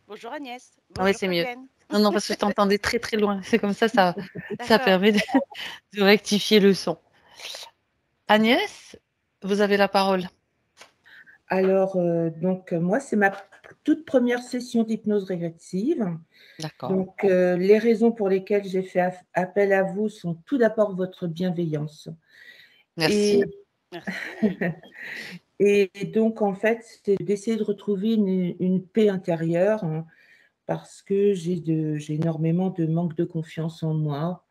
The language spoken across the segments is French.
Bonjour Agnès. Ah ouais, Bonjour c'est mieux. Fabienne. Non, non, parce que je t'entendais très très loin. C'est comme ça D'accord. permet de rectifier le son. Agnès, vous avez la parole. Alors, moi, c'est ma toute première session d'hypnose régressive. D'accord. Donc, les raisons pour lesquelles j'ai fait appel à vous sont tout d'abord votre bienveillance. Merci. Merci. Et donc, en fait, c'est d'essayer de retrouver une paix intérieure, hein, parce que j'ai énormément de manque de confiance en moi.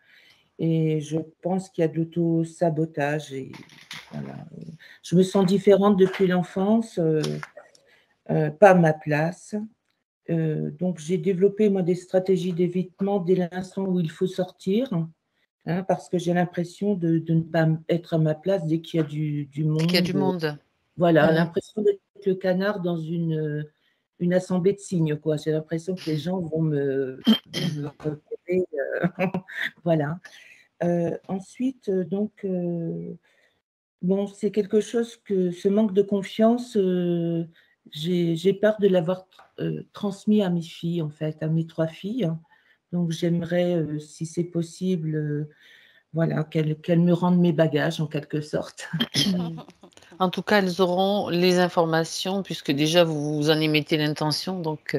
Et je pense qu'il y a de l'auto-sabotage. Et voilà. Je me sens différente depuis l'enfance, pas à ma place. Donc, j'ai développé, moi, des stratégies d'évitement dès l'instant où il faut sortir, hein, parce que j'ai l'impression de ne pas être à ma place dès qu'il y a du Il y a du monde. monde. Voilà, l'impression d'être le canard dans une assemblée de cygnes, quoi. J'ai l'impression que les gens vont me repérer, voilà. Ensuite, bon, c'est quelque chose que ce manque de confiance, j'ai peur de l'avoir transmis à mes filles, en fait, à mes 3 filles. Donc j'aimerais, si c'est possible, voilà, qu'elles me rendent mes bagages en quelque sorte. En tout cas, elles auront les informations, puisque déjà vous en émettez l'intention, donc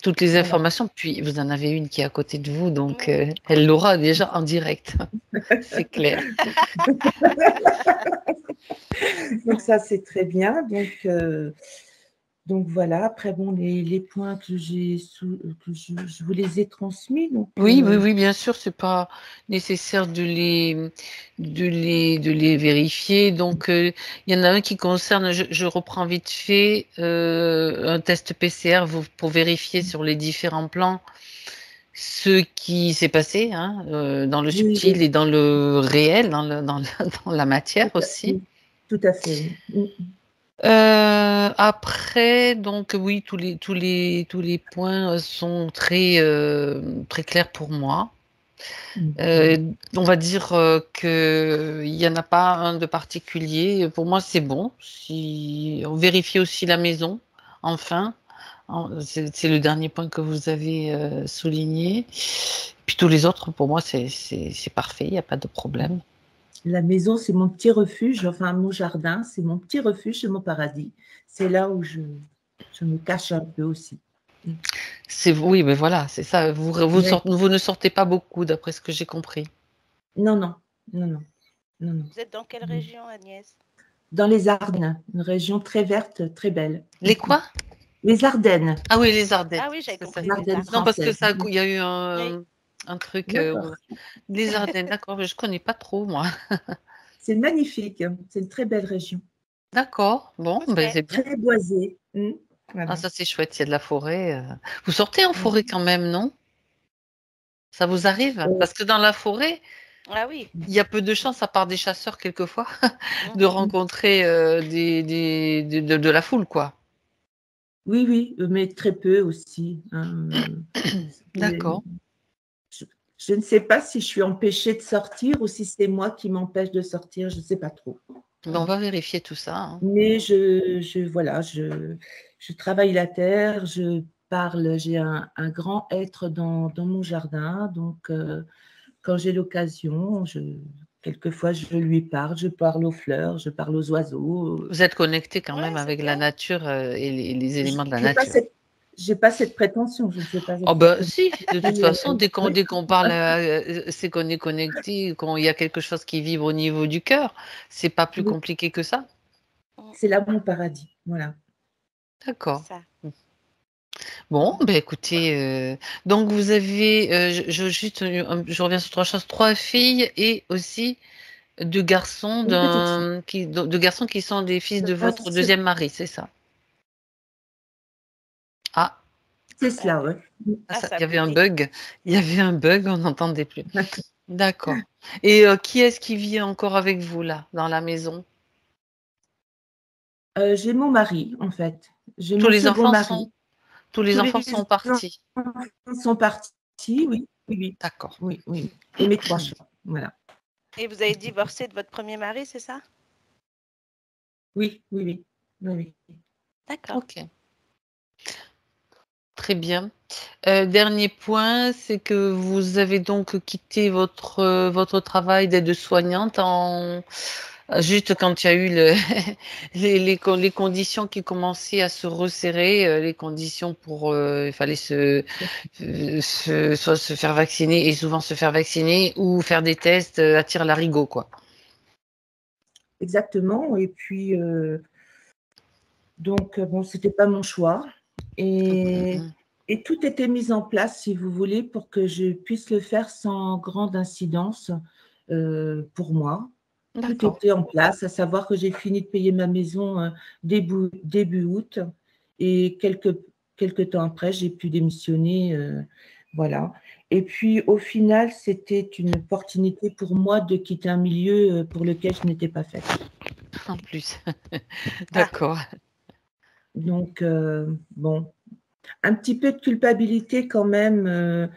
toutes les Voilà. informations. Puis vous en avez une qui est à côté de vous, donc elle l'aura déjà en direct. C'est clair. Donc ça, c'est très bien. Donc voilà. Après, bon, les points que je vous les ai transmis. Donc, Oui, bien sûr, c'est pas nécessaire de les vérifier. Donc, il y en a un qui concerne, je reprends vite fait, un test PCR pour vérifier sur les différents plans ce qui s'est passé, hein, dans le oui, subtil et dans le réel, dans la matière aussi. tout à fait, oui. Après, donc oui, tous les points sont très clairs pour moi. On va dire qu'il n'y en a pas un de particulier. Pour moi, c'est bon. Si on vérifie aussi la maison, enfin, c'est le dernier point que vous avez souligné. Puis tous les autres, pour moi, c'est parfait. Il n'y a pas de problème. La maison, c'est mon petit refuge, enfin mon jardin, c'est mon petit refuge, c'est mon paradis. C'est là où je me cache un peu aussi. Oui, mais voilà, c'est ça. Ouais. Vous ne sortez pas beaucoup, d'après ce que j'ai compris. Non. Vous êtes dans quelle région, Agnès? Dans les Ardennes, une région très verte, très belle. Les quoi? Les Ardennes. Ah oui, les Ardennes. Ah oui, j'avais C'est ça. compris Les les Ardennes Ardennes. Non, parce que françaises. ça, il y a eu Oui. un truc. D'accord. Les Ardennes, d'accord, mais je connais pas trop, moi. C'est magnifique, hein. C'est une très belle région. D'accord, bon, ben, c'est bien. Très boisée. Ah, Voilà. ça, c'est chouette, il y a de la forêt. Vous sortez en forêt quand même, non? Ça vous arrive? Parce que dans la forêt, Ah oui. il y a peu de chances, à part des chasseurs quelquefois, de Mhm. rencontrer de la foule, quoi. Oui, mais très peu aussi, hein. D'accord. Je ne sais pas si je suis empêchée de sortir ou si c'est moi qui m'empêche de sortir, je ne sais pas trop. Ben, on va vérifier tout ça, hein. Mais voilà, je travaille la terre, je parle, j'ai un grand être dans mon jardin, donc quand j'ai l'occasion, quelquefois je lui parle, je parle aux fleurs, je parle aux oiseaux. Vous êtes connecté quand même Ouais, c'est avec la bien. nature et les éléments de la J'ai pas nature. cette prétention, je ne sais pas Oh ben exactement. si, de toute façon, Oui, dès qu'on parle, c'est qu'on est connecté, qu'il y a quelque chose qui vibre au niveau du cœur. C'est pas plus oui, compliqué que ça. c'est là mon paradis, voilà. D'accord. Ça. Bon, ben écoutez, donc vous avez, je reviens sur trois choses, trois filles et aussi deux garçons Une petite fille. deux garçons qui sont des fils de Ah, votre deuxième mari, c'est ça? Ah, c'est Ah, cela, ouais. ah, ça a il y avait un bugué. bug. Il y avait un bug, on n'entendait plus. D'accord. Et qui est-ce qui vit encore avec vous là, dans la maison? J'ai mon mari, en fait. J'ai Tous mon les second enfants mari. tous les Tous les enfants sont partis. enfants sont partis, oui. D'accord. Oui. Et mes 3 chats, voilà. Et vous avez divorcé de votre premier mari, c'est ça? Oui. D'accord. Ok. très bien. Dernier point, c'est que vous avez donc quitté votre travail d'aide-soignante juste quand il y a eu les conditions qui commençaient à se resserrer, les conditions pour, il fallait soit se faire vacciner et souvent se faire vacciner ou faire des tests, à tire-larigot, quoi. Exactement. Et puis, donc, bon, c'était pas mon choix. Et, Mmh. et tout était mis en place, si vous voulez, pour que je puisse le faire sans grande incidence pour moi. Tout D'accord. était en place, à savoir que j'ai fini de payer ma maison début août et quelques temps après, j'ai pu démissionner. Voilà. Et puis, au final, c'était une opportunité pour moi de quitter un milieu pour lequel je n'étais pas faite. En plus. Ah, D'accord. Donc, bon, un petit peu de culpabilité quand même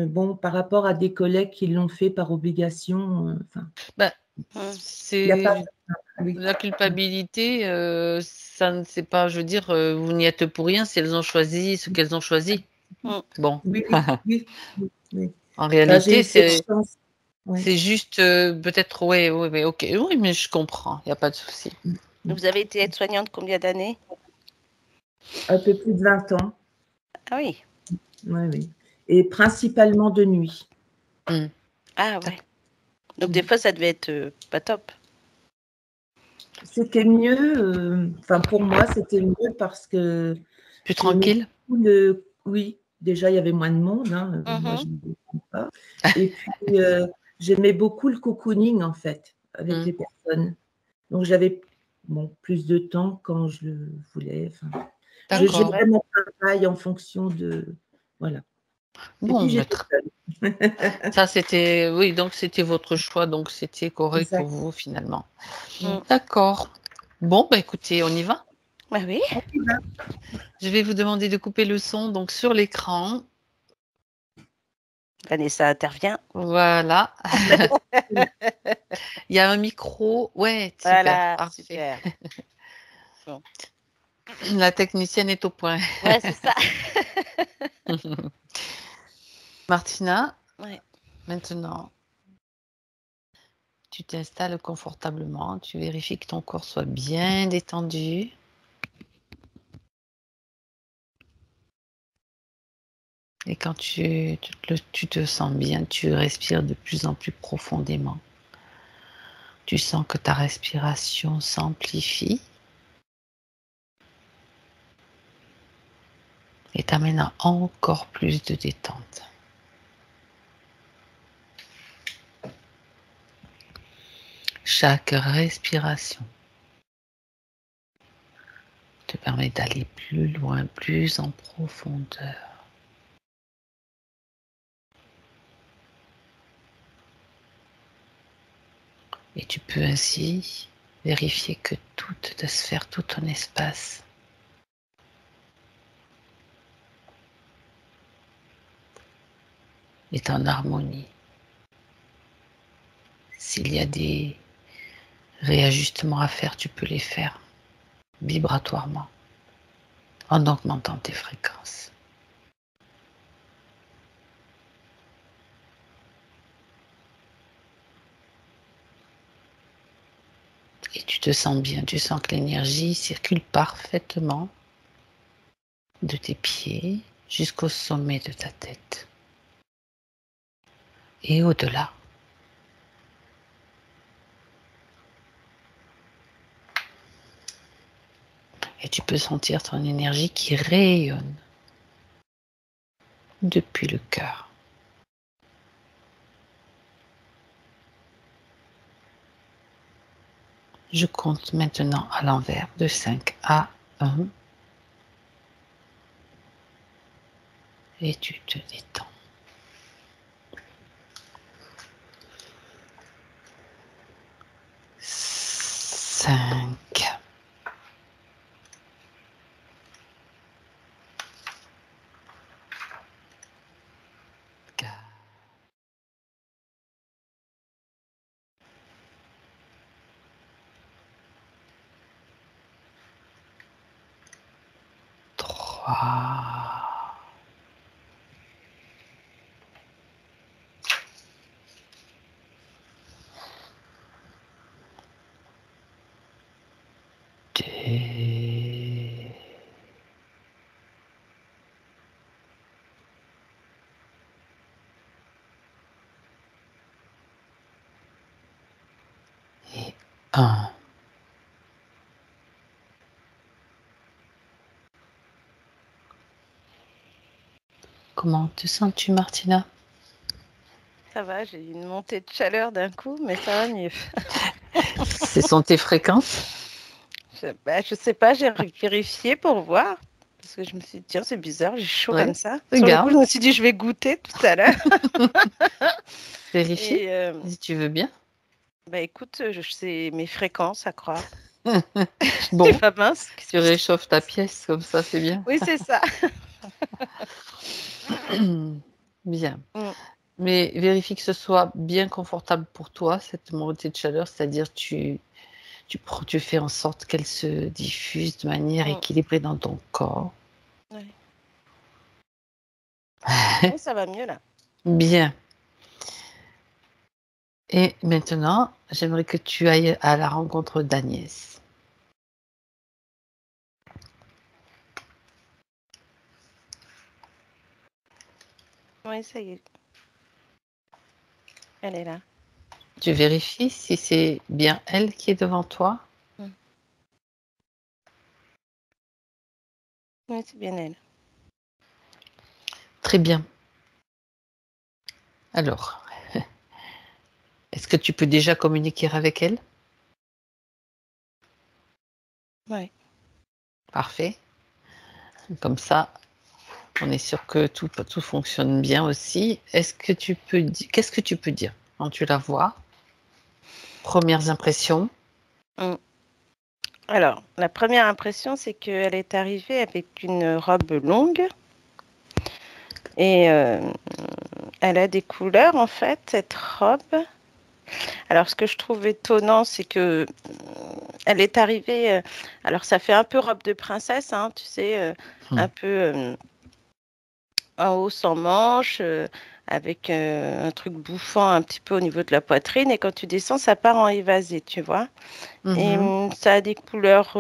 bon, par rapport à des collègues qui l'ont fait par obligation. Enfin, Bah, mmh. il n'y a pas. c'est Oui, la culpabilité, ça ne c'est pas je veux dire, vous n'y êtes pour rien si elles ont choisi ce qu'elles ont choisi. Mmh. Bon, oui, oui, oui, oui, oui. en Bah, j'ai réalité, eu cette chance. Ouais. c'est juste, peut-être ouais, ouais, ouais, OK. Oui, mais je comprends, il y a pas de souci. Vous avez été aide-soignante combien d'années? Un peu plus de 20 ans. Ah oui. Oui, oui. Et principalement de nuit. Mmh. Ah ouais. D'accord. Donc des fois, ça devait être, pas top. C'était mieux, enfin pour moi, c'était mieux parce que Plus j'aimais tranquille? beaucoup oui, déjà il y avait moins de monde, hein, moi Mmh. je ne me pas. Et puis, j'aimais beaucoup le cocooning en fait, avec Mmh. les personnes. Donc j'avais, bon, plus de temps quand je le voulais, enfin, je Mmh, D'accord. ouais. gérais mon travail en fonction de voilà. Et puis Bon, j'étais seule. ça c'était oui, donc c'était votre choix, donc c'était correct pour Exact. vous finalement. Mmh. D'accord. Bon, bah, écoutez, on y va? Bah oui. Je vais vous demander de couper le son donc sur l'écran. Vanessa intervient. Voilà. Il y a un micro. Ouais, super, Voilà, parfait. super. Bon. La technicienne est au point. Ouais, c'est ça. Martina, Ouais. maintenant, tu t'installes confortablement, tu vérifies que ton corps soit bien détendu. Et quand tu te sens bien, tu respires de plus en plus profondément. Tu sens que ta respiration s'amplifie et t'amène à encore plus de détente. Chaque respiration te permet d'aller plus loin, plus en profondeur. Et tu peux ainsi vérifier que toute ta sphère, tout ton espace est en harmonie. S'il y a des réajustements à faire, tu peux les faire vibratoirement en augmentant tes fréquences. Et tu te sens bien, tu sens que l'énergie circule parfaitement de tes pieds jusqu'au sommet de ta tête et au-delà. Et tu peux sentir ton énergie qui rayonne depuis le cœur. Je compte maintenant à l'envers de 5 à 1 et tu te détends. 5, 4, 3, 3. Et 1. Comment te sens-tu, Martina? Ça va, j'ai eu une montée de chaleur d'un coup, mais ça va mieux. Ce sont tes fréquences? Je sais pas, j'ai vérifié pour voir. Parce que je me suis dit, tiens, c'est bizarre, j'ai chaud Ouais. comme ça. Sur le coup, je me suis dit, je vais goûter tout à l'heure. Vérifie, Et si tu veux bien. écoute, je sais mes fréquences, à croire. Bon, C'est pas mince. tu réchauffes ta pièce comme ça, c'est bien. Oui, c'est ça. Bien. Mm. Mais vérifie que ce soit bien confortable pour toi, cette montée de chaleur, c'est-à-dire tu fais en sorte qu'elle se diffuse de manière équilibrée dans ton corps. Ouais. Oui, ça va mieux là. Bien. Et maintenant, j'aimerais que tu ailles à la rencontre d'Agnès. Oui, ça y est. Elle est là. Tu vérifies si c'est bien elle qui est devant toi? Oui, c'est bien elle. Très bien. Alors, est-ce que tu peux déjà communiquer avec elle? Oui. Parfait. Comme ça, on est sûr que tout fonctionne bien aussi. Qu'est-ce que tu peux dire quand tu la vois? Premières impressions? Alors, la première impression, c'est qu'elle est arrivée avec une robe longue et elle a des couleurs, en fait, cette robe. Alors, ce que je trouve étonnant, c'est que elle est arrivée. Alors, ça fait un peu robe de princesse, hein, tu sais, un peu en haut sans manches, avec un truc bouffant un petit peu au niveau de la poitrine. Et quand tu descends, ça part en évasé, tu vois. Et ça a des couleurs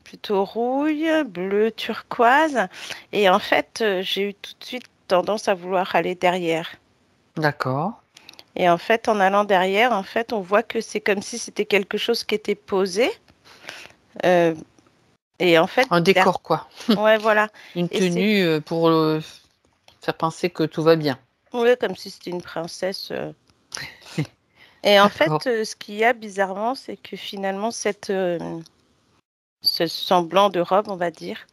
plutôt rouille, bleu, turquoise. Et en fait, j'ai eu tout de suite tendance à vouloir aller derrière. D'accord. Et en fait, en allant derrière, en fait, on voit que c'est comme si c'était quelque chose qui était posé. Et en fait, Un décor, quoi. ouais, voilà. Une Et c'est tenue pour faire penser que tout va bien. ouais, comme si c'était une princesse. Et en fait, D'accord. ce qu'il y a bizarrement, c'est que finalement, ce semblant de robe, on va dire,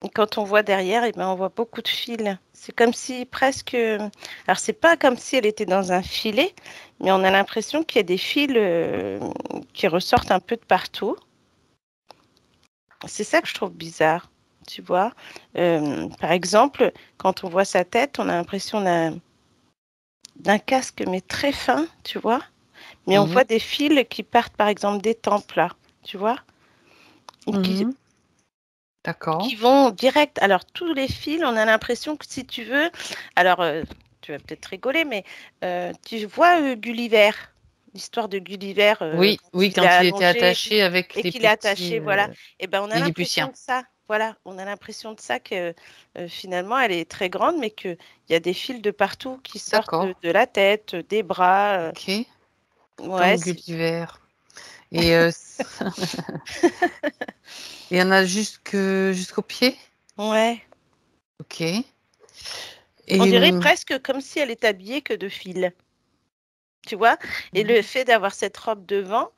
et quand on voit derrière, eh ben, on voit beaucoup de fils. C'est comme si presque. Alors, c'est pas comme si elle était dans un filet, mais on a l'impression qu'il y a des fils qui ressortent un peu de partout. C'est ça que je trouve bizarre, tu vois. Par exemple, quand on voit sa tête, on a l'impression d'un casque, mais très fin, tu vois. Mais on voit des fils qui partent, par exemple, des tempes, là, tu vois. D'accord. Qui vont direct. Alors, tous les fils, on a l'impression que si tu veux. Alors, tu vas peut-être rigoler, mais tu vois Gulliver, l'histoire de Gulliver, Oui, quand est il était allongé attaché avec et les qu'il est petits attaché, voilà. Et ben, on a l'impression Lilliputiens. de ça. Voilà, on a l'impression de ça que finalement, elle est très grande, mais qu'il y a des fils de partout qui sortent D'accord. de la tête, des bras. Ok. Ouais, Comme Gulliver. Et il y en a jusqu'au pied? ouais. Ok. On Et dirait presque comme si elle est habillée que de fils. Tu vois? Et le fait d'avoir cette robe devant,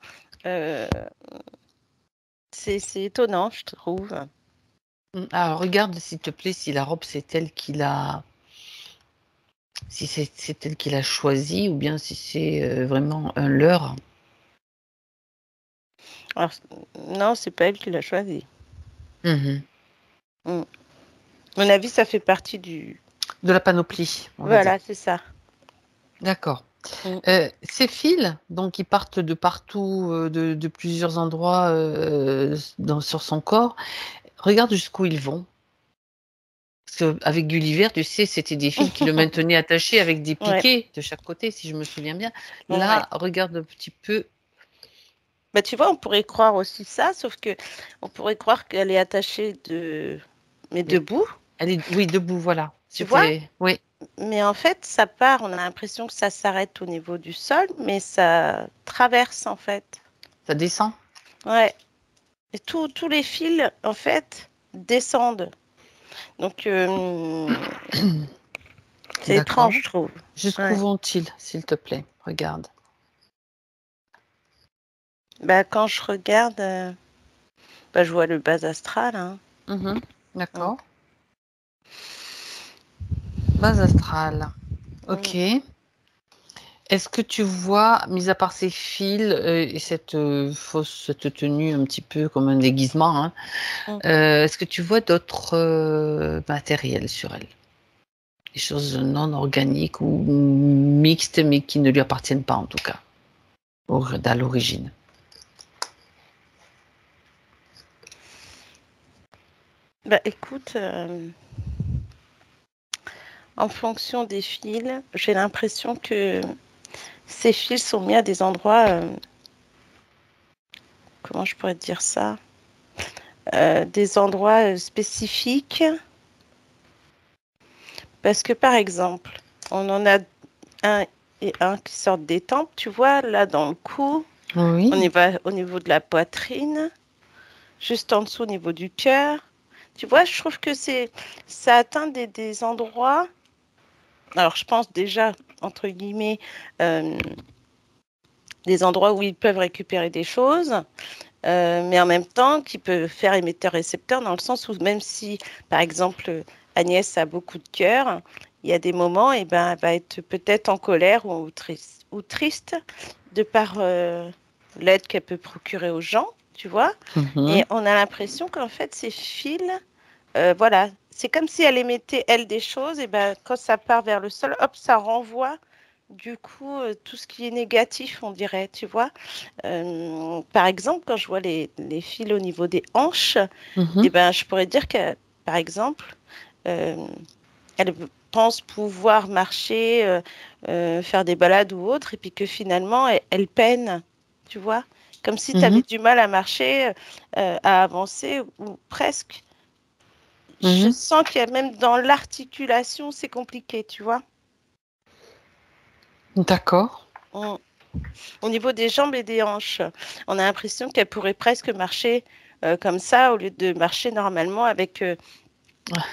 c'est étonnant, je trouve. alors regarde s'il te plaît si la robe c'est elle qui l'a, si c'est elle qui l'a choisie ou bien si c'est vraiment un leurre. Alors, non, c'est pas elle qui l'a choisi. À mon avis, ça fait partie du. De la panoplie, on va dire. Voilà, c'est ça. D'accord. Ces fils, donc, qui partent de partout, de plusieurs endroits sur son corps, Regarde jusqu'où ils vont. Parce qu'avec Gulliver, tu sais, c'était des fils qui le maintenaient attaché avec des Ouais. piquets de chaque côté, si je me souviens bien. Ouais. Là, regarde un petit peu. Bah, tu vois, on pourrait croire aussi ça, sauf que on pourrait croire qu'elle est attachée mais debout, Elle est, oui, debout, voilà. tu vois. Oui, Mais en fait, ça part, on a l'impression que ça s'arrête au niveau du sol, mais ça traverse en fait. ça descend. Ouais. Et tous les fils, en fait, descendent. Donc, c'est D'accord. étrange, je trouve. Jusqu'où Ouais. vont-ils, s'il te plaît? Regarde. Bah, quand je regarde, je vois le bas astral. Hein. D'accord. Base astrale. Ok. Est-ce que tu vois, mis à part ces fils et cette cette tenue un petit peu comme un déguisement, hein, est-ce que tu vois d'autres matériels sur elle? Des choses non organiques ou mixtes, mais qui ne lui appartiennent pas en tout cas, à l'origine. Bah, écoute, en fonction des fils, j'ai l'impression que ces fils sont mis à des endroits, comment je pourrais te dire ça? Des endroits spécifiques. Parce que par exemple, on en a un et un qui sortent des tempes, tu vois, là dans le cou, Oui. on y va au niveau de la poitrine, juste en dessous au niveau du cœur. Tu vois, je trouve que ça atteint des endroits. Alors, je pense déjà, entre guillemets, des endroits où ils peuvent récupérer des choses, mais en même temps, qui peuvent faire émetteur-récepteur dans le sens où même si, par exemple, Agnès a beaucoup de cœur, il y a des moments, et ben, elle va être peut-être en colère ou triste de par l'aide qu'elle peut procurer aux gens, tu vois. Et on a l'impression qu'en fait, ces fils, voilà, c'est comme si elle émettait, elle, des choses, et ben, quand ça part vers le sol, hop, ça renvoie du coup tout ce qui est négatif, on dirait, tu vois. Par exemple, quand je vois les fils au niveau des hanches, et ben, je pourrais dire que, par exemple, euh, elle pense pouvoir marcher, faire des balades ou autre, et puis que finalement, elle peine, tu vois. Comme si tu avais du mal à marcher, à avancer, ou presque. Je sens qu'il y a même dans l'articulation, c'est compliqué, tu vois. D'accord. Au niveau des jambes et des hanches, on a l'impression qu'elle pourrait presque marcher comme ça au lieu de marcher normalement avec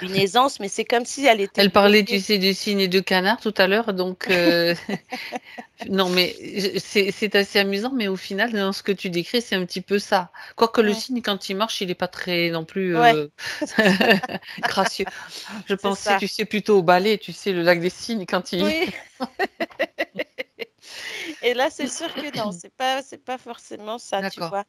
une aisance, mais c'est comme si elle était Elle parlait, tu bloquée. sais, du cygne et de canard tout à l'heure, donc non, mais c'est assez amusant, mais au final, dans ce que tu décris, c'est un petit peu ça. Quoique le Mm. cygne, quand il marche, il n'est pas très non plus Ouais, gracieux. Je c'est pensais, ça. tu sais, plutôt au ballet, tu sais, le lac des cygnes, quand il... Oui. Et là, c'est sûr que non, c'est pas forcément ça, tu D'accord. vois.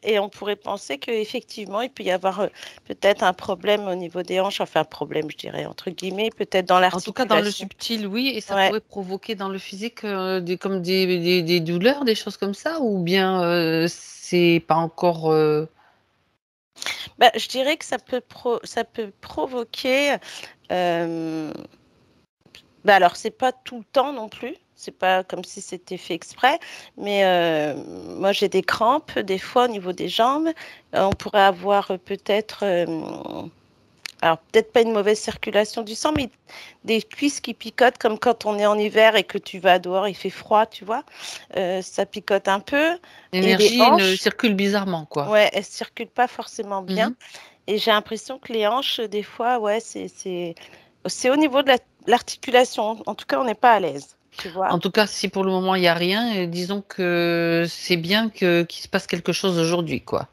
Et on pourrait penser qu'effectivement, il peut y avoir peut-être un problème au niveau des hanches, enfin un problème, je dirais, entre guillemets, peut-être dans En tout cas, dans le l'articulation. subtil, oui, et ça Ouais. pourrait provoquer dans le physique comme des douleurs, des choses comme ça, ou bien c'est pas encore... Bah, je dirais que ça peut provoquer. euh, alors, c'est pas tout le temps non plus. C'est pas comme si c'était fait exprès. Mais moi, j'ai des crampes des fois au niveau des jambes. On pourrait avoir peut-être. Alors, peut-être pas une mauvaise circulation du sang, mais des cuisses qui picotent comme quand on est en hiver et que tu vas dehors, il fait froid, tu vois. Ça picote un peu. Et les L'énergie ne hanches, circule bizarrement, quoi. ouais, elles circulent pas forcément bien. Et j'ai l'impression que les hanches, des fois, ouais, c'est au niveau de l'articulation. En tout cas, on n'est pas à l'aise, tu vois. En tout cas, si pour le moment il n'y a rien, disons que c'est bien qu'il se passe quelque chose aujourd'hui, quoi.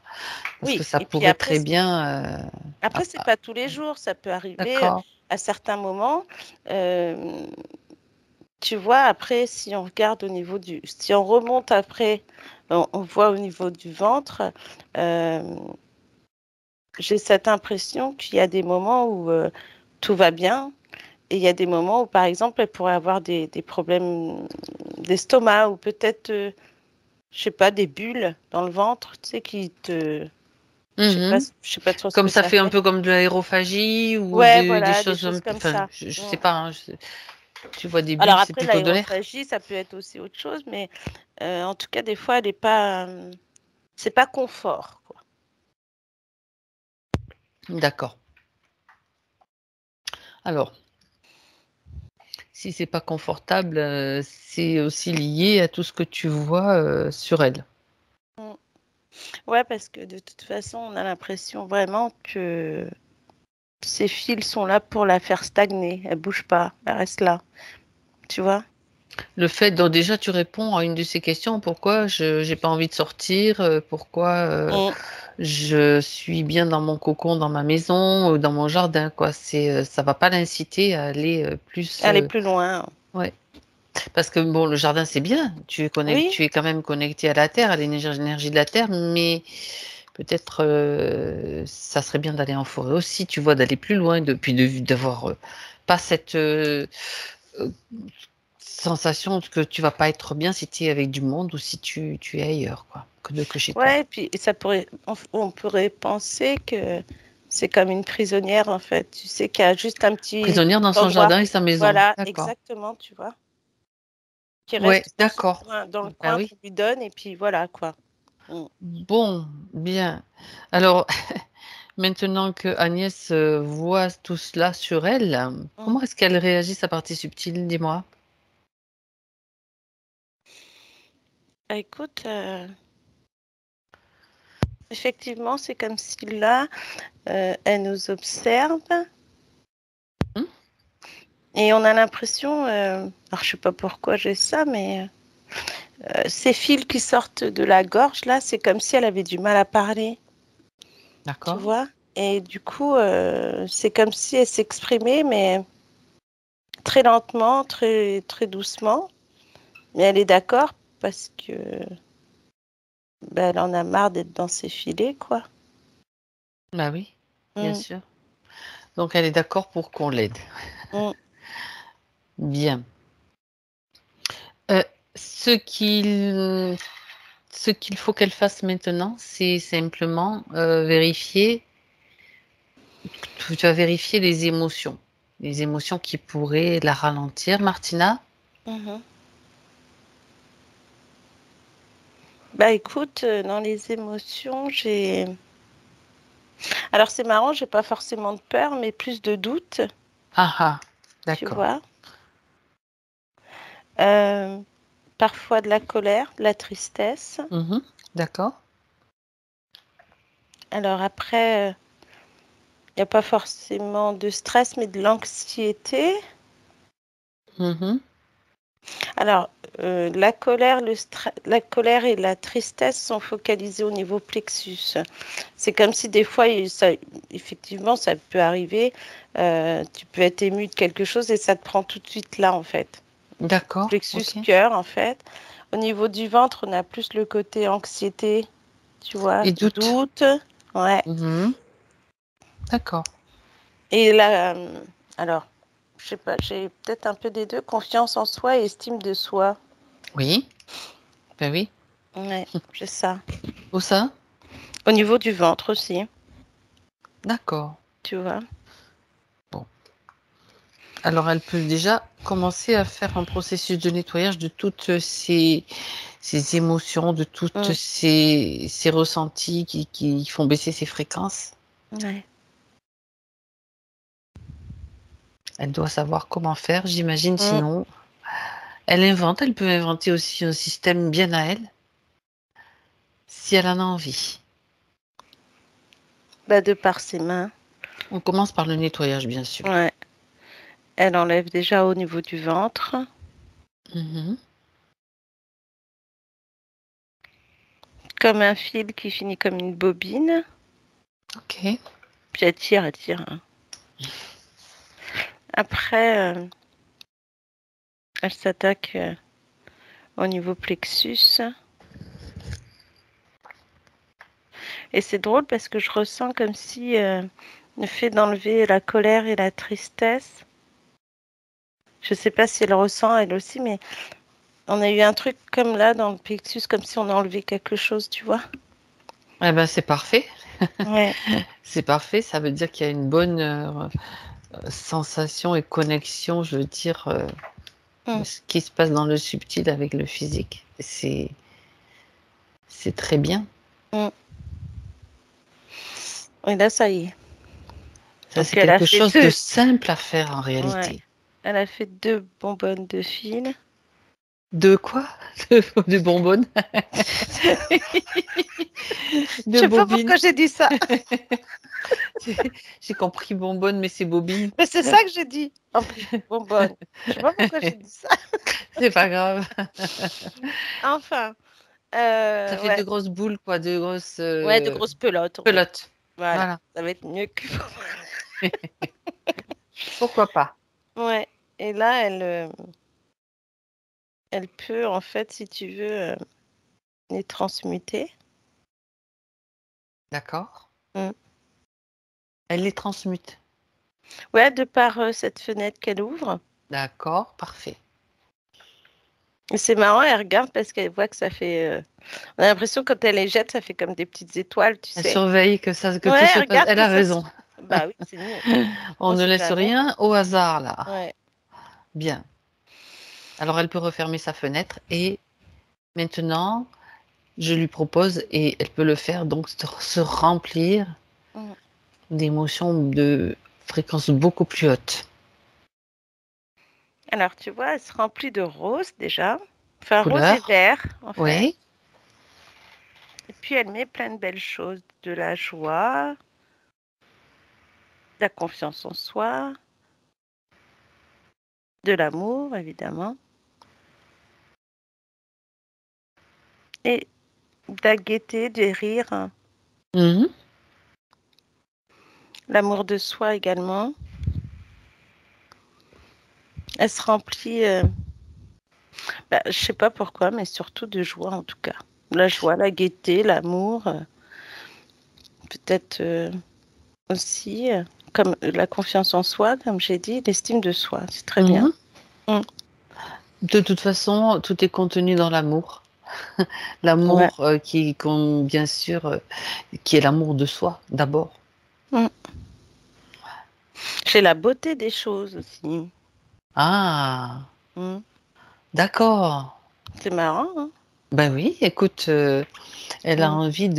Parce que Oui, ça et puis pourrait très bien. après, c'est pas tous les jours. Ça peut arriver D'accord. à certains moments. Euh, Tu vois, après, si on regarde si on remonte après, on voit au niveau du ventre, euh, j'ai cette impression qu'il y a des moments où tout va bien et il y a des moments où, par exemple, elle pourrait avoir des problèmes d'estomac ou peut-être, je sais pas, des bulles dans le ventre, tu sais, Mhm. Je sais pas trop ce Comme que ça ça fait un fait. peu comme de l'aérophagie ou Ouais, des voilà, des choses, choses comme enfin, ça. je Mm. sais pas, hein, tu vois des Alors bulles, c'est après, plutôt de l'air. l'aérophagie, ça peut être aussi autre chose, mais en tout cas, des fois, elle est pas, c'est pas confort, quoi. D'accord. Alors, si c'est pas confortable, c'est aussi lié à tout ce que tu vois sur elle. Mm. Ouais, parce que de toute façon, on a l'impression vraiment que ces fils sont là pour la faire stagner. Elle bouge pas, elle reste là. Tu vois? Le fait dont déjà tu réponds à une de ces questions, pourquoi je j'ai pas envie de sortir, pourquoi Mm. je suis bien dans mon cocon, dans ma maison, dans mon jardin, quoi. Ça va pas l'inciter à aller plus. Aller plus loin. Ouais. Parce que bon, le jardin c'est bien, Oui, tu es quand même connecté à la terre, à l'énergie de la terre, mais peut-être ça serait bien d'aller en forêt aussi, tu vois, d'aller plus loin, d'avoir pas cette euh, sensation que tu vas pas être bien si tu es avec du monde ou si tu es ailleurs, quoi, que chez toi. ouais, et puis ça pourrait, on pourrait penser que c'est comme une prisonnière en fait. Tu sais qu'il y a juste un petit Prisonnière dans son endroit. jardin et sa maison. Voilà, D'accord. exactement, tu vois. Qui Ouais, reste dans son d'accord. coin, dans le Bah coin oui. qu'on lui donne, et puis voilà quoi. Mm. Bon, bien. Alors, maintenant que Agnès voit tout cela sur elle, Mm. comment est-ce qu'elle réagit sa partie subtile, dis-moi? Bah, écoute, effectivement, c'est comme si là, elle nous observe Hmm. et on a l'impression, alors je sais pas pourquoi j'ai ça, mais ces fils qui sortent de la gorge là, c'est comme si elle avait du mal à parler, tu D'accord. vois? Et du coup, c'est comme si elle s'exprimait, mais très lentement, très doucement. Mais elle est d'accord parce que bah, elle en a marre d'être dans ses filets, quoi. Bah oui, bien Mm, sûr. Donc elle est d'accord pour qu'on l'aide. mm, Bien. Euh, ce qu'il ce qu'il faut qu'elle fasse maintenant, c'est simplement vérifier. Tu vas vérifier les émotions qui pourraient la ralentir, Martina. mhm. Bah écoute, dans les émotions, j'ai... Alors c'est marrant, j'ai pas forcément de peur, mais plus de doute, Ah ah, tu d'accord. vois. Euh, Parfois de la colère, de la tristesse. Mhm, d'accord. Alors après, il n'y a pas forcément de stress, mais de l'anxiété. Mhm, Alors, la colère et la tristesse sont focalisées au niveau plexus. C'est comme si des fois, effectivement, ça peut arriver. Tu peux être ému de quelque chose et ça te prend tout de suite là, en fait. d'accord, Plexus ok. cœur, en fait. Au niveau du ventre, on a plus le côté anxiété, tu vois, Et doute. doute. Ouais. Mhm, d'accord. Et là, alors, je sais pas, j'ai peut-être un peu des deux, confiance en soi et estime de soi. Oui, ben oui. Ouais, j'ai ça. Où ça? Au niveau du ventre aussi, D'accord. tu vois. Bon. Alors, elle peut déjà commencer à faire un processus de nettoyage de toutes ces émotions, de toutes Mm. ces ressentis qui font baisser ses fréquences. Ouais. Elle doit savoir comment faire, j'imagine, Mm. sinon elle peut inventer aussi un système bien à elle, si elle en a envie. Bah, de par ses mains. On commence par le nettoyage, bien sûr. Ouais. Elle enlève déjà au niveau du ventre, Mhm. comme un fil qui finit comme une bobine. Ok. Puis elle tire, elle tire, hein. Après, elle s'attaque au niveau plexus. Et c'est drôle parce que je ressens comme si le fait d'enlever la colère et la tristesse, je sais pas si elle ressent elle aussi, mais on a eu un truc comme là dans le plexus, comme si on a enlevé quelque chose, tu vois. Eh ben, c'est parfait. Ouais. C'est parfait, ça veut dire qu'il y a une bonne sensation et connexion, je veux dire, Mm. ce qui se passe dans le subtil avec le physique. C'est très bien. Mm. Et là, ça y est. Ça, Donc, c'est elle a quelque fait chose de deux. simple à faire en Ouais. réalité. Elle a fait 2 bonbonnes de fil. De quoi? De bonbonnes? Je De sais pas bobines? pourquoi j'ai dit ça. J'ai compris bonbonne, mais c'est bobine. Mais c'est ça que j'ai dit. En plus, bonbonne. Je sais pas pourquoi j'ai dit ça. C'est pas grave. Enfin, Ça fait de ouais. grosses boules, quoi, de grosses Ouais, de grosses pelotes, on va dire. pelotes. Voilà. Voilà. Ça va être mieux que. Pourquoi pas? Ouais. Et là, elle peut, en fait, si tu veux, les transmuter. D'accord. Mm. Elle les transmute. Ouais, de par cette fenêtre qu'elle ouvre. D'accord, parfait. Et c'est marrant, elle regarde parce qu'elle voit que ça fait. On a l'impression quand elle les jette, ça fait comme des petites étoiles, tu Elle sais. surveille que tout Ouais, se elle passe. regarde Elle que a ça. raison. Bah oui, c'est mieux. On On ne sait laisse jamais. rien au hasard, là. Ouais. Bien. Alors, elle peut refermer sa fenêtre et maintenant, je lui propose, et elle peut le faire, donc se remplir Mm. d'émotions de fréquence beaucoup plus haute. Alors, tu vois, elle se remplit de rose déjà. Enfin, rose et Couleur, vert, en fait. oui. Et puis, elle met plein de belles choses. De la joie, de la confiance en soi, de l'amour, évidemment. Et de la gaieté, des rires. Mhm. L'amour de soi également. Elle se remplit, je sais pas pourquoi, mais surtout de joie en tout cas. La joie, la gaieté, l'amour, peut-être aussi, comme la confiance en soi, comme j'ai dit, l'estime de soi, c'est très bien. Mhm. Mm. De toute façon, tout est contenu dans l'amour. Ouais. L'amour bien sûr, qui est l'amour de soi, d'abord. Mm. J'ai la beauté des choses aussi. Ah, Mm. d'accord. C'est marrant, hein? Ben oui, écoute, elle a Mm. envie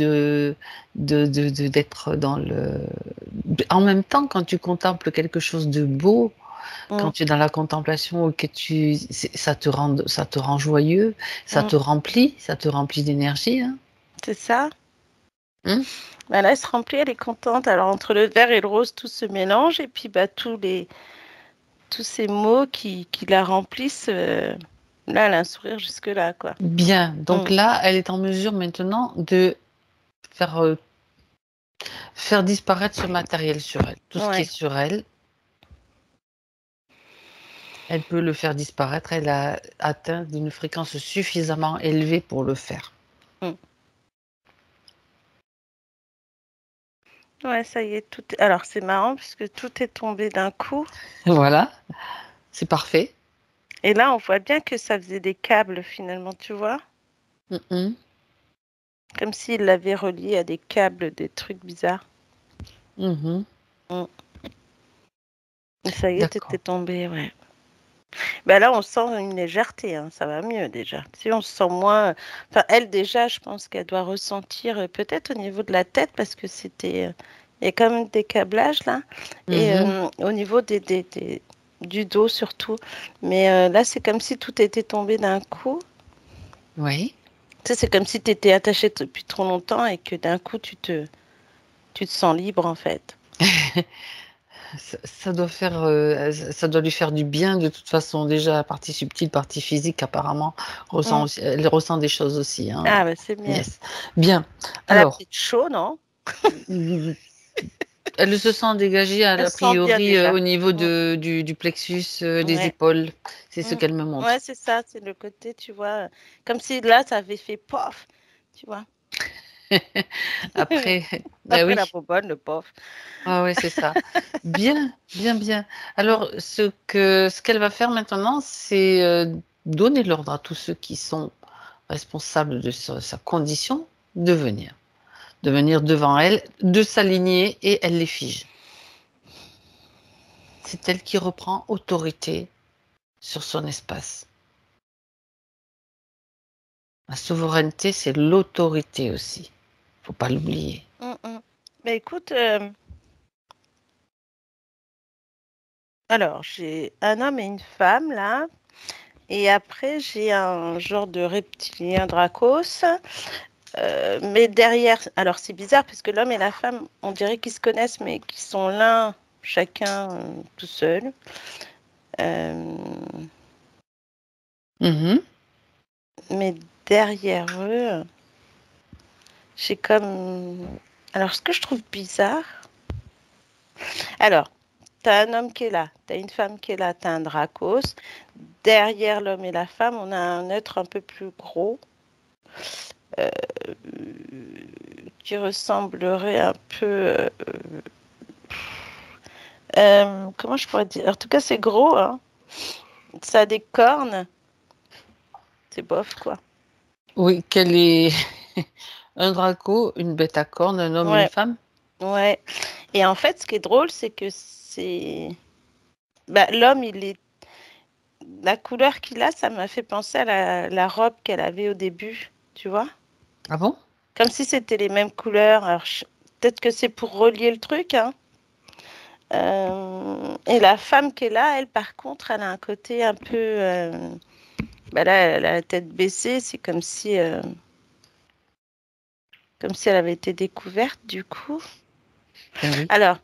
d'être dans le... En même temps, quand tu contemples quelque chose de beau, quand Mm. tu es dans la contemplation, ça te rend joyeux, Mm. ça te remplit d'énergie, hein. C'est ça. Hein. Bah là, elle se remplit, elle est contente. Alors, entre le vert et le rose, tout se mélange. Et puis, bah, tous ces mots qui la remplissent, là, elle a un sourire jusque-là, quoi. Bien, donc Mm. là, elle est en mesure maintenant de faire, faire disparaître ce matériel sur elle. Tout ce qui est Ouais. sur elle, elle peut le faire disparaître. Elle a atteint une fréquence suffisamment élevée pour le faire. Mm. Ouais, ça y est, Alors, c'est marrant puisque tout est tombé d'un coup. Voilà, c'est parfait. Et là, on voit bien que ça faisait des câbles, finalement, tu vois? Mhm, Comme s'il l'avait relié à des câbles, des trucs bizarres. mhm. Mm. Et ça y est, tout est D'accord. tombé, ouais. Bah là, on sent une légèreté, hein, ça va mieux déjà. Si on se sent moins. Enfin, elle déjà, je pense qu'elle doit ressentir peut-être au niveau de la tête parce que c'était. Il y a quand même des câblages là. Et Mhm. au niveau du dos surtout. Mais là, c'est comme si tout était tombé d'un coup. Oui. Tu sais, c'est comme si tu étais attaché depuis trop longtemps et que d'un coup, tu te sens libre en fait. Ça doit faire, ça doit lui faire du bien de toute façon. Déjà, la partie subtile, partie physique, apparemment, Mm. elle ressent des choses aussi, hein, Ah, bah c'est bien. Agnès. Bien. Elle a Alors, peut-être chaud, non? elle se sent dégagée, Elle a se sent bien priori, déjà. au niveau Mm. du plexus des Ouais. épaules. C'est ce Mm. qu'elle me Ouais, montre. c'est ça, c'est le côté, tu vois, comme si là, ça avait fait pof, tu vois. Après, ben Après la oui. bonbonne, le pof. Ah ouais, c'est ça. Bien, bien, bien. Mm. Alors, ce qu'elle va faire maintenant, c'est donner l'ordre à tous ceux qui sont responsables de sa condition de venir. de venir devant elle, de s'aligner et elle les fige. C'est elle qui reprend autorité sur son espace. La souveraineté, c'est l'autorité aussi. Faut pas l'oublier. Mais écoute, alors j'ai un homme et une femme là, et après j'ai un genre de reptilien Dracos. Mais derrière, alors c'est bizarre parce que l'homme et la femme, on dirait qu'ils se connaissent, mais qu'ils sont l'un, chacun tout seul. Mais derrière eux, j'ai comme... Alors, ce que je trouve bizarre... Alors, t'as un homme qui est là, t'as une femme qui est là, t'as un Dracos. Derrière l'homme et la femme, on a un être un peu plus gros qui ressemblerait un peu... comment je pourrais dire? En tout cas, c'est gros, hein. Ça a des cornes. C'est bof, quoi. Oui, quel est un Draco, une bête à cornes, un homme, une femme? Ouais. Et en fait, ce qui est drôle, c'est que c'est... Bah, l'homme, il est... La couleur qu'il a, ça m'a fait penser à la robe qu'elle avait au début, tu vois? Ah bon? Comme si c'était les mêmes couleurs. Alors, peut-être que c'est pour relier le truc, hein. Et la femme qui est là, elle, par contre, elle a un côté un peu... Bah là, elle a la tête baissée. C'est comme si elle avait été découverte, du coup. Oui. Alors,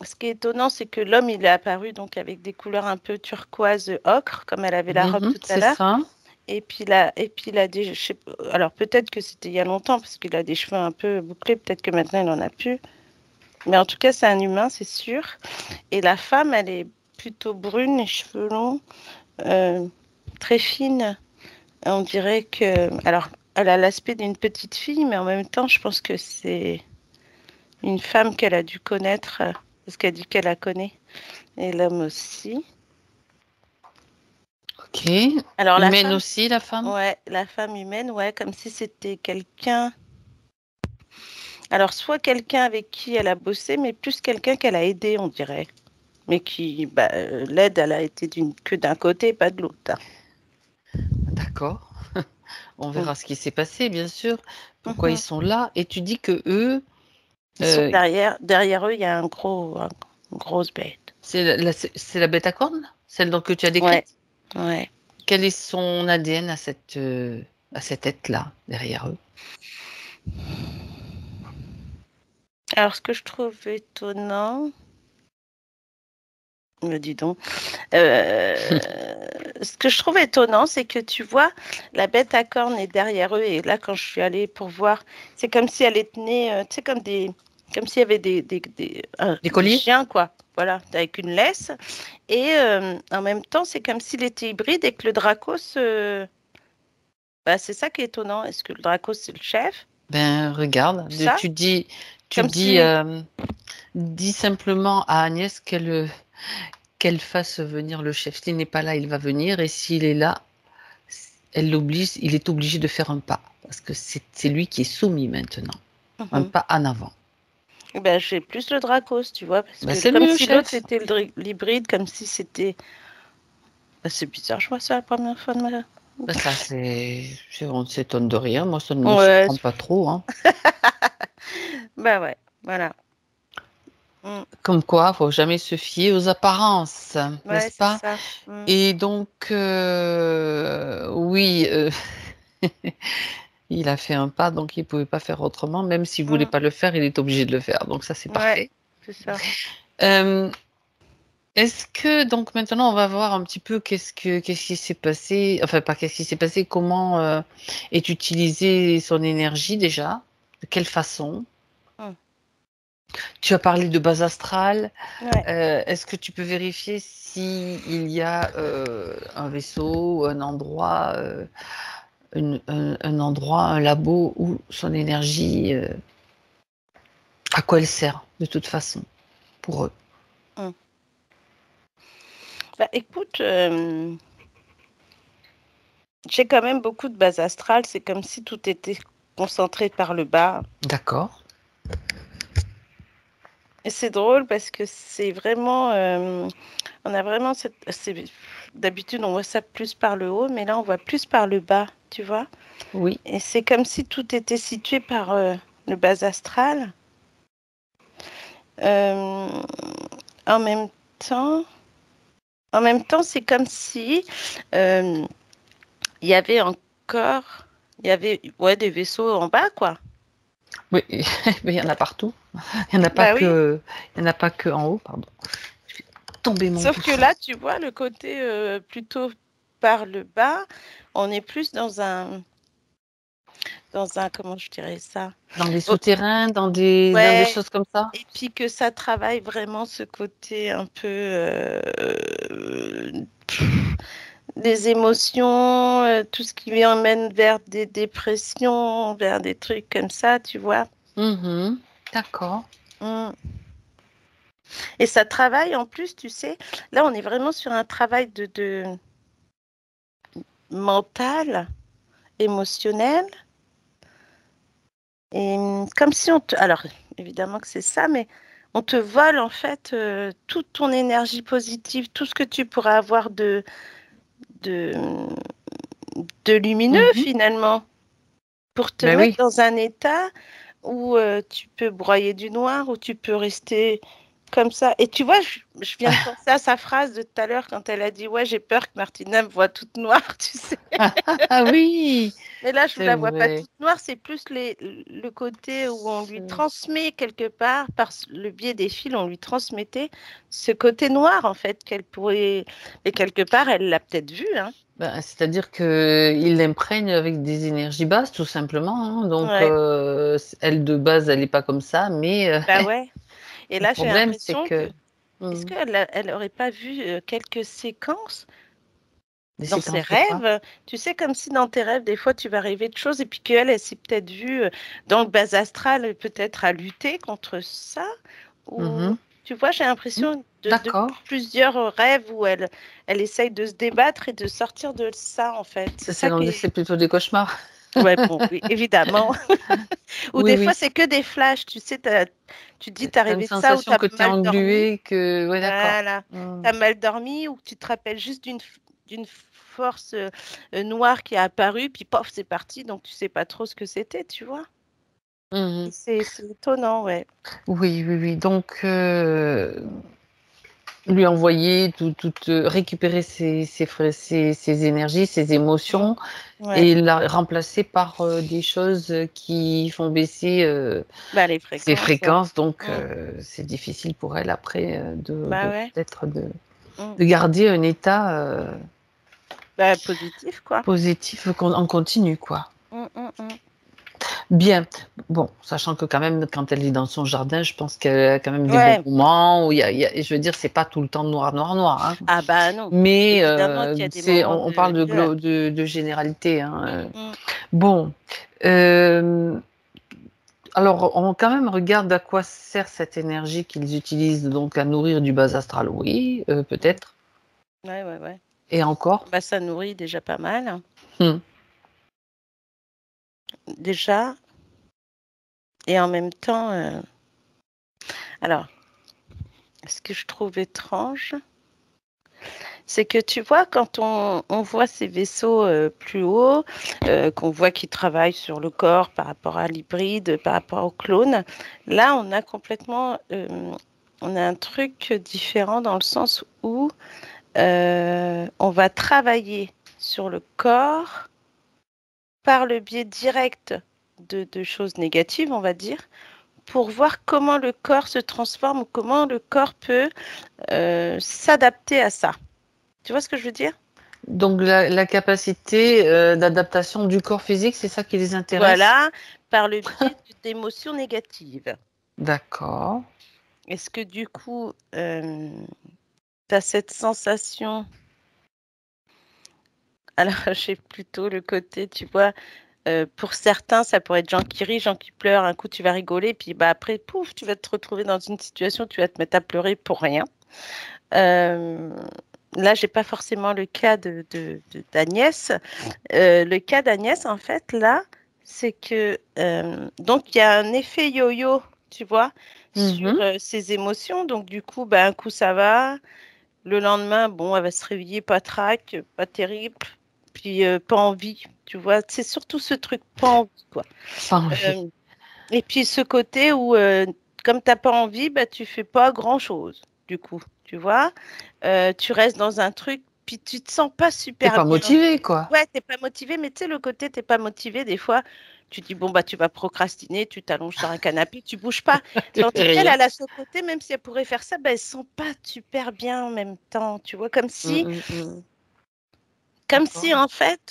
ce qui est étonnant, c'est que l'homme, il est apparu donc avec des couleurs un peu turquoise ocre, comme elle avait la robe tout à l'heure. C'est ça. Et puis il a des... Alors, peut-être que c'était il y a longtemps, parce qu'il a des cheveux un peu bouclés. Peut-être que maintenant, il n'en a plus. Mais en tout cas, c'est un humain, c'est sûr. Et la femme, elle est plutôt brune, les cheveux longs, très fine. On dirait que... Alors, elle a l'aspect d'une petite fille, mais en même temps, je pense que c'est une femme qu'elle a dû connaître, parce qu'elle dit qu'elle la connaît. Et l'homme aussi. Ok. Alors, la humaine femme, aussi, la femme? ouais, la femme humaine, ouais, comme si c'était quelqu'un. Alors, soit quelqu'un avec qui elle a bossé, mais plus quelqu'un qu'elle a aidé, on dirait. Mais qui, bah, l'aide, elle a été que d'un côté, pas de l'autre, hein. D'accord. On verra ce qui s'est passé, bien sûr. Pourquoi ils Mhm. sont là? Et tu dis que eux, Ils sont derrière eux, il y a une grosse bête. c'est la bête à cornes? Celle que tu as Ouais, décrite? ouais. Quel est son ADN à cette tête-là, derrière eux? Alors, ce que je trouve étonnant, me dis donc, ce que je trouve étonnant, c'est que tu vois, la bête à cornes est derrière eux. Et là, quand je suis allée pour voir, c'est comme si elle tenait, tu sais, comme s'il y avait Des des colliers? chiens, quoi. Voilà, avec une laisse. Et en même temps, c'est comme s'il était hybride et que le Dracos, bah, c'est ça qui est étonnant. Est-ce que le Dracos, c'est le chef? Ben, regarde, Ça? tu dis, Comme si... dis simplement à Agnès qu'elle fasse venir le chef. S'il n'est pas là, il va venir. Et s'il est là, il est obligé de faire un pas. Parce que c'est lui qui est soumis maintenant. Un pas en avant. Ben, j'ai plus le Dracos, tu vois, parce Ben, que c'est comme lui le si l'autre chef. c'était l'hybride, comme si c'était... Ben, c'est bizarre, je vois ça la première fois de ma... Ben, ça, on ne s'étonne de rien. Moi, ça ne me Ouais, surprend pas trop, hein. ben ouais, voilà. Comme quoi, faut jamais se fier aux apparences, Ouais, n'est-ce c'est pas? ça. Et donc, oui, il a fait un pas, donc il ne pouvait pas faire autrement. Même s'il ne voulait pas le faire, il est obligé de le faire. Donc ça, c'est Ouais, parfait. c'est ça. Est-ce que, donc maintenant, on va voir un petit peu qu'est-ce qui s'est passé, enfin, pas qu'est-ce qui s'est passé, comment est utilisée son énergie déjà, de quelle façon? Tu as parlé de base astrale. Ouais. Est-ce que tu peux vérifier s'il y a un vaisseau, un endroit, un endroit, un labo où son énergie, à quoi elle sert de toute façon pour eux? Bah, écoute, j'ai quand même beaucoup de base astrale. C'est comme si tout était concentré par le bas. D'accord. Et c'est drôle parce que c'est vraiment, on a vraiment d'habitude on voit ça plus par le haut, mais là on voit plus par le bas, tu vois. Oui. Et c'est comme si tout était situé par le bas astral. Euh, en même temps, c'est comme si euh, il y avait encore, il y avait des vaisseaux en bas, quoi. Oui, mais il y en a partout. Il n'y en a pas Bah oui. que, il y en a pas que en haut, pardon. Je vais tomber mon Sauf que coussin. là, tu vois, le côté plutôt par le bas, on est plus comment je dirais ça? Dans des Oh, souterrains, dans des ouais, choses comme ça. et puis que ça travaille vraiment ce côté un peu des émotions, tout ce qui emmène vers des dépressions, vers des trucs comme ça, tu vois. Mhm. D'accord. Mm. Et ça travaille en plus, tu sais, là on est vraiment sur un travail de mental, émotionnel. Et comme si on te... Alors, évidemment que c'est ça, mais on te vole en fait toute ton énergie positive, tout ce que tu pourras avoir de, de lumineux Mhm. finalement, pour te Ben mettre oui. dans un état où tu peux broyer du noir, où tu peux rester comme ça. Et tu vois, je viens de penser à sa phrase de tout à l'heure quand elle a dit, ouais, j'ai peur que Martina me voit toute noire, tu sais. Ah oui, Mais là, je ne c'est la vois pas vrai. toute noire, c'est plus le côté où on lui transmet quelque part, par le biais des fils, on lui transmettait ce côté noir, en fait, qu'elle pourrait... Et quelque part, elle l'a peut-être vu, hein. Ben, c'est-à-dire que il l'imprègne avec des énergies basses, tout simplement, hein. Donc, Ouais, elle de base, elle n'est pas comme ça, mais bah ouais. Et le là, j'ai problème, c'est l'impression que... que Est-ce hmm, qu'elle aurait pas vu quelques séquences des dans ses séquences de quoi? rêves? Tu sais, comme si dans tes rêves, des fois, tu vas rêver de choses et puis qu'elle, elle s'est peut-être vue dans le bas astral, peut-être à lutter contre ça. Ou, Mhm. tu vois, j'ai l'impression de D'accord. plusieurs rêves où elle essaye de se débattre et de sortir de ça, en fait. C'est ça qui est... C'est plutôt des cauchemars. Ouais, bon, oui, évidemment. Ou Oui, des fois, oui. c'est que des flashs. Tu sais, tu dis, t'as Tu as une rêvé de ça ou sensation t'as que tu es mal dormi. englué, que... Oui, d'accord. Voilà. Hmm. T'as mal dormi ou que tu te rappelles juste d'une force noire qui a apparu, puis pof, c'est parti. Donc, tu sais pas trop ce que c'était, tu vois. Et Mhm. c'est étonnant, ouais. Oui, oui, oui. Donc, lui envoyer récupérer ses énergies, ses Mm. émotions Ouais. et la remplacer par des choses qui font baisser Bah, les ses fréquences, hein. fréquences. Donc, Mm. c'est difficile pour elle après Bah ouais. peut-être Mm. de garder un état Bah, positif, quoi. positif en continu, quoi. Mm, mm, mm. Bien. Bon, sachant que quand même, quand elle est dans son jardin, je pense qu'elle a quand même des bons Ouais. moments où je veux dire, c'est pas tout le temps noir, noir, noir, hein. Ah bah non. Mais Évidemment qu'il y a des moments on parle de lueur. de généralité, hein. Mm. Bon, euh, alors on quand même regarde à quoi sert cette énergie qu'ils utilisent donc à nourrir du bas astral. Oui, Mm. peut-être. Ouais, ouais, ouais. Et encore. Bah, ça nourrit déjà pas mal. Hmm. Déjà. Et en même temps, alors, ce que je trouve étrange, c'est que tu vois, quand on voit ces vaisseaux plus hauts, qu'on voit qu'ils travaillent sur le corps par rapport à l'hybride, par rapport au clone, là, on a un truc différent dans le sens où on va travailler sur le corps par le biais direct de choses négatives, on va dire, pour voir comment le corps se transforme ou comment le corps peut s'adapter à ça. Tu vois ce que je veux dire? Donc la capacité d'adaptation du corps physique, c'est ça qui les intéresse? Voilà, par le biais d'émotions négatives. D'accord. Est-ce que du coup, tu as cette sensation? Alors, j'ai plutôt le côté, tu vois, pour certains, ça pourrait être gens qui rient, gens qui pleurent. Un coup, tu vas rigoler, puis bah, après, pouf, tu vas te retrouver dans une situation, tu vas te mettre à pleurer pour rien. Euh, Là, j'ai pas forcément le cas d'Agnès. Le cas d'Agnès, en fait, là, c'est que donc il y a un effet yo-yo tu vois, sur Mhm. ses émotions. Donc, du coup, bah, un coup, ça va. Le lendemain, bon, elle va se réveiller pas trac, pas terrible. Puis, pas envie, tu vois. C'est surtout ce truc, pas envie, quoi. Pas envie. Euh, et puis, ce côté où, comme t'as pas envie, bah, tu fais pas grand-chose, du coup, tu vois. Tu restes dans un truc, puis tu te sens pas T'es super pas bien. motivé, quoi. Ouais, t'es pas motivé, mais tu sais, le côté, t'es pas motivé, des fois, tu dis, bon, bah, tu vas procrastiner, tu t'allonges sur un canapé, tu bouges pas. Tu fais Tandis qu'elle, rien. elle a ce côté, même si elle pourrait faire ça, bah, elle se sent pas super bien en même temps, tu vois, comme si, D'accord. en fait,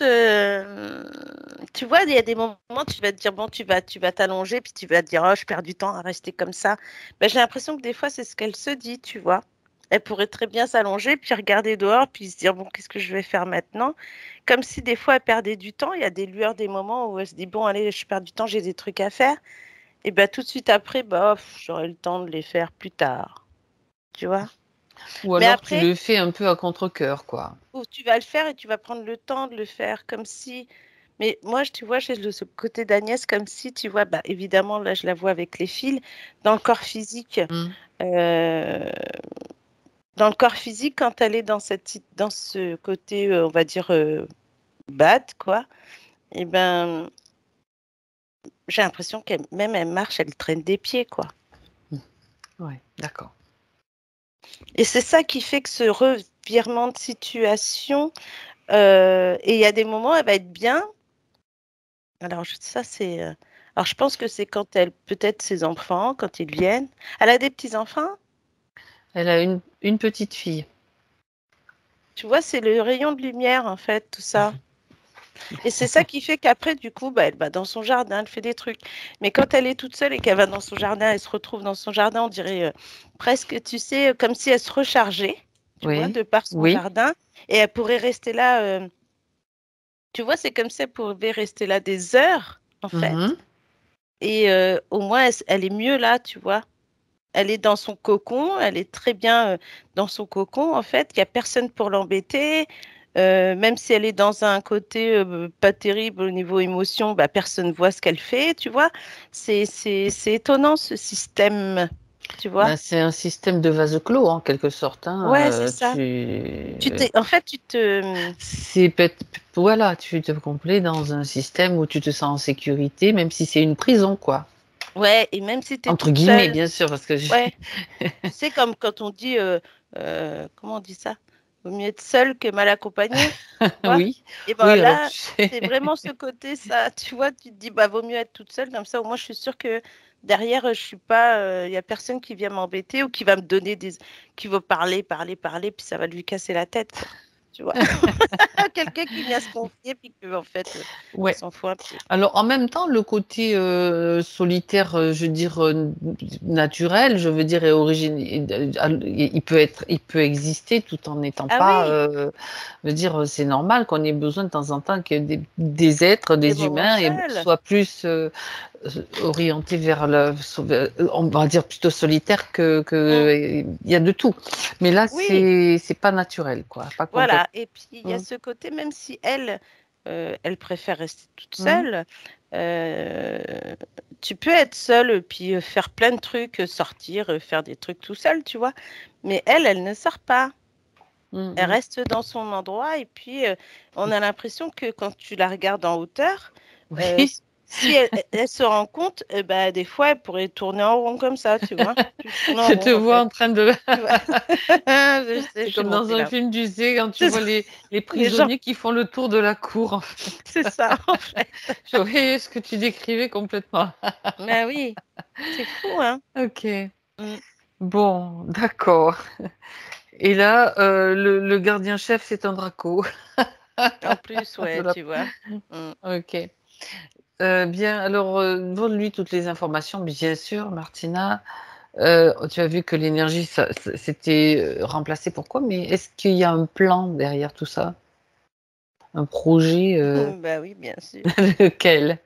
tu vois, il y a des moments, tu vas te dire, bon, tu vas t'allonger, puis tu vas te dire, oh, je perds du temps à rester comme ça. Ben, j'ai l'impression que des fois, c'est ce qu'elle se dit, tu vois. Elle pourrait très bien s'allonger, puis regarder dehors, puis se dire, bon, qu'est-ce que je vais faire maintenant? Comme si des fois, elle perdait du temps. Il y a des lueurs, des moments où elle se dit, bon, allez, je perds du temps, j'ai des trucs à faire. Et ben, tout de suite après, bah, j'aurai le temps de les faire plus tard, tu vois. Ou Mais alors tu après, le fais un peu à contre-cœur, quoi. où tu vas le faire et tu vas prendre le temps de le faire comme si. Mais moi, tu vois, j'ai ce côté d'Agnès comme si, tu vois, bah, évidemment, là, je la vois avec les fils, dans le corps physique. Mm. euh, Dans le corps physique, quand elle est dans ce côté, on va dire, bad, quoi, et ben, j'ai l'impression qu'elle, même elle marche, elle traîne des pieds, quoi. Ouais, d'accord. Et c'est ça qui fait que ce revirement de situation, et il y a des moments, elle va être bien. Alors, ça, c'est. Alors, je pense que c'est quand elle, peut-être ses enfants, quand ils viennent. Elle a des petits-enfants. Elle a une petite fille. Tu vois, c'est le rayon de lumière, en fait, tout ça. Et c'est ça qui fait qu'après, du coup, bah, elle va dans son jardin, elle fait des trucs. Mais quand elle est toute seule et qu'elle va dans son jardin, elle se retrouve dans son jardin, on dirait presque, tu sais, comme si elle se rechargeait, tu vois, Oui, de par son oui. jardin. Et elle pourrait rester là. Tu vois, c'est comme si elle pouvait rester là des heures, en fait. Mhm. Et au moins, elle est mieux là, tu vois. Elle est dans son cocon, elle est très bien dans son cocon, en fait. Il n'y a personne pour l'embêter. Même si elle est dans un côté pas terrible au niveau émotion, bah, personne ne voit ce qu'elle fait, tu vois. C'est étonnant ce système, tu vois. Ben, c'est un système de vase clos en quelque sorte, hein. Ouais, c'est ça. En fait, tu te. C'est voilà, tu te complais dans un système où tu te sens en sécurité, même si c'est une prison, quoi. Ouais, et même si tu es Entre toute guillemets, seule, bien sûr, parce que ouais. Tu sais, comme quand on dit, comment on dit ça? Vaut mieux être seul que mal accompagné, tu vois? oui, Et ben oui, alors là, tu sais, c'est vraiment ce côté, ça, tu vois, tu te dis, bah, vaut mieux être toute seule, comme ça, au moins, je suis sûre que derrière, je suis pas, il y a personne qui vient m'embêter ou qui va me donner qui va parler, parler, parler, puis ça va lui casser la tête, quoi. Tu vois? Quelqu'un qui vient se confier, puis que, en fait, on ouais. s'en fout un peu. Alors en même temps, le côté, solitaire, je veux dire, naturel, je veux dire, et origine il peut exister tout en n'étant Ah pas, oui, je veux dire, c'est normal qu'on ait besoin de temps en temps que des êtres, des des moments humains seuls. soient plus, orientés vers on va dire plutôt solitaire Mm. il y a de tout. Mais là, Oui. c'est pas naturel, quoi, pas complètement. Voilà, et puis il y a Mmh. ce côté, même si elle, elle préfère rester toute Mmh. seule, euh, tu peux être seule, puis faire plein de trucs, sortir, faire des trucs tout seul, tu vois. Mais elle ne sort pas. Mmh Elle mh. reste dans son endroit, et puis on a l'impression que quand tu la regardes en hauteur, euh, Oui. si elle se rend compte, bah, des fois, elle pourrait tourner en rond comme ça, tu vois. Plus tourner en Je te rond, en vois fait. en train de Tu vois. Je sais, c'est je suis comme dans montée un là. film, tu sais, quand tu C'est vois ça. les Les gens, prisonniers qui font le tour de la cour, en fait. c'est ça, en fait. Je voyais ce que tu décrivais complètement. Mais oui, c'est fou, hein? OK. Mm. Bon, d'accord. Et là, le gardien chef, c'est un Draco En plus, de ouais, la tu vois. Mm. OK. Bien, alors, donne-lui toutes les informations, bien sûr, Martina. Tu as vu que l'énergie, ça s'était, remplacé. Pourquoi? Mais est-ce qu'il y a un plan derrière tout ça? Un projet, Bah oui, bien sûr. lequel?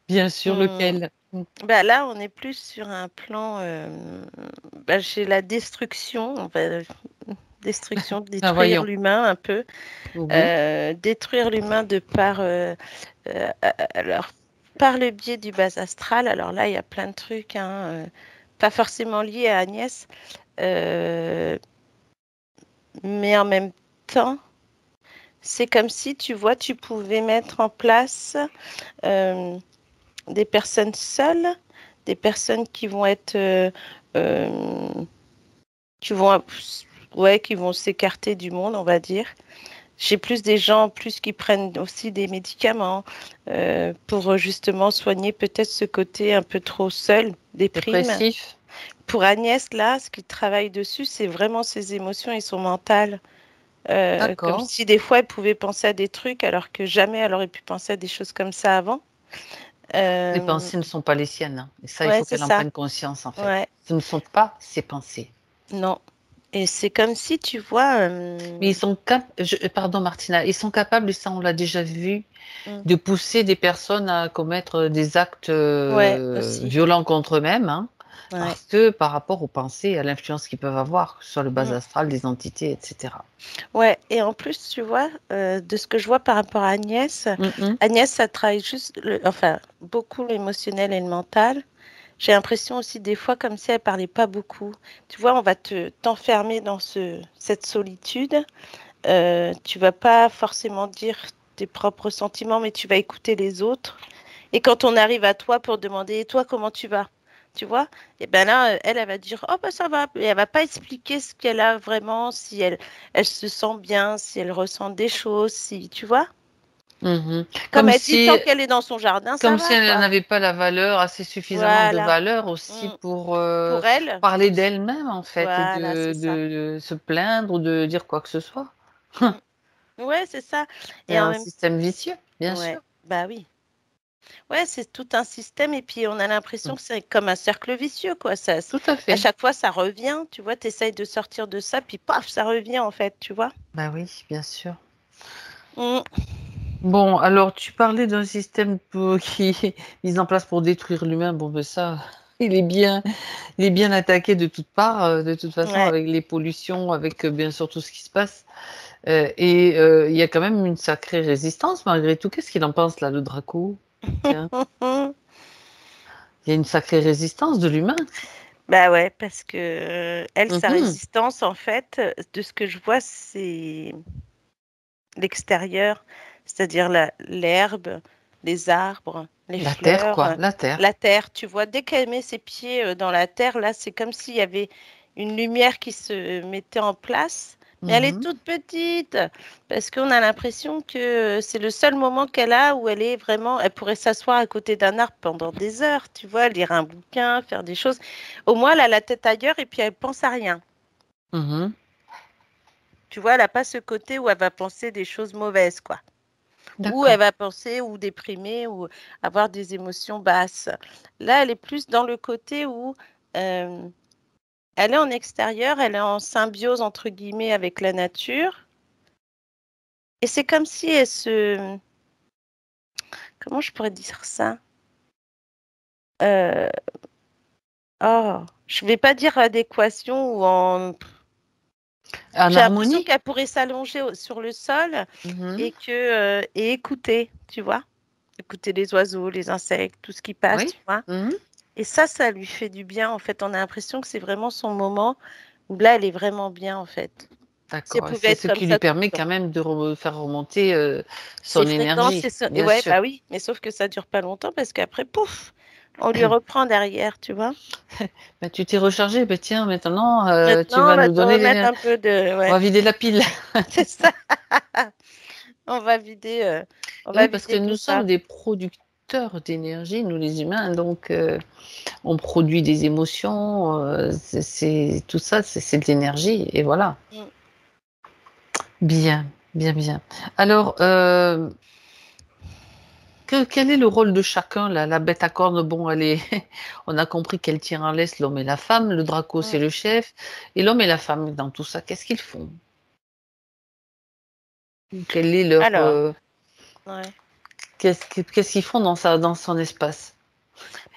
Bien sûr, Mm. lequel? Bah là, on est plus sur un plan, bah, chez la destruction, destruction, Ah détruire voyons. l'humain un peu, Oui. détruire l'humain de par, alors, par le biais du bas astral, alors là, il y a plein de trucs, hein, pas forcément liés à Agnès, euh, mais en même temps, c'est comme si, tu vois, tu pouvais mettre en place euh, des personnes seules, des personnes qui vont être, euh, qui vont, ouais, qui vont s'écarter du monde, on va dire. J'ai plus des gens en plus qui prennent aussi des médicaments pour justement soigner peut-être ce côté un peu trop seul, déprime. Dépressif. Pour Agnès, là, ce qu'il travaille dessus, c'est vraiment ses émotions et son mental. Comme D'accord. si des fois elle pouvait penser à des trucs alors que jamais elle aurait pu penser à des choses comme ça avant. Les Euh, pensées ne sont pas les siennes, hein. Et ça, il ouais, faut c'est qu'elle en ça. prenne conscience, en fait. Ouais, Ce ne sont pas ses pensées. non. Et c'est comme si, tu vois, Mais ils sont pardon Martina, ils sont capables, et ça on l'a déjà vu, hmm, de pousser des personnes à commettre des actes ouais, aussi. violents contre eux-mêmes, hein, Ouais. parce que par rapport aux pensées et à l'influence qu'ils peuvent avoir sur le bas Hmm. astral des entités, etc. Ouais, et en plus, tu vois, de ce que je vois par rapport à Agnès, Mhm. Agnès, ça travaille juste, enfin, beaucoup l'émotionnel et le mental. J'ai l'impression aussi des fois comme si elle parlait pas beaucoup. Tu vois, on va t'enfermer dans cette solitude. Tu vas pas forcément dire tes propres sentiments, mais tu vas écouter les autres. Et quand on arrive à toi pour demander, et toi, comment tu vas? Tu vois? Et ben là, elle va dire, oh bah ça va. Et elle va pas expliquer ce qu'elle a vraiment, si elle se sent bien, si elle ressent des choses, si, tu vois? Mhm. Comme elle dit, tant qu'elle est dans son jardin, ça Comme si va, elle quoi. n'avait pas la valeur, assez suffisamment de Voilà. valeur aussi Mm. pour Pour elle, parler d'elle-même en fait et voilà, c'est ça. de se plaindre ou de dire quoi que ce soit. Mm. Ouais, c'est ça. C'est Et en un même système vicieux, bien ouais, sûr. bah oui. Ouais, c'est tout un système et puis on a l'impression Mm. que c'est comme un cercle vicieux, quoi. Tout à À fait. chaque fois, ça revient, tu vois, tu essayes de sortir de ça, puis paf, ça revient en fait, tu vois. Bah oui, bien sûr. Mm. Bon, alors tu parlais d'un système qui est mis en place pour détruire l'humain. Bon, ben ça, il est bien attaqué de toutes parts, de toute façon, Ouais. avec les pollutions, avec bien sûr tout ce qui se passe. Il y a quand même une sacrée résistance malgré tout. Qu'est-ce qu'il en pense là, le Draco? Tiens, il y a une sacrée résistance de l'humain. Bah ouais, parce que elle, sa Mhm. résistance, en fait, de ce que je vois, c'est l'extérieur, c'est-à-dire l'herbe, les arbres, les La terre, fleurs, quoi, la terre. la terre. Tu vois, dès qu'elle met ses pieds dans la terre, là, c'est comme s'il y avait une lumière qui se mettait en place. Mais elle est Mhm. toute petite parce qu'on a l'impression que c'est le seul moment qu'elle a où elle est vraiment, elle pourrait s'asseoir à côté d'un arbre pendant des heures, tu vois, lire un bouquin, faire des choses. Au moins, elle a la tête ailleurs et puis elle pense à rien. Mhm. Tu vois, elle n'a pas ce côté où elle va penser des choses mauvaises, quoi. Ou elle D'accord. va penser ou déprimer ou avoir des émotions basses. Là, elle est plus dans le côté où euh, elle est en extérieur, elle est en symbiose entre guillemets avec la nature. Et c'est comme si elle se... Comment je pourrais dire ça? Euh, Oh, je vais pas dire adéquation ou en... En J'ai l'impression harmonie? qu'elle pourrait s'allonger sur le sol Mhm. et écouter, tu vois? Écouter les oiseaux, les insectes, tout ce qui passe, Oui. tu vois? Mhm. Et ça lui fait du bien, en fait. On a l'impression que c'est vraiment son moment où là, elle est vraiment bien, en fait. Si elle D'accord. Et pouvait c'est être ce comme qui lui ça tout permet le temps. quand même de faire remonter Ses son fréquences, énergie, et bien ouais, sûr. bah oui, mais sauf que ça dure pas longtemps parce qu'après, pouf, on lui reprend derrière, tu vois. Bah, tu t'es rechargé, bah, tiens, maintenant, tu Maintenant, on vas va nous te donner remettre les... un peu de... On Ouais, va vider la pile. c'est ça. On Et oui, va parce que vider tout nous ça. sommes des producteurs d'énergie, nous les humains, donc on produit des émotions, tout ça, c'est de l'énergie, et voilà. Mm. Bien, bien, bien. Alors, quel est le rôle de chacun, là? La bête à cornes, bon, elle est, on a compris qu'elle tient en laisse l'homme et la femme, le Draco, Mm. c'est le chef, et l'homme et la femme, dans tout ça, qu'est-ce qu'ils font? Quel est leur, Alors, ouais. qu'est-ce qu'ils font dans son espace?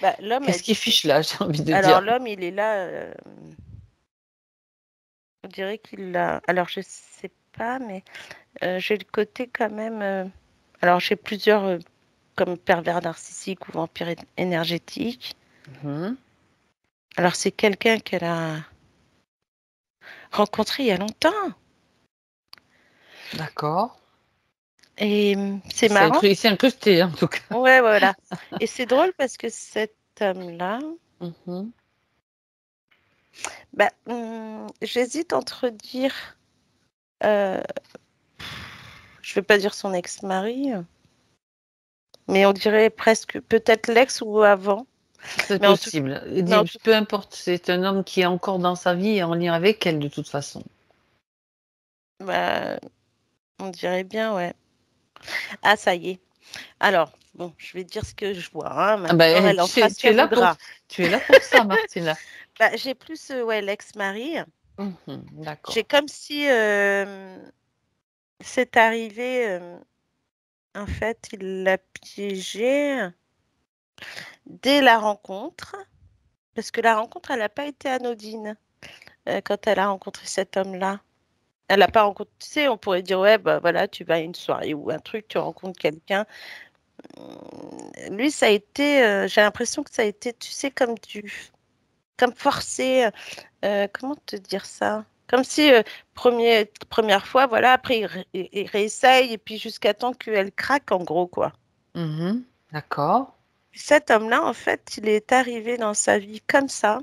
Bah, l'homme, Qu'est-ce qu'ils fichent là, j'ai envie de alors dire? l'homme, il est là. On dirait qu'il a. Alors, je sais pas, mais j'ai le côté quand même. Alors, j'ai plusieurs. comme pervers narcissique ou vampire énergétique. Mhm. Alors, c'est quelqu'un qu'elle a rencontré il y a longtemps. D'accord. Et c'est marrant. Il s'est incrusté, en tout cas. Ouais, voilà. Et c'est drôle parce que cet homme-là, Mhm. j'hésite entre dire, je vais pas dire son ex-mari, mais on dirait presque peut-être l'ex ou avant. C'est Mais en tout, possible. mais en tout Peu importe, c'est un homme qui est encore dans sa vie et en lien avec elle, de toute façon. bah, on dirait bien, ouais. Ah, ça y est. Alors, bon, je vais dire ce que je vois. Hein. Ah Maintenant, ben, elle en fera ce qu'elle voudra. tu es là pour ça, Martina. J'ai plus, ouais, l'ex-mari. Mhm. D'accord. J'ai comme si c'est arrivé, en fait, il l'a piégé dès la rencontre, parce que la rencontre, elle n'a pas été anodine quand elle a rencontré cet homme-là. Elle n'a pas rencontré, tu sais, on pourrait dire, ouais, bah voilà, tu vas à une soirée ou un truc, tu rencontres quelqu'un. Lui, ça a été, j'ai l'impression que ça a été, tu sais, comme forcé, comment te dire ça? Comme si, première fois, voilà, après il réessaye, et puis jusqu'à temps qu'elle craque, en gros, quoi. Mhm. D'accord. Cet homme-là, en fait, il est arrivé dans sa vie comme ça,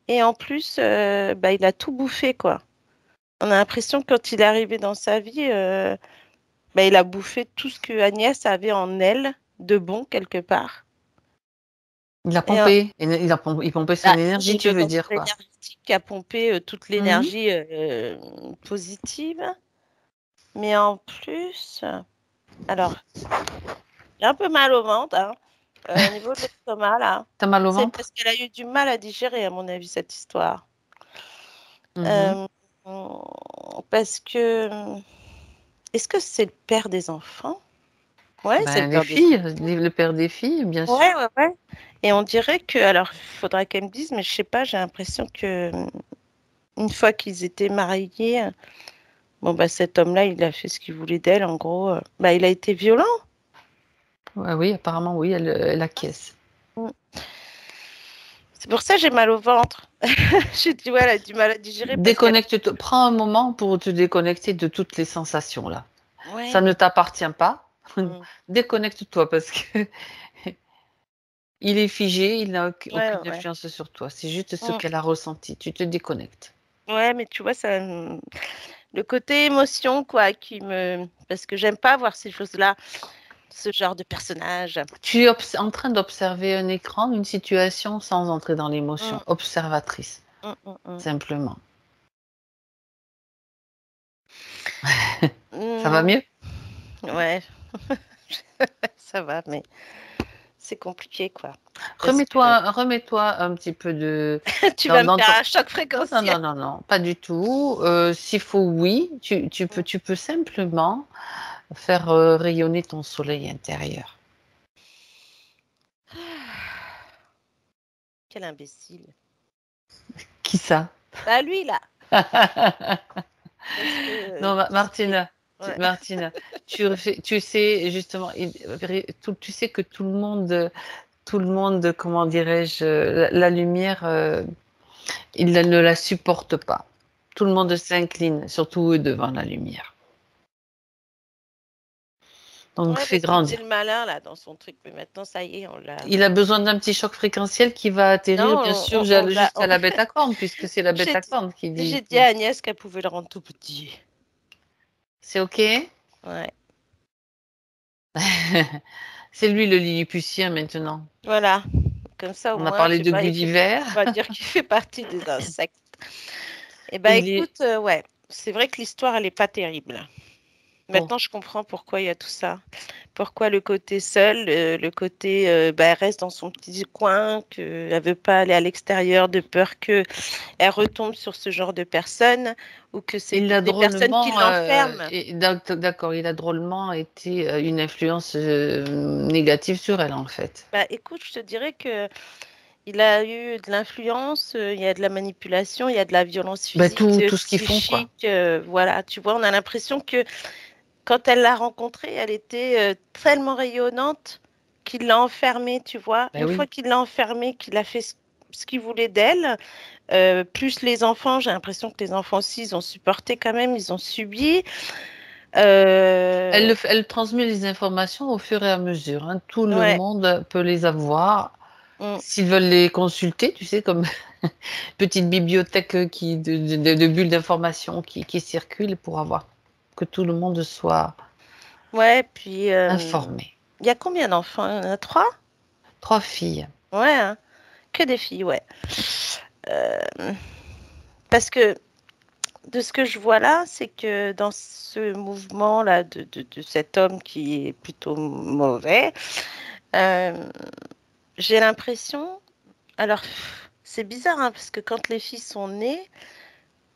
et en plus, il a tout bouffé, quoi. On a l'impression que quand il est arrivé dans sa vie, il a bouffé tout ce que Agnès avait en elle de bon, quelque part. Il a Et, pompé. Il pompait son énergie, c'est tu le veux vampire dire, quoi. énergétique qui a pompé toute Mhm. l'énergie positive. Mais en plus, alors, j'ai un peu mal au ventre, hein, au niveau de l'estomac, là. T'as mal au C'est ventre? parce qu'elle a eu du mal à digérer, à mon avis, cette histoire. Mhm. Euh, Parce que, est-ce que c'est le père des enfants? Ouais, c'est le Les père des filles, enfants. le père des filles, bien sûr. Ouais, ouais, ouais. Et on dirait que, alors, il faudra qu'elle me dise, mais je sais pas, j'ai l'impression que une fois qu'ils étaient mariés, bon, cet homme-là, il a fait ce qu'il voulait d'elle, en gros. Il a été violent. Ouais, oui, apparemment, oui, elle acquiesce. Mm. C'est pour ça que j'ai mal au ventre. J'ai dit, ouais, elle a du mal à digérer parce qu'elle. Déconnecte-toi. Prends un moment pour te déconnecter de toutes les sensations là. Ça Ouais. ne t'appartient pas. Mm. Déconnecte-toi parce que il est figé, il n'a Ouais, aucune ouais. influence sur toi. C'est juste ce Mm. qu'elle a ressenti. Tu te déconnectes. Ouais, mais tu vois, ça, le côté émotion, quoi, parce que j'aime pas voir ces choses-là, ce genre de personnage. Tu es en train d'observer un écran, une situation sans entrer dans l'émotion. Mm, Observatrice, mm, mm, mm. simplement. Ça va Mm, mieux? ouais, ça va, mais c'est compliqué, quoi. Parce que Remets-toi un petit peu de tu dans, vas me dans ton- faire un choc Non, non, fréquentiel. non, non, non, pas du tout. S'il faut, oui, tu peux simplement faire rayonner ton soleil intérieur. Quel imbécile. Qui ça? Bah, lui, là. Parce que, Non, Martina, ouais. Martina, tu sais justement, tu sais que tout le monde, comment dirais-je, la lumière, il ne la supporte pas. Tout le monde s'incline, surtout eux, devant la lumière. Donc, Ouais, fais parce qu'il faisait grandir. le malin, là, dans son truc. Mais maintenant, ça y est, on l'a. Il a besoin d'un petit choc fréquentiel qui va atterrir, bien Non, sûr, on l'a. juste à la bête à cornes, puisque c'est la bête J'ai à dit, cornes qui dit. j'ai dit à Agnès qu'elle pouvait le rendre tout petit. C'est OK? Ouais. C'est lui le Lilliputien maintenant. Voilà. Comme ça, au On a moins, parlé tu de vois, Gulliver. on va dire qu'il fait partie des insectes. Eh ben, Il est écoute, ouais, c'est vrai que l'histoire, elle n'est pas terrible. bon. Maintenant, je comprends pourquoi il y a tout ça. Pourquoi le côté seul, le côté, elle reste dans son petit coin, qu'elle ne veut pas aller à l'extérieur de peur qu'elle retombe sur ce genre de personnes ou que c'est Il a des personnes qui drôlement, l'enferment. d'accord, il a drôlement été une influence négative sur elle en fait. Écoute, je te dirais que il a eu de l'influence, il y a de la manipulation, il y a de la violence physique, Tout ce qu'ils font quoi. psychique, voilà. Tu vois, on a l'impression que quand elle l'a rencontrée, elle était tellement rayonnante qu'il l'a enfermée, tu vois. Ben Une fois oui. qu'il l'a enfermée, qu'il a fait ce qu'il voulait d'elle, plus les enfants, j'ai l'impression que les enfants aussi, ils ont supporté quand même, ils ont subi. Euh, Elle transmet les informations au fur et à mesure, hein. Tout le ouais. monde peut les avoir. Mm. S'ils veulent les consulter, tu sais, comme petite bibliothèque de bulles d'informations qui circulent pour avoir que tout le monde soit Ouais, puis informé. il y a combien d'enfants? Il y en a 3? 3 filles. Ouais, hein. Que des filles, ouais. Euh, parce que de ce que je vois là, c'est que dans ce mouvement-là de cet homme qui est plutôt mauvais, euh, j'ai l'impression, alors c'est bizarre, hein, parce que quand les filles sont nées,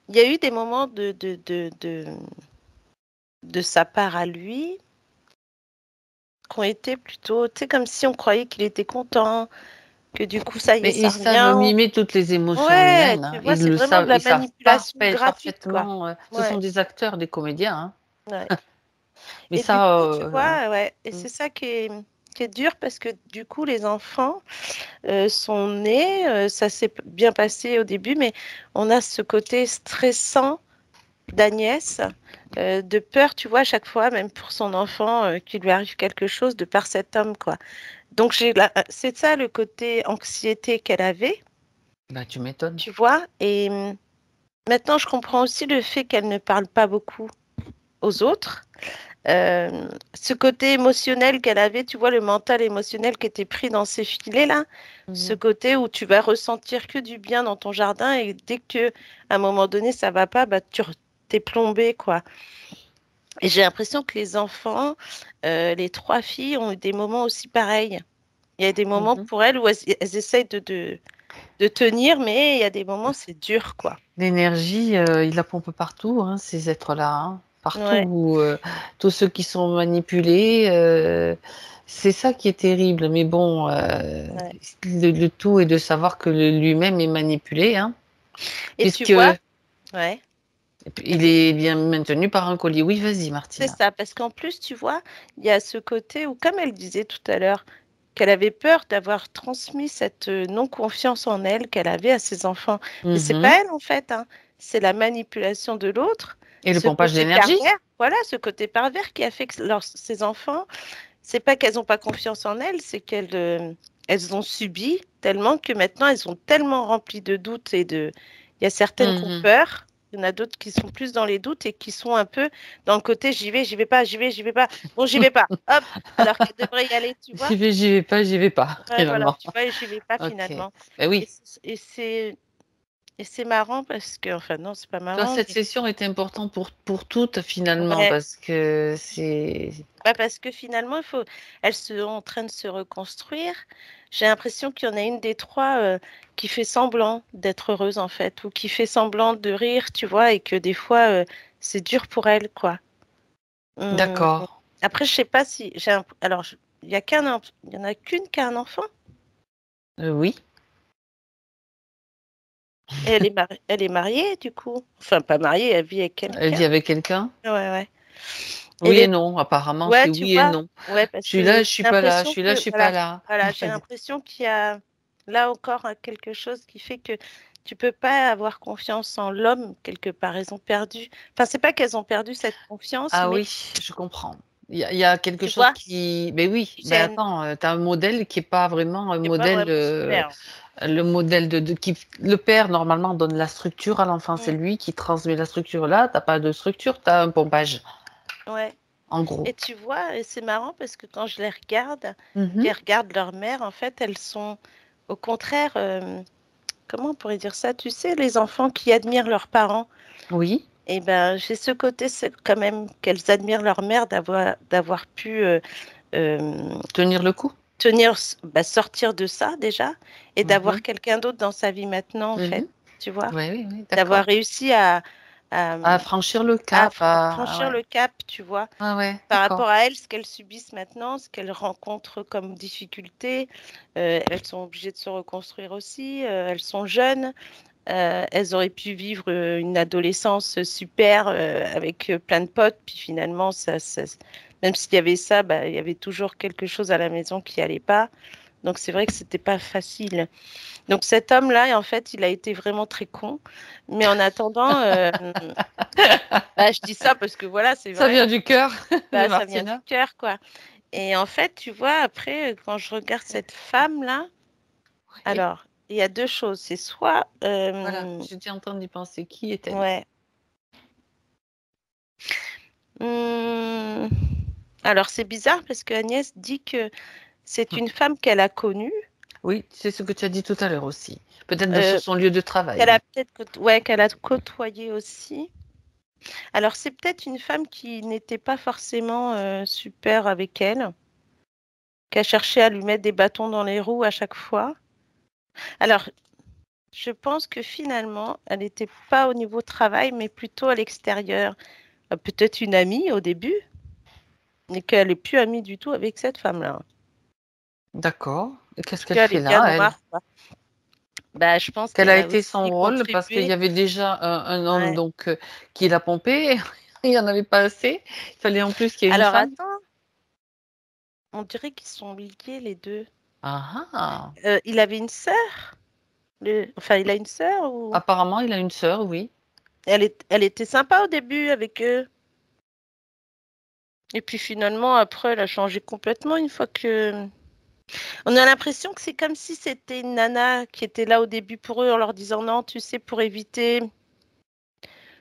il y a eu des moments de sa part à lui qui ont été plutôt, tu sais, comme si on croyait qu'il était content, que du coup, ça y est, Mais ça ils savent revient. mimer toutes les émotions Ouais, humaines, tu hein. vois, Ils c'est le vraiment de savent, la ils savent manipulation gratuite, quoi. parfaitement. Ce Ouais, sont des acteurs, des comédiens, hein. ouais. Mais Et du ça, coup, tu vois, ouais, et mm, c'est ça qui est dur parce que du coup, les enfants sont nés, ça s'est bien passé au début, mais on a ce côté stressant d'Agnès, de peur, tu vois, à chaque fois, même pour son enfant, qu'il lui arrive quelque chose de par cet homme, quoi. Donc, c'est ça le côté anxiété qu'elle avait, bah, tu m'étonnes. tu vois, et maintenant, je comprends aussi le fait qu'elle ne parle pas beaucoup aux autres. Ce côté émotionnel qu'elle avait, tu vois, le mental émotionnel qui était pris dans ses filets là, ce Mhm. côté où tu vas ressentir que du bien dans ton jardin et dès que à un moment donné ça va pas, bah t'es plombé quoi. Et j'ai l'impression que les enfants, les 3 filles ont eu des moments aussi pareils. Il y a des moments Mhm. pour elles où elles essayent de tenir, mais il y a des moments c'est dur quoi. L'énergie, ils la pompent partout, hein, ces êtres-là, hein. Partout Ouais, où, tous ceux qui sont manipulés, c'est ça qui est terrible. Mais bon, ouais. le tout est de savoir que lui-même est manipulé, hein, Et tu puisque vois, ouais. il est bien maintenu par un collier. Oui, vas-y, C'est Martina. ça, parce qu'en plus, tu vois, il y a ce côté où, comme elle disait tout à l'heure, qu'elle avait peur d'avoir transmis cette non-confiance en elle qu'elle avait à ses enfants. Mais c'est Mhm. pas elle, en fait, hein. C'est la manipulation de l'autre, Et le ce pompage côté d'énergie? pervers. Voilà, ce côté pervers qui a fait que ces enfants, c'est pas qu'elles n'ont pas confiance en elles, c'est elles ont subi tellement que maintenant elles sont tellement remplies de doutes il y a certaines qui ont Mhm. peur, il y en a d'autres qui sont plus dans les doutes et qui sont un peu dans le côté j'y vais pas, j'y vais pas, bon j'y vais pas, hop, alors qu'elles devraient y aller, tu vois. J'y vais pas, Ouais, voilà, finalement. tu vois, et j'y vais pas OK. finalement. Ben Et oui. c'est et c'est et c'est marrant parce que, enfin non, c'est pas Toi, marrant, cette mais session est importante pour toutes, finalement, ouais. parce que c'est Bah, parce que finalement, elles sont en train de se reconstruire. J'ai l'impression qu'il y en a une des 3 qui fait semblant d'être heureuse en fait, ou qui fait semblant de rire, tu vois, et que des fois, c'est dur pour elle, quoi. Hum, d'accord. Après, je sais pas si alors, il y en a qu'une qui a un enfant, Oui, et elle est mariée du coup. Enfin, pas mariée, elle vit avec elle quelqu'un. vit avec quelqu'un? Ouais, ouais. Et Oui et non, apparemment, ouais, c'est tu oui et vois, non. ouais, Je parce suis que là, j'ai je suis pas là, je l'impression suis là, je que, suis pas voilà, là. voilà, j'ai Pas de l'impression qu'il y a là encore quelque chose qui fait que tu peux pas avoir confiance en l'homme quelque part. Elles ont perdu. Enfin, c'est pas qu'elles ont perdu cette confiance, ah mais oui, je comprends. Il y a quelque tu chose vois, qui mais oui, qui ben gêne, attends, tu as un modèle qui est pas vraiment un qui est pas modèle, vraiment super. le modèle de qui le père, normalement, donne la structure à l'enfant. C'est Mm, lui qui transmet la structure. Là, tu as pas de structure, tu as un pompage, ouais. en gros. Et tu vois, et c'est marrant parce que quand je les regarde, Mmh. qu'elles regardent leur mère, en fait, elles sont au contraire, comment on pourrait dire ça? Tu sais, les enfants qui admirent leurs parents. Oui, Eh ben, j'ai ce côté, c'est quand même qu'elles admirent leur mère d'avoir pu tenir le coup. bah, sortir de ça déjà et Mmh. d'avoir quelqu'un d'autre dans sa vie maintenant, en fait, Mmh. tu vois, Ouais, oui, oui, d'avoir d'accord. réussi à, À franchir le à cap, à franchir ouais. le cap, tu vois, Ah ouais, par d'accord. rapport à elles, ce qu'elles subissent maintenant, ce qu'elles rencontrent comme difficulté. Elles sont obligées de se reconstruire aussi, elles sont jeunes. elles auraient pu vivre une adolescence super avec plein de potes, puis finalement, même s'il y avait ça, bah, il y avait toujours quelque chose à la maison qui allait pas. Donc c'est vrai que c'était pas facile. Donc cet homme-là, en fait, il a été vraiment très con. Mais en attendant, bah, je dis ça parce que voilà, c'est Ça vrai. vient du cœur de Bah, ça vient du Martina. cœur, quoi. Et en fait, tu vois, après, quand je regarde cette femme-là, Oui, alors, il y a deux choses. C'est soit, voilà, j'étais en train d'y penser. Qui est-elle? ouais. Hum, alors, c'est bizarre parce que Agnès dit que c'est une femme qu'elle a connue, Oui, c'est ce que tu as dit tout à l'heure aussi. Peut-être sur euh, son lieu de travail, qu'elle a oui. peut-être, ouais, qu'elle a côtoyée aussi. Alors, c'est peut-être une femme qui n'était pas forcément super avec elle, qui a cherché à lui mettre des bâtons dans les roues à chaque fois. Alors, je pense que finalement, elle n'était pas au niveau travail, mais plutôt à l'extérieur. Peut-être une amie au début, mais qu'elle n'est plus amie du tout avec cette femme-là. D'accord. Et En qu'est-ce tout qu'elle cas, elle est fait bien là, elle? noire, quoi. Bah, je pense Quel a qu'elle a été son aussi rôle? Parce qu'il y contribué. avait déjà un homme Ouais. donc qui l'a pompé. Il n'y en avait pas assez. Il fallait en plus qu'il y ait une Alors, femme. attends, on dirait qu'ils sont liés les deux. Ah ah. Il avait une sœur? Enfin, il a une sœur ou... Apparemment, il a une sœur, oui. Elle était sympa au début avec eux. Et puis finalement, après, elle a changé complètement une fois que... On a l'impression que c'est comme si c'était une nana qui était là au début pour eux en leur disant non, tu sais, pour éviter...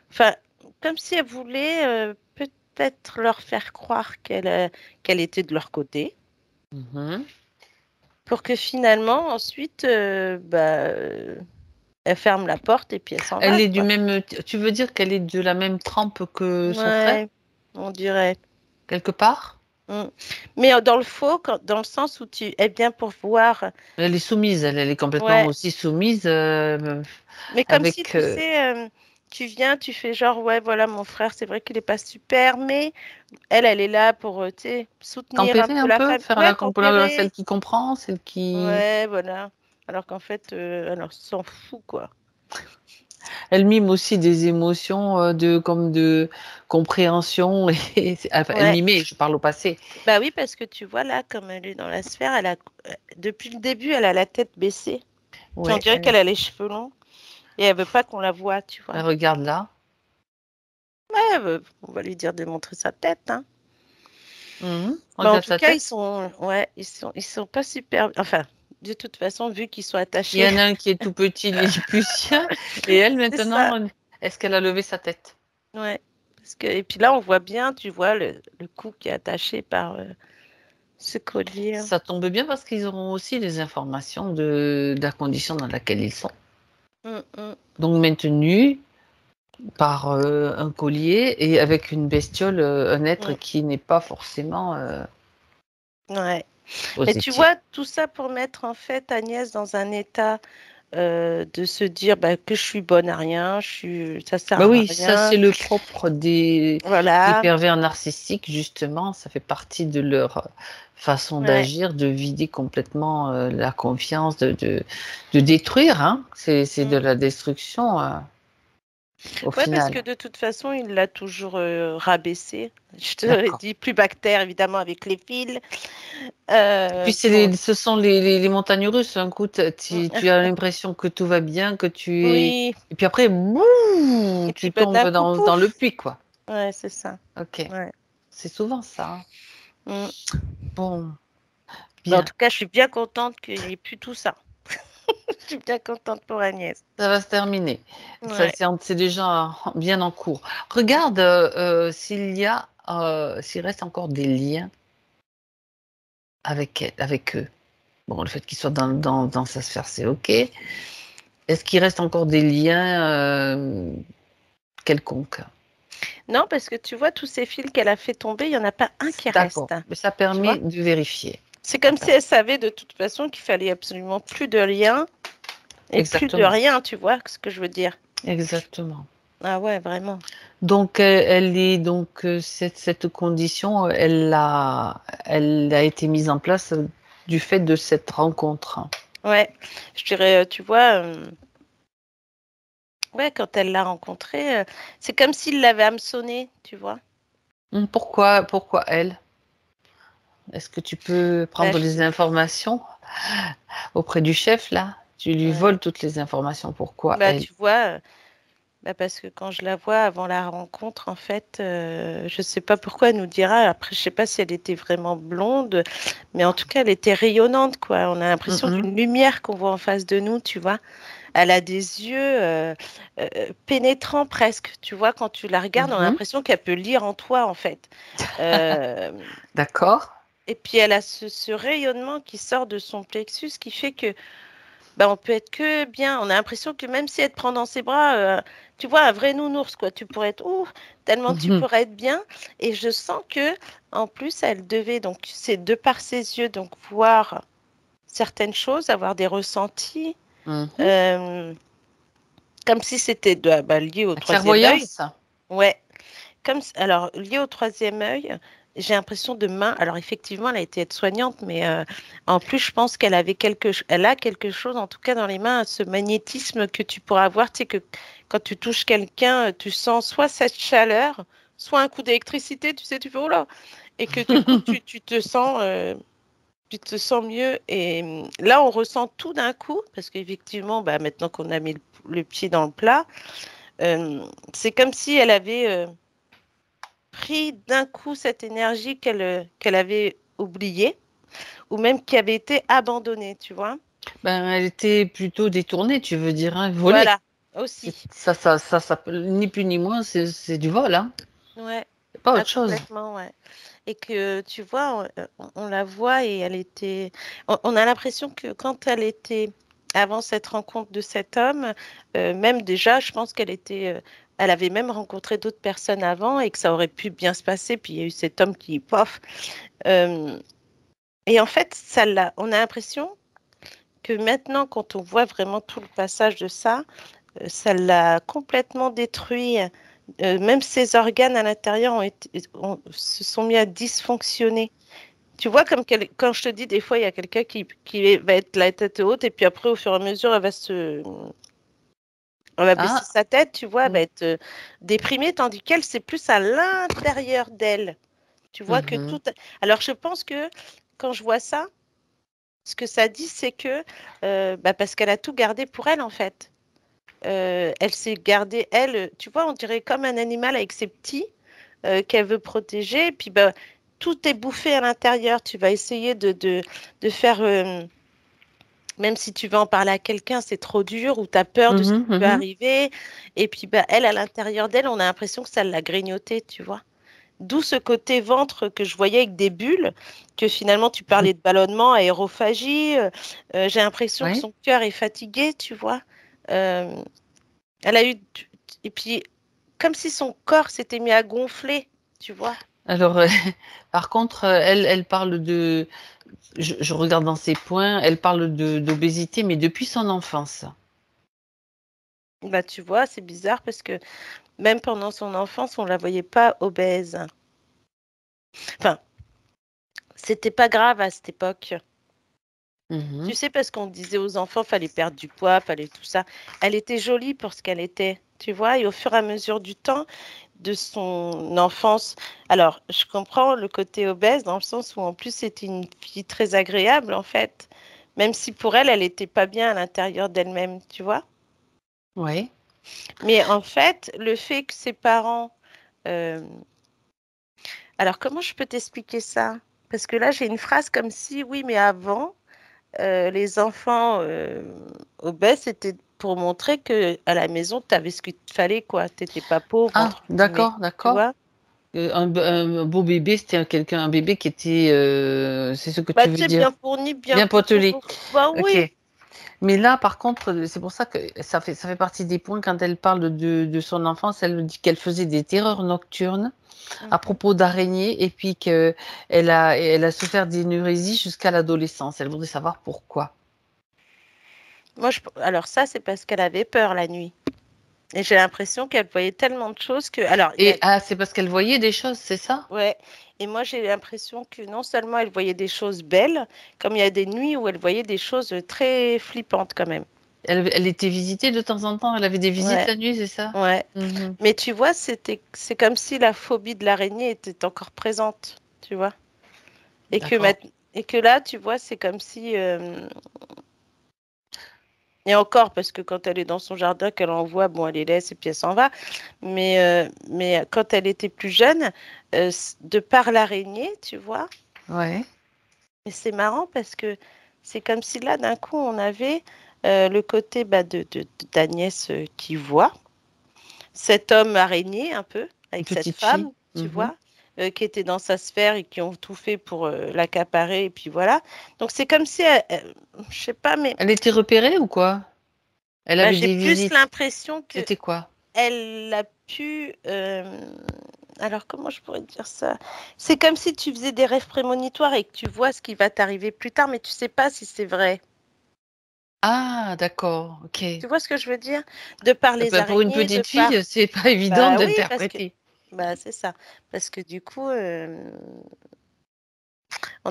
Enfin, comme si elle voulait peut-être leur faire croire qu'elle était de leur côté, Mhm. pour que finalement, ensuite, elle ferme la porte et puis elle s'en Elle va, est du quoi. même. Tu veux dire qu'elle est de la même trempe que son frère, Ouais, on dirait. quelque part? Mm. Mais dans le faux, dans le sens où tu es bien pour voir. Elle est soumise, elle est complètement Ouais, aussi soumise mais comme si, avec tu sais, tu viens, tu fais genre, ouais, voilà, mon frère, c'est vrai qu'il est pas super, mais elle est là pour, tu sais, soutenir un tempérer peu un la peu, famille. faire Ouais, celle tempérer. qui comprend, celle qui. Ouais, voilà. Alors qu'en fait, elle s'en fout, quoi. Elle mime aussi des émotions comme de compréhension enfin, elle Ouais. mimait, je parle au passé. Bah oui, parce que tu vois, là, comme elle est dans la sphère, depuis le début, elle a la tête baissée. Puis on Ouais, dirait qu'elle a les cheveux longs et elle veut pas qu'on la voie, tu vois. regarde là. Ouais, on va lui dire de montrer sa tête, hein. Mhm. Bah, en Regarde tout sa cas, tête. ouais, ils sont pas super. Enfin, de toute façon, vu qu'ils sont Il y attachés, en a un qui est tout petit, lilliputien, et elle c'est ça. maintenant, est-ce qu'elle a levé sa tête? Ouais. Et puis là, on voit bien, tu vois, le cou qui est attaché par ce collier. Ça tombe bien parce qu'ils auront aussi les informations de la condition dans laquelle ils sont. Mm, mm. Donc maintenus par un collier et avec une bestiole, un être Mm. qui n'est pas forcément Ouais. Mais tu positif. vois, tout ça pour mettre en fait Agnès dans un état de se dire bah, que je suis bonne à rien, ça sert Bah à oui, ça rien. c'est le propre des Voilà. pervers narcissiques, justement, ça fait partie de leur façon Ouais. d'agir, de vider complètement la confiance, de détruire, hein. C'est de Mm. la destruction au Ouais, parce que final. de toute façon, il l'a toujours rabaissé. Je te l'ai D'accord. dit, plus bactère, évidemment, avec les fils. Et puis Bon. ce sont les montagnes russes. Un coup, tu as l'impression que tout va bien, que tu es. Oui. Et puis après, boum, Et puis tu bah, d'un tombes coup, dans le pouf. puits, quoi. Ouais, c'est ça. Ok. Ouais. C'est souvent ça, hein. Mm. Bon, Mais en bien. tout cas, je suis bien contente qu'il n'y ait plus tout ça. Je suis bien contente pour Agnès. Ça va se terminer. Ça, Ouais. c'est déjà bien en cours. Regarde s'il reste encore des liens avec eux. Bon, le fait qu'ils soient dans sa sphère, c'est OK. Est-ce qu'il reste encore des liens quelconques? Non, parce que tu vois, tous ces fils qu'elle a fait tomber, il n'y en a pas un qui D'accord. reste. Mais ça Tu vois? permet de vérifier. C'est comme si elle savait de toute façon qu'il fallait absolument plus de lien et plus de Exactement. rien, tu vois ce que je veux dire? Exactement. Ah ouais, vraiment. Donc, elle est donc cette condition, elle a été mise en place du fait de cette rencontre. Ouais, je dirais, tu vois, Ouais, quand elle l'a rencontré, c'est comme s'il l'avait hameçonné, tu vois. Pourquoi elle? Est-ce que tu peux Bah, prendre des informations auprès du chef là? Tu lui ouais. voles toutes les informations. Pourquoi Bah, elle? tu vois, bah, parce que quand je la vois avant la rencontre, en fait, je sais pas pourquoi elle nous dira. Après, je sais pas si elle était vraiment blonde, mais en tout cas, elle était rayonnante, quoi. On a l'impression Mhm, d'une lumière qu'on voit en face de nous, tu vois. Elle a des yeux pénétrants presque, tu vois. Quand tu la regardes, on a mhm. l'impression qu'elle peut lire en toi, en fait. Euh, D'accord. et puis, elle a ce rayonnement qui sort de son plexus qui fait que bah, on peut être que bien. On a l'impression que même si elle te prend dans ses bras, tu vois, un vrai nounours, quoi. Tu pourrais être, ouf, tellement tu Mhm, pourrais être bien. Et je sens que, en plus, elle devait, donc, c'est de par ses yeux, donc, voir certaines choses, avoir des ressentis, mhm. euh, comme si c'était bah, lié au La troisième œil. clairvoyance. Ouais. Alors, lié au troisième œil, j'ai l'impression de main. Alors, effectivement, elle a été aide-soignante, mais en plus, je pense qu'elle avait elle a quelque chose, en tout cas dans les mains, ce magnétisme que tu pourras avoir. Tu sais que quand tu touches quelqu'un, tu sens soit cette chaleur, soit un coup d'électricité, tu sais, tu fais oh là, et que du coup, tu te sens mieux. Et là, on ressent tout d'un coup, parce qu'effectivement, bah, maintenant qu'on a mis le pied dans le plat, c'est comme si elle avait pris d'un coup cette énergie qu'elle avait oubliée ou même qui avait été abandonnée, tu vois. Ben, elle était plutôt détournée, tu veux dire, hein, volée. Voilà, aussi. Ni plus ni moins, c'est du vol, hein. Ouais, C'est pas ah, autre chose. complètement, ouais. Et que tu vois, on la voit et elle était. On a l'impression que quand elle était avant cette rencontre de cet homme, même déjà, je pense qu'elle était. Elle avait même rencontré d'autres personnes avant et que ça aurait pu bien se passer. Puis il y a eu cet homme qui, pof. euh, et en fait, on a l'impression que maintenant, quand on voit vraiment tout le passage de ça, ça l'a complètement détruit. Même ses organes à l'intérieur se sont mis à dysfonctionner. Tu vois, comme quand je te dis, des fois, il y a quelqu'un qui va être la tête haute et puis après, au fur et à mesure, elle va baisser Ah, sa tête, tu vois, elle va mm, être déprimée, tandis qu'elle, c'est plus à l'intérieur d'elle. Tu vois que mhm. tout. Alors, je pense que quand je vois ça, ce que ça dit, c'est que, bah, parce qu'elle a tout gardé pour elle, en fait. Elle s'est gardée, elle, tu vois, on dirait comme un animal avec ses petits qu'elle veut protéger. Et puis, bah, tout est bouffé à l'intérieur. Tu vas essayer de faire, même si tu veux en parler à quelqu'un, c'est trop dur ou tu as peur de ce qui Mhm, peut mhm. arriver. Et puis, bah, elle, à l'intérieur d'elle, on a l'impression que ça l'a grignoté, tu vois. D'où ce côté ventre que je voyais avec des bulles, que finalement tu parlais de ballonnement, aérophagie. J'ai l'impression que Oui. son cœur est fatigué, tu vois. Euh, Elle a eu. Et puis, comme si son corps s'était mis à gonfler, tu vois. Alors, par contre, elle parle de, je regarde dans ses points, elle parle d'obésité, mais depuis son enfance. Bah, tu vois, c'est bizarre parce que même pendant son enfance, on la voyait pas obèse. Enfin, c'était pas grave à cette époque. Tu Mhm. sais, parce qu'on disait aux enfants, fallait perdre du poids, fallait tout ça. Elle était jolie pour ce qu'elle était, tu vois. Et au fur et à mesure du temps, de son enfance. Alors, je comprends le côté obèse dans le sens où en plus c'était une fille très agréable en fait, même si pour elle, elle n'était pas bien à l'intérieur d'elle-même, tu vois. Oui. Mais en fait, le fait que ses parents... euh, Alors, comment je peux t'expliquer ça? Parce que là, j'ai une phrase comme si, oui, mais avant, les enfants obèses, c'était pour montrer que à la maison, tu avais ce qu'il te fallait, quoi. Tu n'étais pas pauvre, Ah, entre guillemets, d'accord, tu d'accord. vois. Un beau bébé, c'était un bébé qui était, c'est ce que Bah, tu tu veux sais, dire. bien fourni, bien Bien potelé. costaud. Bah Ok. oui. Mais là, par contre, c'est pour ça que ça fait partie des points quand elle parle de son enfance. Elle dit qu'elle faisait des terreurs nocturnes à Mhm. propos d'araignées et puis elle a souffert d'énurésie jusqu'à l'adolescence. Elle voudrait savoir pourquoi. Moi, alors ça, c'est parce qu'elle avait peur la nuit. Et j'ai l'impression qu'elle voyait tellement de choses que... Alors, Et c'est parce qu'elle voyait des choses, c'est ça? ouais. Et moi, j'ai l'impression que non seulement elle voyait des choses belles, comme il y a des nuits où elle voyait des choses très flippantes quand même. Elle était visitée de temps en temps? Elle avait des visites Ouais, la nuit, c'est ça? ouais. Mmh. Mais tu vois, c'est comme si la phobie de l'araignée était encore présente, tu vois. Et que, D'accord. et que là, tu vois, c'est comme si... Et encore, parce que quand elle est dans son jardin, qu'elle en voit, bon, elle les laisse et puis elle s'en va. Mais quand elle était plus jeune, de par l'araignée, tu vois, Ouais. et c'est marrant parce que c'est comme si là, d'un coup, on avait le côté d'Agnès qui voit cet homme araignée un peu, Une avec cette petite fille. femme, tu Mmh. vois, qui était dans sa sphère et qui ont tout fait pour l'accaparer, et puis voilà. Donc c'est comme si, je sais pas, mais Elle était repérée ou quoi? Elle bah, avait j'ai des plus visites? l'impression que C'était quoi? elle a pu. Alors, comment je pourrais te dire ça? C'est comme si tu faisais des rêves prémonitoires et que tu vois ce qui va t'arriver plus tard, mais tu sais pas si c'est vrai. Ah d'accord, OK. Tu vois ce que je veux dire? De par les Bah, pour une araignées, de petite fille, par. c'est pas évident Bah oui, parce que. d'interpréter. Bah, c'est ça. Parce que du coup, on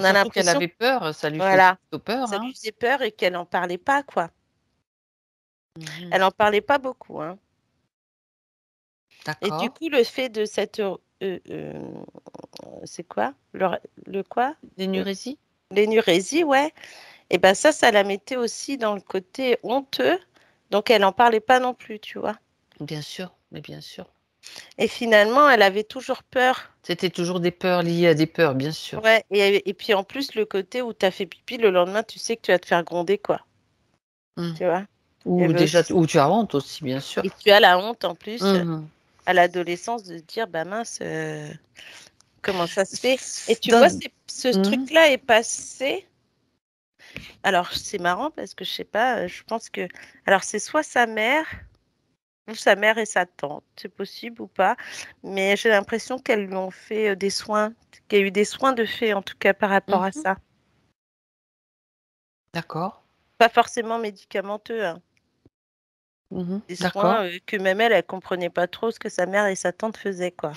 a Surtout qu'elle l'impression. avait peur, ça lui faisait Voilà. plutôt peur, Ça lui hein? faisait peur et qu'elle n'en parlait pas, quoi. Mmh. Elle en parlait pas beaucoup, hein. Et du D'accord. coup, le fait de cette. C'est quoi? Le quoi? Euh, L'énurésie? L'énurésie, ouais. Et ben ça la mettait aussi dans le côté honteux. Donc elle en parlait pas non plus, tu vois. Bien sûr, mais bien sûr. Et finalement, elle avait toujours peur. C'était toujours des peurs liées à des peurs, bien sûr. Ouais. Et puis en plus, le côté où tu as fait pipi, le lendemain, tu sais que tu vas te faire gronder, quoi. Mmh. Tu vois? Il y Ou avait déjà aussi. ou tu as honte aussi, bien sûr. Et tu as la honte en plus Mmh. à l'adolescence de se dire, bah mince, comment ça se fait? Et tu vois, Dans ce mmh. truc-là est passé. Alors c'est marrant parce que je sais pas, je pense que. Alors c'est soit sa mère. Ou sa mère et sa tante, c'est possible ou pas, mais j'ai l'impression qu'elles lui ont fait des soins, qu'il y a eu des soins de fait en tout cas par rapport à Mmh. ça. D'accord. Pas forcément médicamenteux, hein. Mmh. Des D'accord. soins que même elle, elle comprenait pas trop ce que sa mère et sa tante faisaient, quoi.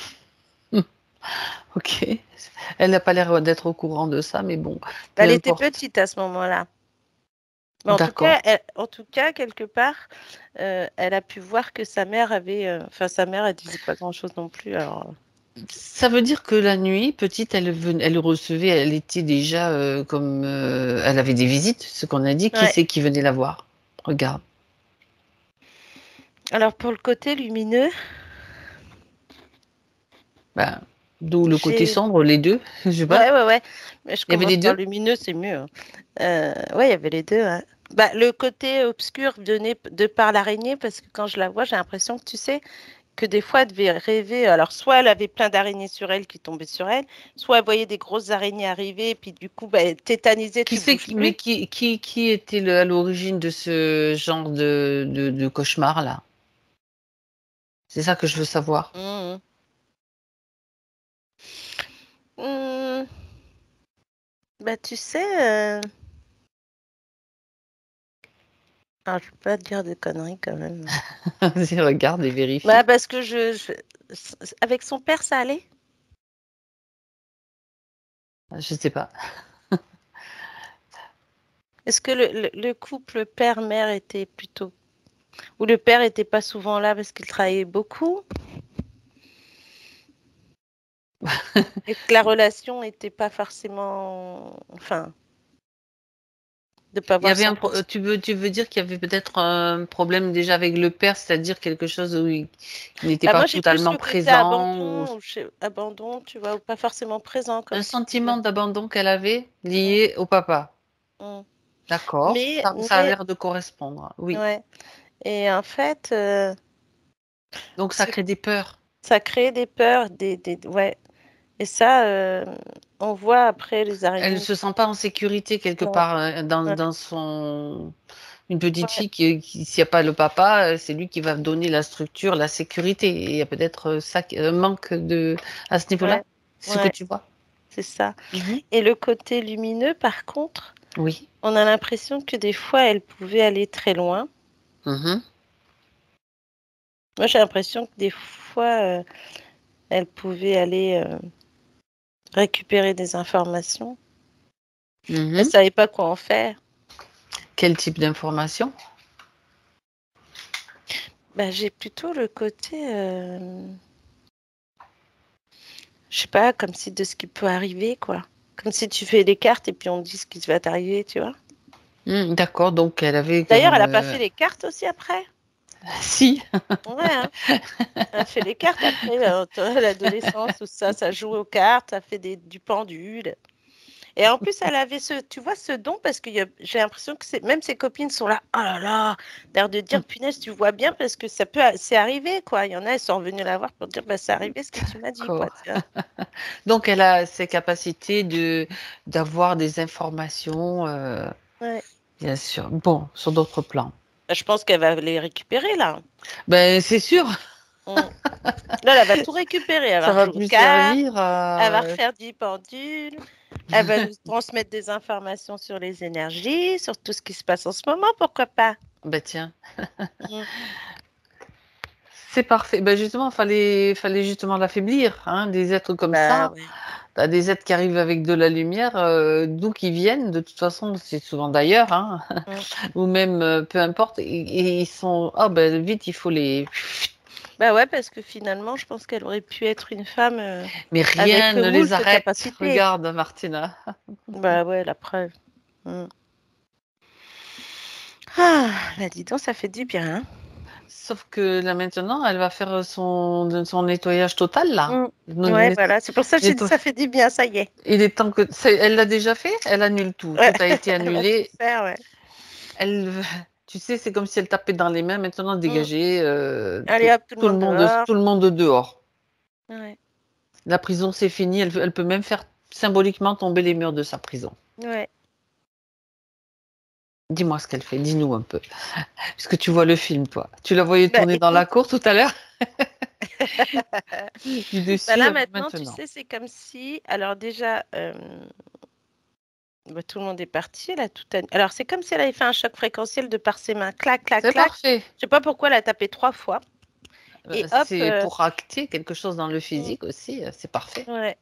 Mmh. OK. Elle n'a pas l'air d'être au courant de ça, mais bon, peu Elle était importe. petite à ce moment-là. Mais D'accord. en tout cas, quelque part, elle a pu voir que sa mère avait, enfin sa mère, elle disait pas grand-chose non plus. Alors, Ça veut dire que la nuit, petite, elle recevait, elle était déjà, comme, elle avait des visites, ce qu'on a dit. Qui ouais. c'est qui venait la voir? Regarde. Alors pour le côté lumineux, Ben, d'où le côté j'ai. sombre, les 2, je sais pas. Ouais, ouais, ouais. Mais je Il y avait commence les par 2. lumineux, c'est mieux, hein. Ouais, il y avait les deux, hein. Bah, le côté obscur donné de par l'araignée, parce que quand je la vois, j'ai l'impression que tu sais que des fois, elle devait rêver. Alors, soit elle avait plein d'araignées sur elle qui tombaient sur elle, soit elle voyait des grosses araignées arriver, et puis du coup, bah, tétanisée, Qui tu c'est bouges qui mais plus. qui était à l'origine de ce genre de cauchemar-là? C'est ça que je veux savoir. Mhm. Hmm, bah, tu sais, alors, je peux pas te dire de conneries quand même. Vas-y, regarde et Bah, vérifie. parce que avec son père, ça allait? Je sais pas. Est-ce que le couple père-mère était plutôt. Ou le père était pas souvent là parce qu'il travaillait beaucoup et que la relation n'était pas forcément. Enfin, de pas Il y voir avait cent pour cent. tu veux dire qu'il y avait peut-être un problème déjà avec le père, c'est-à-dire quelque chose où il n'était Bah, pas moi, j'ai plus totalement le côté présent ou abandon, abandon, tu vois, ou pas forcément présent, un comme tu disais. sentiment d'abandon qu'elle avait Mm, lié au papa? mm. D'accord, ça a Mais, l'air de correspondre, oui. ouais. Et en fait, Donc ça ce- crée des peurs. ça crée des peurs, ouais. Et ça, on voit après les Elle ne araignées. se sent pas en sécurité quelque Non. part, dans Ouais, son une petite ouais, fille qui s'il y a pas le papa, c'est lui qui va donner la structure, la sécurité et il y a peut-être, ça qui un manque à ce niveau-là? ouais, C'est ce que ouais, tu vois? c'est ça. Mmh. Et le côté lumineux, par contre, Oui. on a l'impression que des fois, elle pouvait aller très loin. Mmh. Moi, j'ai l'impression que des fois, elle pouvait aller récupérer des informations. Elle Mmh. savait pas quoi en faire. Quel type d'information? Bah, j'ai plutôt le côté, je sais pas, comme si de ce qui peut arriver, quoi. Comme si tu fais les cartes et puis on te dit ce qui va t'arriver, tu vois. D'accord, donc elle avait D'ailleurs, comme... elle a pas fait les cartes aussi après? Si, Ouais, hein. Elle a fait les cartes après, l'adolescence, tout ça, ça joue aux cartes, ça fait du pendule. Et en plus, elle avait tu vois, ce don, parce que j'ai l'impression que même ses copines sont là, oh là là, l'air de dire, punaise, tu vois bien, parce que c'est arrivé, quoi. Il y en a, elles sont revenues la voir pour dire, bah, c'est arrivé ce que tu m'as dit, quoi. d'accord. Tu vois. Donc elle a ces capacités d'avoir des informations, Ouais. bien sûr. Bon, sur d'autres plans. Bah, je pense qu'elle va les récupérer, là. Ben, c'est sûr, Mm. Là, elle va tout récupérer. Elle va ça va rejouer aux plus cartes, servir elle va à... refaire du pendule, elle va nous transmettre des informations sur les énergies, sur tout ce qui se passe en ce moment, pourquoi pas? Ben tiens, Mm. c'est parfait. Ben justement, fallait justement l'affaiblir, hein, des êtres comme Bah ça. ouais. T'as des êtres qui arrivent avec de la lumière, d'où qu'ils viennent, de toute façon, c'est souvent d'ailleurs, hein, Mm. ou même peu importe, et ils sont, ah ben vite, il faut les... Bah ouais, parce que finalement, je pense qu'elle aurait pu être une femme Mais rien avec ne les moult arrête. capacités. Regarde, Martina. Bah ouais, la preuve. Mm. Ah, là, dis donc, ça fait du bien. Sauf que là maintenant, elle va faire son nettoyage total là. Hein. Ouais, voilà, c'est pour ça que j'ai dit Netto- ça fait du bien, ça y est. Il est temps que... Elle l'a déjà fait, elle annule tout. Ouais. Tout a été Elle va tout annulé. faire, ouais. Elle, tu sais, c'est comme si elle tapait dans les mains. Maintenant, Mm. dégagez Allez hop, tout le monde dehors. tout le monde dehors. Ouais. La prison, c'est fini. Elle peut même faire symboliquement tomber les murs de sa prison. Ouais. Dis-moi ce qu'elle fait. Dis-nous un peu. Puisque tu vois le film, toi. Tu la voyais Bah tourner dans la écoute, cour tout à l'heure. Du bah dessus là maintenant, tu maintenant. sais, c'est comme si, alors déjà, bah, tout le monde est parti, elle a tout alors c'est comme si elle avait fait un choc fréquentiel de par ses mains, clac, clac, C'est clac. parfait. Je sais pas pourquoi elle a tapé 3 fois. Et hop, C'est pour acter quelque chose dans le mm, physique aussi. C'est parfait. ouais.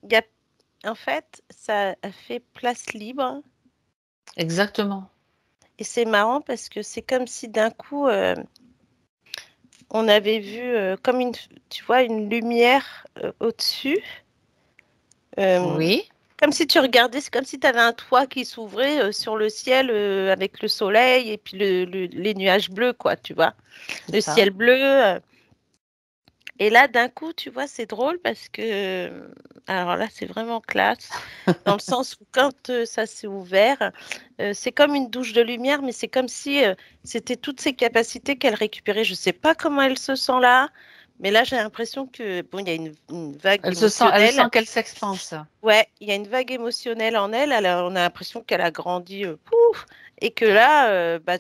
Il y a, en fait, ça a fait place libre. Exactement. Et c'est marrant parce que c'est comme si d'un coup, on avait vu comme tu vois, une lumière au-dessus. Euh, Oui, Comme si tu regardais, c'est comme si tu avais un toit qui s'ouvrait sur le ciel avec le soleil et puis les nuages bleus, quoi, tu vois. c'est Le ça. ciel bleu. Et là, d'un coup, tu vois, c'est drôle parce que, alors là, c'est vraiment classe, dans le sens où quand ça s'est ouvert, c'est comme une douche de lumière, mais c'est comme si c'était toutes ses capacités qu'elle récupérait. Je ne sais pas comment elle se sent là, mais là, j'ai l'impression que, bon, il y a une vague Elle sent émotionnelle. qu'elle s'expanse. Ouais, il y a une vague émotionnelle en elle. On a l'impression qu'elle a grandi, pouf, et que là, bah,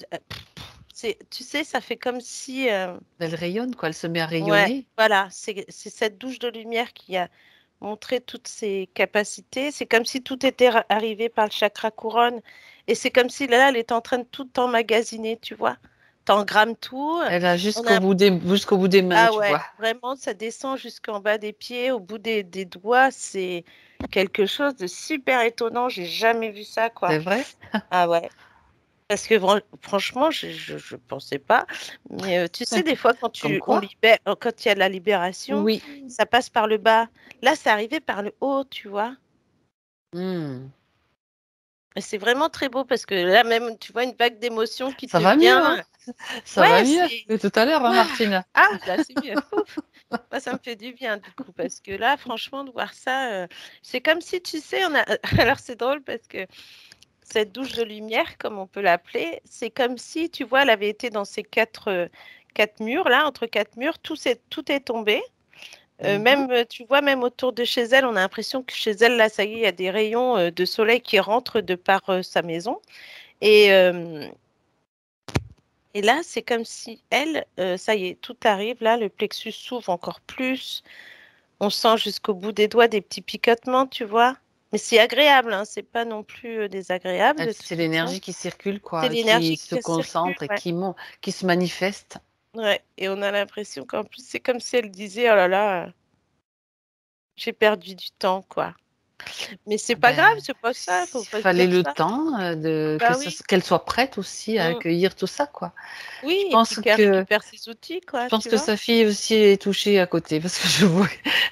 tu sais, ça fait comme si, Elle rayonne, quoi. Elle se met à ouais, rayonner. voilà, c'est cette douche de lumière qui a montré toutes ses capacités. C'est comme si tout était arrivé par le chakra couronne, et c'est comme si là, elle est en train de tout emmagasiner, tu vois. T'engrammes tout. Elle a On a, jusqu'au bout des mains, ah tu ouais, vois. vraiment, ça descend jusqu'en bas des pieds, au bout des doigts. C'est quelque chose de super étonnant. J'ai jamais vu ça, C'est quoi. vrai? Ah ouais. Parce que franchement, je pensais pas. Mais tu sais, des fois, Comme on quoi? libère, quand il y a de la libération, Oui. ça passe par le bas. Là, c'est arrivé par le haut, tu vois. Hmm. Et c'est vraiment très beau parce que là, même, tu vois, une vague d'émotion qui Ça te va vient. mieux, hein? Ça Ouais, va mieux c'est. que tout à l'heure, hein, Waouh. Martine? Ah, là, c'est mieux. Ouf. Moi, ça me fait du bien, du coup, parce que là, franchement, de voir ça, c'est comme si, tu sais, on a. Alors, c'est drôle parce que cette douche de lumière, comme on peut l'appeler, c'est comme si, tu vois, elle avait été dans ces quatre murs, là, entre quatre murs, tout est tombé. Mhm. Même, tu vois, même autour de chez elle, on a l'impression que chez elle, là, ça y est, il y a des rayons de soleil qui rentrent de par sa maison. Et, euh, et là, c'est comme si elle, ça y est, tout arrive, là, le plexus s'ouvre encore plus. On sent jusqu'au bout des doigts des petits picotements, tu vois. Mais c'est agréable, hein, c'est pas non plus désagréable de toute C'est façon. l'énergie qui circule, C'est quoi, qui l'énergie se qui circule, concentre et ouais. qui se manifeste. Ouais. Et on a l'impression qu'en plus, c'est comme si elle disait, oh là là, j'ai perdu du temps, quoi. Mais c'est pas grave, Ben, c'est pas ça, faut il pas se fallait dire le ça. temps Bah oui. qu'elle soit prête aussi à Mm. accueillir tout ça, quoi. Je Oui, et puis pense qu'elle que, récupère ses outils, je quoi, pense tu que vois. sa fille aussi est touchée à côté, parce que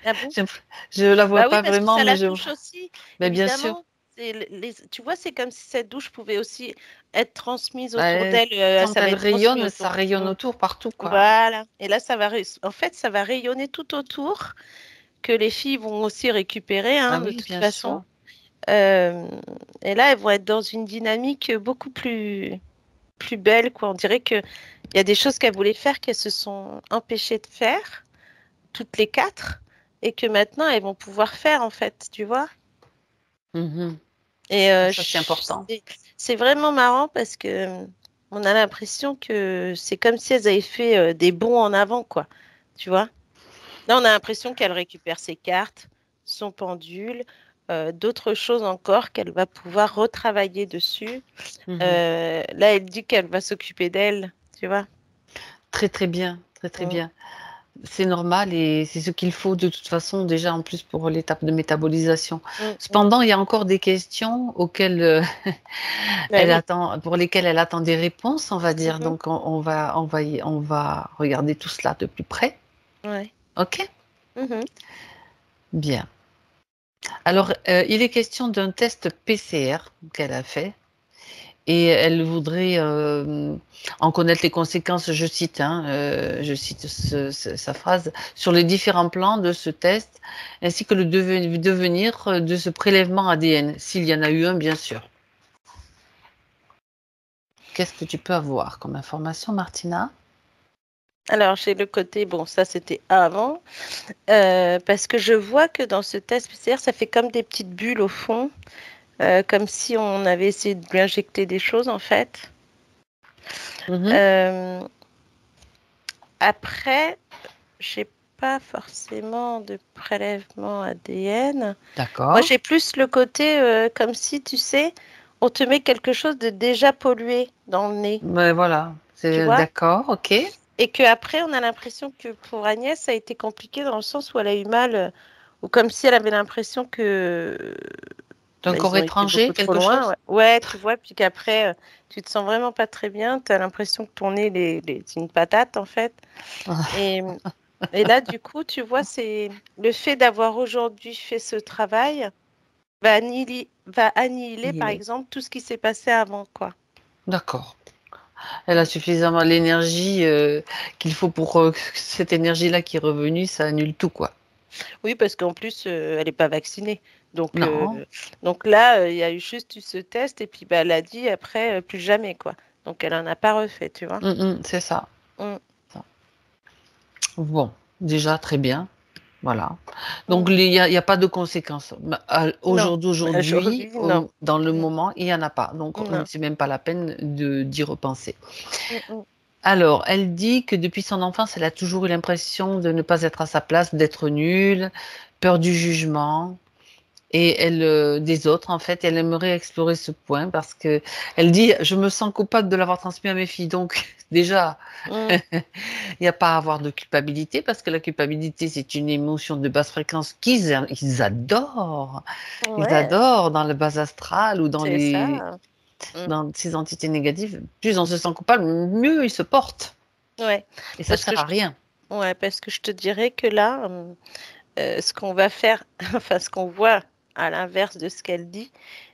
Ah bon? j'ai- je la vois Bah oui, pas parce que vraiment, ça mais la touche aussi, mais bien sûr. évidemment. Tu vois, c'est comme si cette douche pouvait aussi être transmise autour Ben, d'elle. Ça quand va elle être transmis rayonne, ça autour. rayonne Mm. autour, partout, quoi. Voilà. Et là, en fait, ça va rayonner tout autour, que les filles vont aussi récupérer, Ah hein, de oui, toute bien façon. sûr. Euh, et là, elles vont être dans une dynamique beaucoup plus belle, quoi. On dirait qu'il y a des choses qu'elles voulaient faire qu'elles se sont empêchées de faire, toutes les quatre, et que maintenant, elles vont pouvoir faire, en fait, tu vois. Mhm. Et Ça, c'est important. c'est vraiment marrant parce que on a l'impression que c'est comme si elles avaient fait des bonds en avant, quoi. Tu vois? Là, on a l'impression qu'elle récupère ses cartes, son pendule, d'autres choses encore qu'elle va pouvoir retravailler dessus. Mhm. Là, elle dit qu'elle va s'occuper d'elle, tu vois? Très, très bien, très, très Mm, bien. C'est normal et c'est ce qu'il faut de toute façon déjà en plus pour l'étape de métabolisation. mm, mm. Cependant, il y a encore des questions auxquelles Bah oui. pour lesquelles elle attend des réponses, on va dire. Mhm, Donc on va regarder tout cela de plus près. ouais. Ok? Mhm. Bien. Alors, il est question d'un test PCR qu'elle a fait. Et elle voudrait en connaître les conséquences, je cite sa phrase, sur les différents plans de ce test, ainsi que le devenir de ce prélèvement ADN, s'il y en a eu un, bien sûr. Qu'est-ce que tu peux avoir comme information, Martina? Alors, j'ai le côté, bon, ça c'était avant, parce que je vois que dans ce test PCR, ça fait comme des petites bulles au fond, comme si on avait essayé de lui injecter des choses en fait. Mhm. Euh, Après, j'ai pas forcément de prélèvement ADN. Moi, D'accord. j'ai plus le côté comme si, tu sais, on te met quelque chose de déjà pollué dans le nez, Ben voilà, tu c'est vois? d'accord, ok. Et qu'après, on a l'impression que pour Agnès, ça a été compliqué dans le sens où elle a eu mal, ou comme si elle avait l'impression que D'un bah, corps ils ont été étranger, beaucoup trop quelque loin. chose? Ouais, ouais, tu vois, puis qu'après, tu te sens vraiment pas très bien. Tu as l'impression que ton nez, c'est une patate, en fait. Et, et là, du coup, tu vois, c'est le fait d'avoir aujourd'hui fait ce travail va annihiler, par Il est. exemple, tout ce qui s'est passé avant, quoi. D'accord. Elle a suffisamment l'énergie qu'il faut pour que cette énergie-là qui est revenue, ça annule tout, quoi. Oui, parce qu'en plus, elle n'est pas vaccinée. Donc, Non. donc là, il y a eu juste eu ce test et puis bah, elle a dit après, plus jamais, quoi. Donc, elle n'en a pas refait, tu vois. C'est ça. Mm, Bon, déjà, très bien. Voilà. Donc, mm. il y a pas de conséquences. Non, Aujourd'hui, aujourd'hui, non. dans le Mm, moment, il n'y en a pas. Donc, non. c'est même pas la peine d'y repenser. Mm, mm. Alors, elle dit que depuis son enfance, elle a toujours eu l'impression de ne pas être à sa place, d'être nulle, peur du jugement. Et elle, des autres, en fait, elle aimerait explorer ce point parce que elle dit, je me sens coupable de l'avoir transmis à mes filles. Donc, déjà, Mm. il n'y a pas à avoir de culpabilité parce que la culpabilité, c'est une émotion de basse fréquence qu'ils adorent. Ils Ouais, adorent dans le bas astral ou c'est ça. Mm. dans ces entités négatives. Plus on se sent coupable, mieux ils se portent. Ouais, Et ça parce que sert à rien. ouais, parce que je te dirais que là, ce qu'on va faire, enfin, ce qu'on voit à l'inverse de ce qu'elle dit,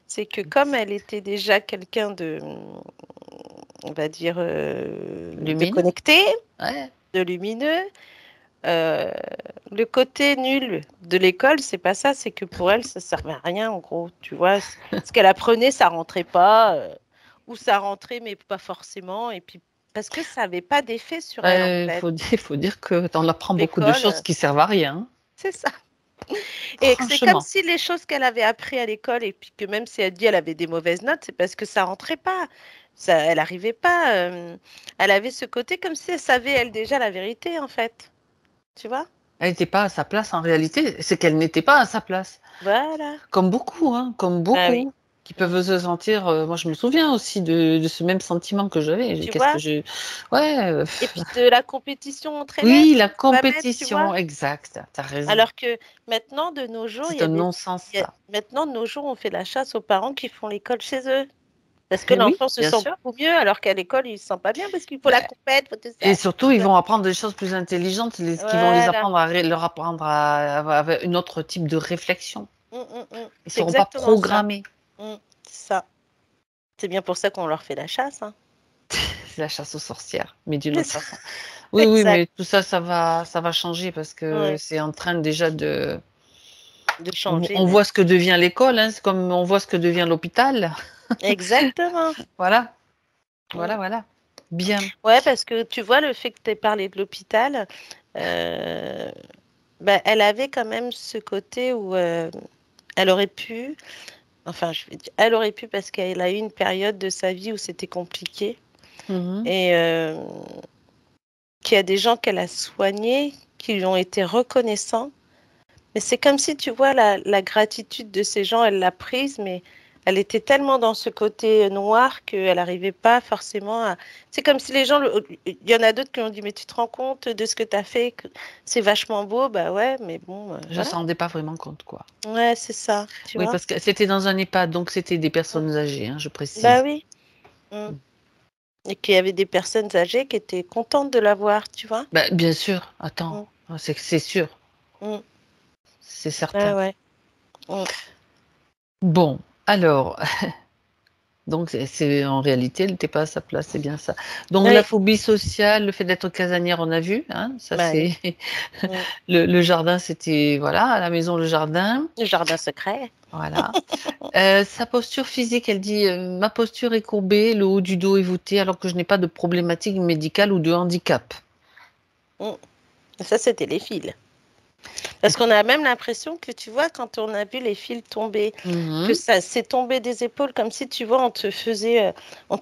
c'est que comme elle était déjà quelqu'un de, on va dire, de Lumineux? connecté, Ouais. de lumineux. Euh, le côté nul de l'école, c'est pas ça, c'est que pour elle, ça servait à rien, en gros. Tu vois, ce qu'elle apprenait, ça rentrait pas, ou ça rentrait, mais pas forcément. Et puis, parce que ça n'avait pas d'effet sur elle, en fait. Il faut dire que tu en apprends beaucoup de L'école, choses qui servent à rien. c'est ça. Et que c'est comme Franchement. si les choses qu'elle avait appris à l'école, et puis que même si elle dit elle avait des mauvaises notes, c'est parce que ça rentrait pas. Ça, elle n'arrivait pas. Elle avait ce côté comme si elle savait, elle, déjà la vérité, en fait. Tu vois? Elle n'était pas à sa place en réalité. C'est qu'elle n'était pas à sa place. Voilà. Comme beaucoup, hein, comme Bah oui. beaucoup. qui peuvent se sentir. Moi, je me souviens aussi de ce même sentiment que j'avais. Tu Qu'est-ce vois? que je. Ouais. Et puis de la compétition entre élèves Oui, la qu'on va mettre, tu vois? compétition, exact. T'as raison. Alors que maintenant, de nos jours, C'est un non-sens, ça. maintenant, de nos jours, on fait la chasse aux parents qui font l'école chez eux. Parce que Eh oui, l'enfant se bien sent sûr. beaucoup mieux, alors qu'à l'école, il se sent pas bien parce qu'il faut la Bah, compète, faut tout et ça. surtout, ils vont apprendre des choses plus intelligentes, qui vont les Voilà. apprendre leur apprendre à avoir un autre type de réflexion. Ils C'est seront pas exactement ça. programmés. C'est ça. C'est bien pour ça qu'on leur fait la chasse, hein. C'est la chasse aux sorcières, mais d'une C'est autre ça. façon. Oui, oui, Exact. mais tout ça, ça va changer parce que Ouais. c'est en train déjà de. De changer On même. voit ce que devient l'école, hein, c'est comme on voit ce que devient l'hôpital. Exactement. Voilà, Mm. voilà. Bien. Ouais, parce que tu vois, le fait que tu aies parlé de l'hôpital, euh, bah, elle avait quand même ce côté où elle aurait pu, enfin, je vais dire, elle aurait pu parce qu'elle a eu une période de sa vie où c'était compliqué Mhm. et qu'il y a des gens qu'elle a soignés qui lui ont été reconnaissants. Mais c'est comme si, tu vois, la gratitude de ces gens, elle l'a prise, mais elle était tellement dans ce côté noir qu'elle n'arrivait pas forcément à... C'est comme si les gens... Il y en a d'autres qui ont dit, mais tu te rends compte de ce que tu as fait, que c'est vachement beau, bah ouais, mais bon, Je ne voilà. s'en rendais pas vraiment compte, quoi. Ouais, c'est ça, tu Oui, vois. parce que c'était dans un EHPAD, donc c'était des Mm. personnes âgées, hein, je Bah précise. oui. Mm. Et qu'il y avait des personnes âgées qui étaient contentes de la voir, tu vois. Bah, bien sûr, attends, Mm. c'est sûr, Mm. c'est certain. Ah ouais. Mm. Bon, alors, donc en réalité, elle n'était pas à sa place, c'est bien ça. Donc la Oui, phobie sociale, le fait d'être casanière, on a vu, hein, ça bah oui. c'est Mm. le jardin, c'était voilà, à la maison le jardin, Le jardin secret. voilà. Sa posture physique, elle dit ma posture est courbée, le haut du dos est voûté, alors que je n'ai pas de problématique médicale ou de handicap. Mm. Ça, c'était les fils. Parce qu'on a même l'impression que, tu vois, quand on a vu les fils tomber, que Mhm. ça s'est tombé des épaules, comme si, tu vois, on te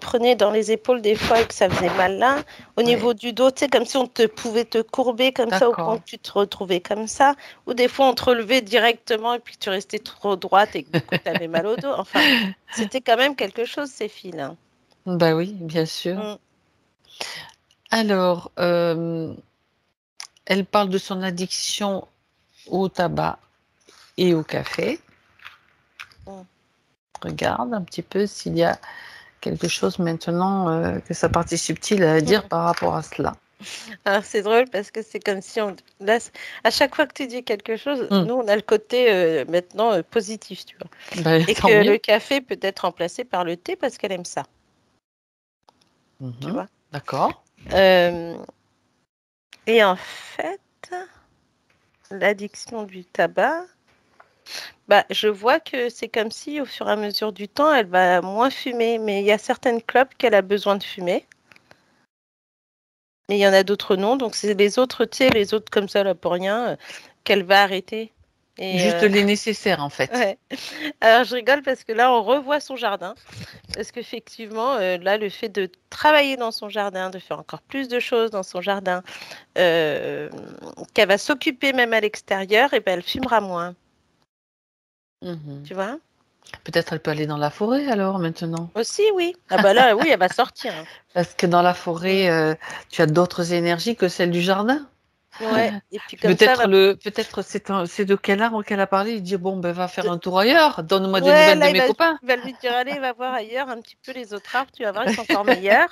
prenait dans les épaules des fois et que ça faisait mal là. Au Ouais, niveau du dos, tu sais, comme si on te pouvait te courber comme ça au point d'accord. que tu te retrouvais comme ça. Ou des fois, on te relevait directement et puis tu restais trop droite et que du coup, tu avais mal au dos. Enfin, c'était quand même quelque chose, ces fils, hein. Bah oui, bien sûr. Mm. Alors, elle parle de son addiction au tabac et au café. Mm. Regarde un petit peu s'il y a quelque chose maintenant que sa partie subtile a à dire Mm. par rapport à cela. Alors, c'est drôle parce que c'est comme si on... Là, à chaque fois que tu dis quelque chose, Hmm. nous, on a le côté maintenant positif, tu vois. Ben, Et tant que mieux. le café peut être remplacé par le thé parce qu'elle aime ça, tu Mhm. vois. D'accord. Euh, et en fait, l'addiction du tabac, bah, je vois que c'est comme si au fur et à mesure du temps, elle va moins fumer. Mais il y a certaines clopes qu'elle a besoin de fumer. Mais il y en a d'autres non. Donc, c'est les autres, tu sais, les autres comme ça, là, pour rien, qu'elle va arrêter. Et Juste les nécessaires en fait. ouais. Alors, je rigole parce que là, on revoit son jardin. Parce qu'effectivement, là, le fait de travailler dans son jardin, de faire encore plus de choses dans son jardin, euh, qu'elle va s'occuper même à l'extérieur, et ben, elle fumera moins, Mhm. tu vois? Peut-être elle peut aller dans la forêt alors maintenant. Aussi, oui. Ah bah là, oui, elle va sortir, hein. Parce que dans la Mm. forêt, tu as d'autres énergies que celles du jardin. Ouais. Et puis comme ça, elle Peut-être va... peut-être c'est de quel arbre qu'elle a parlé. Il dit bon ben va faire un tour ailleurs. Donne-moi des Ouais, nouvelles de là, mes copains. il va lui dire, allez, va voir ailleurs un petit peu les autres arbres, tu vas voir, ils sont encore meilleurs.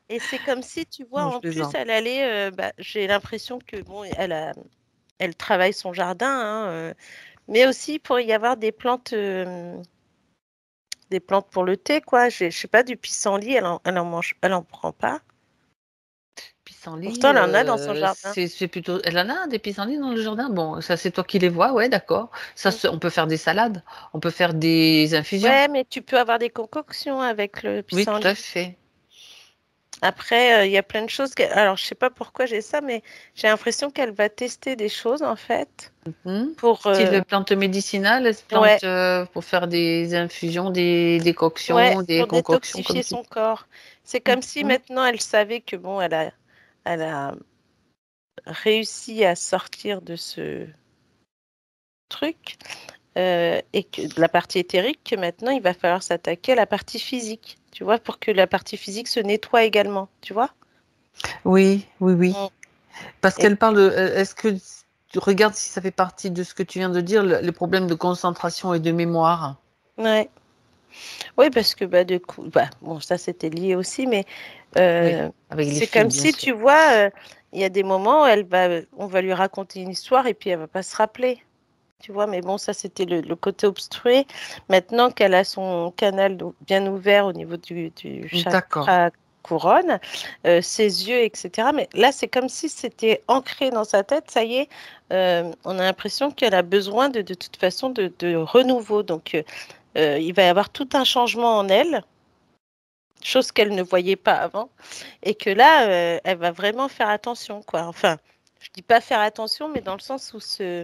Et c'est comme si, tu vois, Non, je en plus, plaisante. elle allait, bah, j'ai l'impression que, bon, elle travaille son jardin, hein, mais aussi pour y avoir des plantes pour le thé, quoi. Je sais pas, du pissenlit, elle en mange, elle en prend pas. Pourtant, Pissenlit, elle en a dans son jardin. c'est plutôt. Elle en a des pissenlits dans le jardin. Bon, ça c'est toi qui les vois, ouais, d'accord. Ça, Mm. on peut faire des salades, on peut faire des infusions. Ouais, mais tu peux avoir des concoctions avec le Oui, tout à pissenlit. fait. Après, il y a plein de choses. Alors, je sais pas pourquoi j'ai ça, mais j'ai l'impression qu'elle va tester des choses, en fait, Hmm. pour, Style plante médicinale, ouais, plante pour faire des infusions, des ouais, décoctions, des pour concoctions comme détoxifier tu son corps. C'est comme si dis. maintenant elle savait que bon, elle a réussi à sortir de ce truc. et que de la partie éthérique, que maintenant, il va falloir s'attaquer à la partie physique, tu vois, pour que la partie physique se nettoie également, tu vois. Oui, oui, oui. Mm. Parce Et, qu'elle parle de... Est-ce que tu regardes si ça fait partie de ce que tu viens de dire, les problèmes de concentration et de mémoire? ouais. Oui, parce que bah, du coup, bah, bon, ça c'était lié aussi, mais Oui, euh, avec les c'est filles, comme bien si, sûr. tu vois, il y a des moments où on va lui raconter une histoire et puis elle va pas se rappeler. Tu vois, mais bon, ça c'était le côté obstrué. Maintenant qu'elle a son canal bien ouvert au niveau du D'accord, chakra couronne, ses yeux, etc. Mais là, c'est comme si c'était ancré dans sa tête. Ça y est, on a l'impression qu'elle a besoin de toute façon de renouveau. Donc, il va y avoir tout un changement en elle, chose qu'elle ne voyait pas avant, et que là, elle va vraiment faire attention, quoi. Enfin, je dis pas faire attention, mais dans le sens où se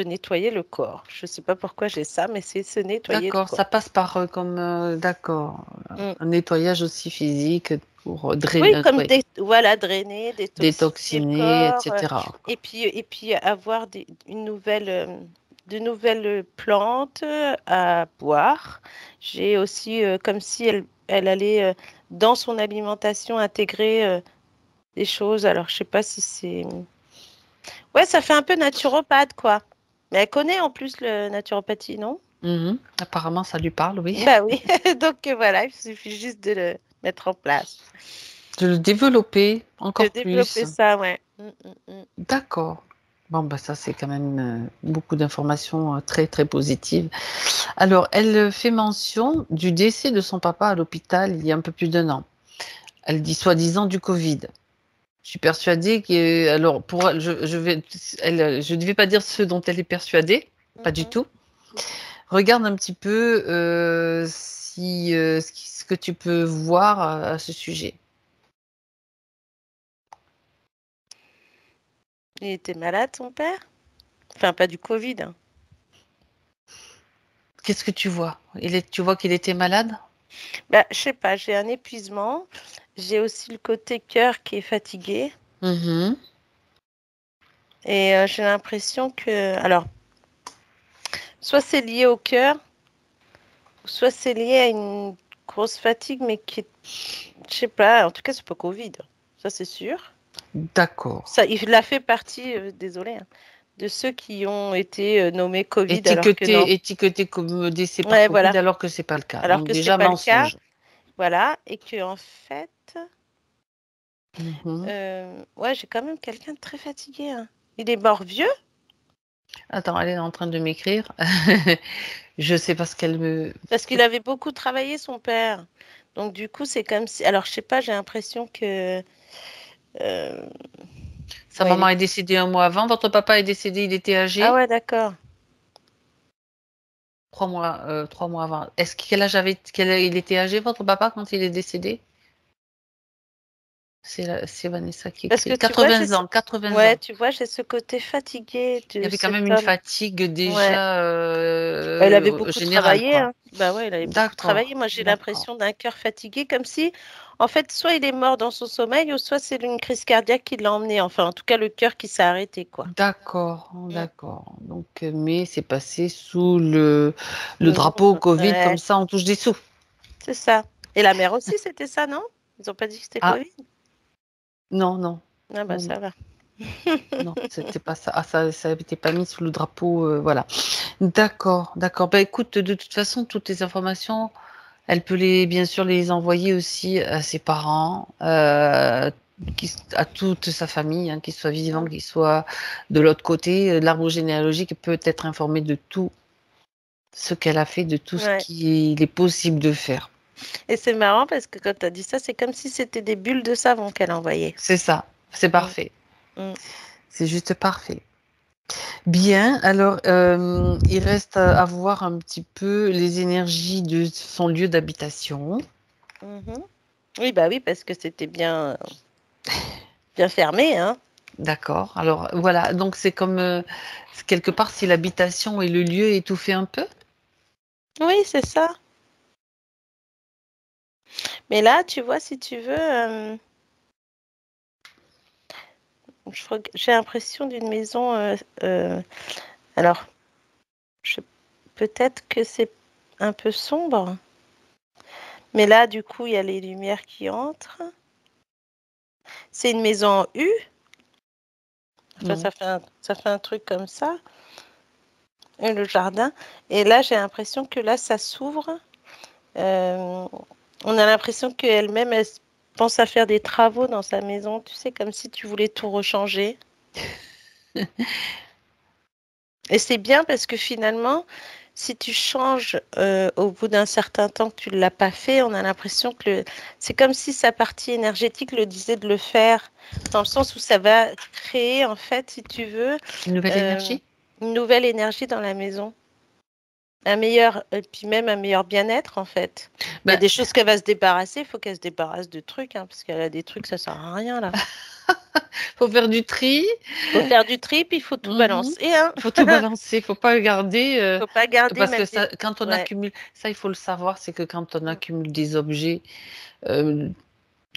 nettoyer le corps. Je ne sais pas pourquoi j'ai ça, mais c'est se nettoyer le d'accord. corps. Ça passe par comme... d'accord. Mm. Un nettoyage aussi physique pour Oui, drainer, comme ouais, voilà, drainer, détoxifier le détoxiner, corps, etc. et puis avoir une nouvelle, de nouvelles plantes à boire. J'ai aussi, comme si elle allait dans son alimentation intégrer des choses. Alors, je sais pas si c'est... Ouais, ça fait un peu naturopathe, quoi. Mais elle connaît en plus le naturopathie, non? Mhm. Apparemment, ça lui parle, oui. Bah oui, donc voilà, il suffit juste de le mettre en place, De le développer de encore plus. développer ça, ouais. D'accord. Bon, bah ça, c'est quand même beaucoup d'informations très, très positives. Alors, elle fait mention du décès de son papa à l'hôpital il y a un peu plus d'1 an. Elle dit soi-disant du Covid. Je suis persuadée que, alors, pour elle, je ne vais pas dire ce dont elle est persuadée, pas du Mhm. tout. Regarde un petit peu si, ce que tu peux voir à ce sujet. Il était malade, son père? Enfin, pas du Covid, hein. Qu'est-ce que tu vois? Tu vois qu'il était malade? Bah, je sais pas, j'ai un épuisement. J'ai aussi le côté cœur qui est fatigué. Mhm. Et j'ai l'impression que... Alors, soit c'est lié au cœur, soit c'est lié à une grosse fatigue, mais qui est... Je sais pas, en tout cas, c'est pas Covid. Ça, c'est sûr. D'accord. Ça, il a fait partie, désolé, hein, de ceux qui ont été nommés Covid alors que non. Étiqueté comme décès par Ouais, Covid voilà. alors que c'est pas le cas. Alors Donc que c'est déjà pas le cas. mensonge. Voilà. Et que en fait, Mhm. ouais, j'ai quand même quelqu'un de très fatigué, hein. Il est mort vieux Attends, elle est en train de m'écrire. Je sais pas ce qu'elle me. parce qu'il avait beaucoup travaillé, son père. Donc du coup, c'est comme si. Alors je sais pas, j'ai l'impression que. euh, Sa ouais, maman est décédée 1 mois avant. Votre papa est décédé, il était Ah âgé ouais, d'accord. 3 mois, 3 mois avant. Quel âge il était âgé, votre papa, quand il est décédé? C'est Vanessa qui Parce que écrit. tu vois, 80 ans, 80 ouais, ans. tu vois, j'ai ce côté fatigué Il y de avait quand même cet une homme. fatigue Ouais. déjà Bah, il avait beaucoup générale, travaillé, quoi. hein. Bah ouais, il avait beaucoup travaillé. D'accord, Moi, j'ai d'accord, l'impression d'un cœur fatigué, comme si, en fait, soit il est mort dans son sommeil, ou soit c'est une crise cardiaque qui l'a emmené. Enfin, en tout cas, le cœur qui s'est arrêté, quoi. d'accord, Mm. d'accord. Donc, mais c'est passé sous le Le drapeau nom, Covid, comme ouais, ça, on touche des sous. c'est ça. Et la mère aussi, c'était ça, non? Ils ont pas dit que c'était Ah, Covid? non, non, Ah bah non, non, ça va. non, c'était pas ça. Ah, ça n'était pas mis sous le drapeau, voilà. D'accord, d'accord. Bah écoute, de toute façon, toutes les informations, elle peut bien sûr les envoyer aussi à ses parents, à toute sa famille, hein, qu'ils soient vivants, Mm. qu'ils soient de l'autre côté. L'arbre généalogique peut être informé de tout ce qu'elle a fait, de tout ce Ouais. qu'il est possible de faire. Et c'est marrant parce que quand tu as dit ça, c'est comme si c'était des bulles de savon qu'elle envoyait. C'est ça, c'est Mm. parfait. Mm. C'est juste parfait. Bien, alors il reste à voir un petit peu les énergies de son lieu d'habitation. Mhm. Oui, bah oui, parce que c'était bien fermé, hein. D'accord. Alors voilà, donc c'est comme quelque part si l'habitation et le lieu étouffaient un peu. Oui, c'est ça. Mais là, tu vois, si tu veux, j'ai l'impression d'une maison. Alors, peut-être que c'est un peu sombre. Mais là, du coup, il y a les lumières qui entrent. C'est une maison en U. Enfin, Non. ça fait un truc comme ça. Et le jardin. Et là, j'ai l'impression que là, ça s'ouvre. Euh, on a l'impression qu'elle-même, elle pense à faire des travaux dans sa maison. Tu sais, comme si tu voulais tout rechanger. Et c'est bien parce que finalement, si tu changes au bout d'un certain temps que tu ne l'as pas fait, on a l'impression que c'est comme si sa partie énergétique le disait de le faire, dans le sens où ça va créer, en fait, si tu veux, Une nouvelle euh, énergie? une nouvelle énergie dans la maison. Un meilleur, puis même un meilleur bien-être, en fait. Il y a Ben, des choses qu'elle va se débarrasser, il faut qu'elle se débarrasse de trucs, hein, parce qu'elle a des trucs, ça sert à rien, là. faut faire du tri. Faut faire du tri, puis il faut tout Mhm. balancer, hein. Il faut tout balancer, il faut pas le garder. Faut pas garder Parce que même des... ça, quand on Ouais. accumule, ça, il faut le savoir, c'est que quand on accumule des objets, euh,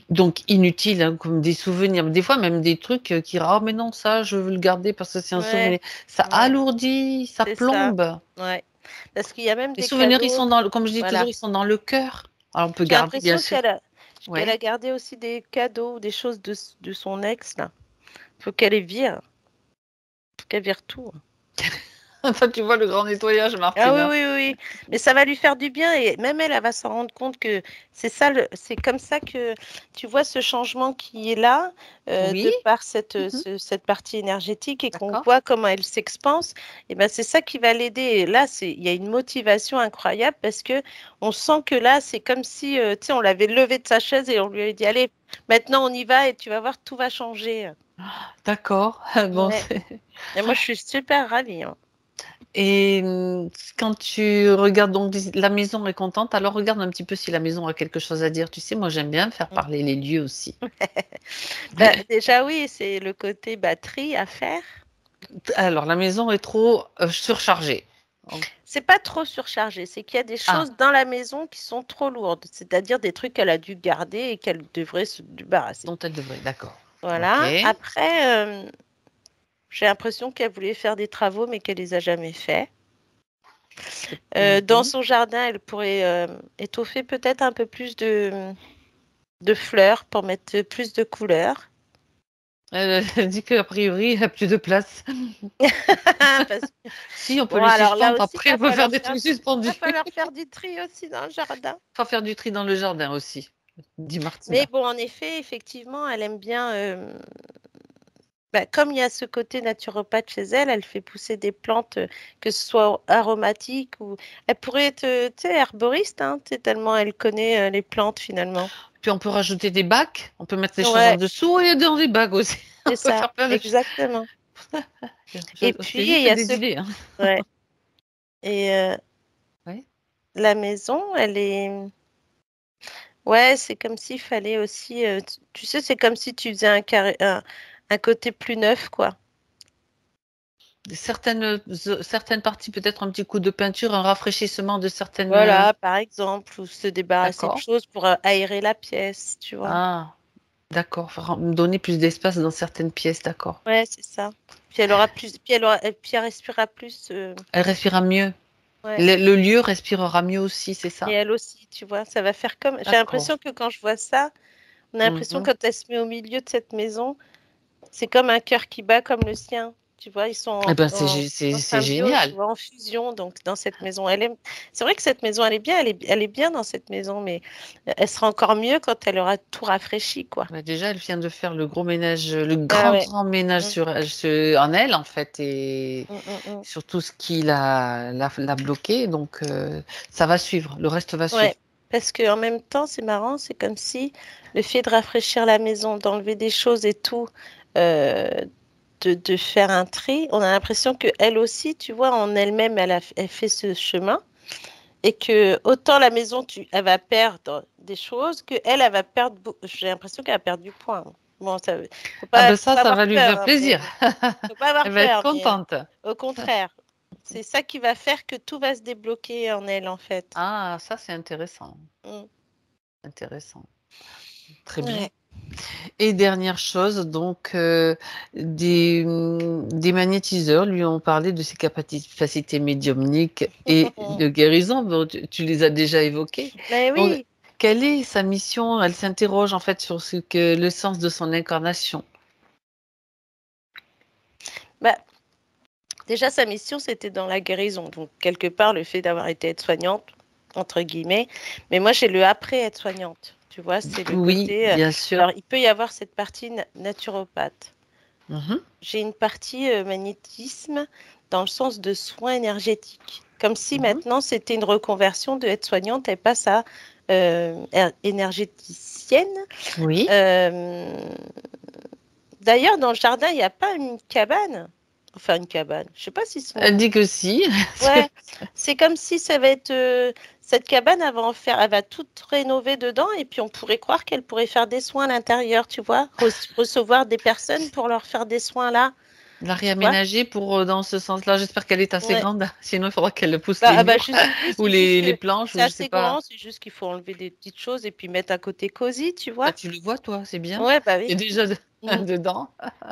donc inutiles, hein, comme des souvenirs, des fois même des trucs qui, ah, mais non, ça, je veux le garder parce que c'est un Ouais, souvenir. Ça ouais, alourdit, ça c'est ça. plombe. Ouais. Parce qu'il y a même Les des souvenirs, ils cadeaux. sont dans, comme je dis Voilà. toujours, ils sont dans le cœur. Alors, on peut J'ai garder, bien l'impression sûr. qu'elle Ouais. a gardé aussi des cadeaux ou des choses de son ex, là. Faut qu'elle les vire. Faut qu'elle vire tout. Enfin, tu vois le grand nettoyage, Ah oui, Martina. oui, oui, oui. Mais ça va lui faire du bien et même elle, elle va s'en rendre compte que c'est ça, c'est comme ça que tu vois ce changement qui est là, Oui. de par Mhm. cette partie énergétique et qu'on D'accord. voit comment elle s'expanse. Et ben c'est ça qui va l'aider. Et là, il y a une motivation incroyable parce que on sent que là, c'est comme si, tu sais, on l'avait levé de sa chaise et on lui avait dit, allez, maintenant on y va et tu vas voir, tout va changer. D'accord. Bon, Ouais. Et moi, je suis super ravie, hein. et quand tu regardes, donc la maison est contente, alors regarde un petit peu si la maison a quelque chose à dire. Tu sais, moi j'aime bien faire parler les lieux aussi. Bah, déjà, oui, c'est le côté batterie à faire. Alors la maison est trop surchargée. Donc, C'est pas trop surchargé, c'est qu'il y a des ah, choses dans la maison qui sont trop lourdes, c'est-à-dire des trucs qu'elle a dû garder et qu'elle devrait se débarrasser. dont elle devrait, d'accord. Ok. Voilà. Après, j'ai l'impression qu'elle voulait faire des travaux, mais qu'elle les a jamais faits. Dans Mhm. son jardin, elle pourrait étoffer peut-être un peu plus de fleurs pour mettre plus de couleurs. Elle dit qu'a priori, il n'y a plus de place. Parce Si, on peut Bon, les alors là suspendre. aussi, Après, on peut faire des trucs va suspendus. falloir faire du tri aussi dans le jardin. Faut faire du tri dans le jardin aussi, dit Mais Martina. bon, en effet, effectivement, elle aime bien, bah, comme il y a ce côté naturopathe chez elle, elle fait pousser des plantes, que ce soit aromatiques ou... Elle pourrait être, tu sais, herboriste, hein, tu sais, tellement elle connaît les plantes finalement. Puis on peut rajouter des bacs, on peut mettre les choses en Ouais, dessous et dans des bacs aussi. On c'est peut ça, faire plein de choses. exactement. Et Je puis, t'ai dit, il t'as y a des ce... idées, hein. Ouais. Et Ouais. la maison, elle est... Ouais, c'est comme s'il fallait aussi... tu sais, c'est comme si tu faisais un côté plus neuf, quoi. Certaines parties, peut-être un petit coup de peinture, un rafraîchissement de certaines. Voilà, par exemple, ou se débarrasser de D'accord. choses pour aérer la pièce, tu vois. Ah, d'accord. Me donner plus d'espace dans certaines pièces, d'accord. Ouais, c'est ça. Puis elle aura plus, puis elle aura, et puis elle respirera plus. Elle respirera mieux. Ouais. Le lieu respirera mieux aussi, c'est Et ça? elle aussi, tu vois, ça va faire comme. J'ai D'accord. l'impression que quand je vois ça, on a l'impression Mhm. quand elle se met au milieu de cette maison, c'est comme un cœur qui bat comme le sien. Tu vois, ils sont Eh ben, en c'est symbiose, tu génial. vois, en fusion, donc dans cette maison. C'est vrai que cette maison, elle est bien, elle est bien dans cette maison, mais elle sera encore mieux quand elle aura tout rafraîchi, quoi. Bah, déjà, elle vient de faire le gros ménage, le Ah grand, ouais. grand ménage Mm, en elle, en fait, et mm, mm, mm. sur tout ce qui l'a bloqué. Donc, ça va suivre. Le reste va suivre. Ouais, parce que en même temps, c'est marrant, c'est comme si le fait de rafraîchir la maison, d'enlever des choses et tout, euh, de faire un tri, on a l'impression que elle aussi, tu vois, en elle-même, elle fait ce chemin et que autant la maison, elle va perdre des choses que elle va perdre. J'ai l'impression qu'elle va perdre du poids, hein. Bon, Ah ben faut pas ça avoir va lui peur, faire hein, plaisir. mais faut pas avoir Elle va être peur, mais contente. au contraire, c'est ça qui va faire que tout va se débloquer en elle, en fait. Ah, ça, c'est intéressant. Mm. Intéressant. Très bien. Ouais. Et dernière chose, donc, des magnétiseurs lui ont parlé de ses capacités médiumniques et de guérison. Bon, tu les as déjà évoquées. Mais Donc, oui, quelle est sa mission? Elle s'interroge en fait sur le sens de son incarnation. bah, déjà sa mission c'était dans la guérison. Donc quelque part le fait d'avoir été aide-soignante, entre guillemets. Mais moi j'ai le après aide-soignante. Tu vois, c'est le Oui, côté. bien sûr. Alors il peut y avoir cette partie naturopathe. Mhm. J'ai une partie magnétisme dans le sens de soins énergétiques. Comme si Mhm. maintenant c'était une reconversion de aide-soignante, elle passe à énergéticienne. Oui. Euh, D'ailleurs, dans le jardin, il n'y a pas une cabane. Enfin, une cabane. Je sais pas si Elle son. dit que si. Ouais, c'est comme si ça va être. Cette cabane, elle va en faire. Elle va tout rénover dedans et puis on pourrait croire qu'elle pourrait faire des soins à l'intérieur, tu vois. Recevoir des personnes pour leur faire des soins là, La tu vois. réaménager pour dans ce sens-là. J'espère qu'elle est assez Ouais. grande. Sinon, il faudra qu'elle pousse les Bah, murs oui, ou c'est juste les que planches c'est ou je sais assez pas. grand, c'est juste qu'il faut enlever des petites choses et puis mettre à côté cosy, tu Bah, vois. tu le vois, toi, c'est bien. Ouais, bah Il y oui. a déjà Mm. dedans.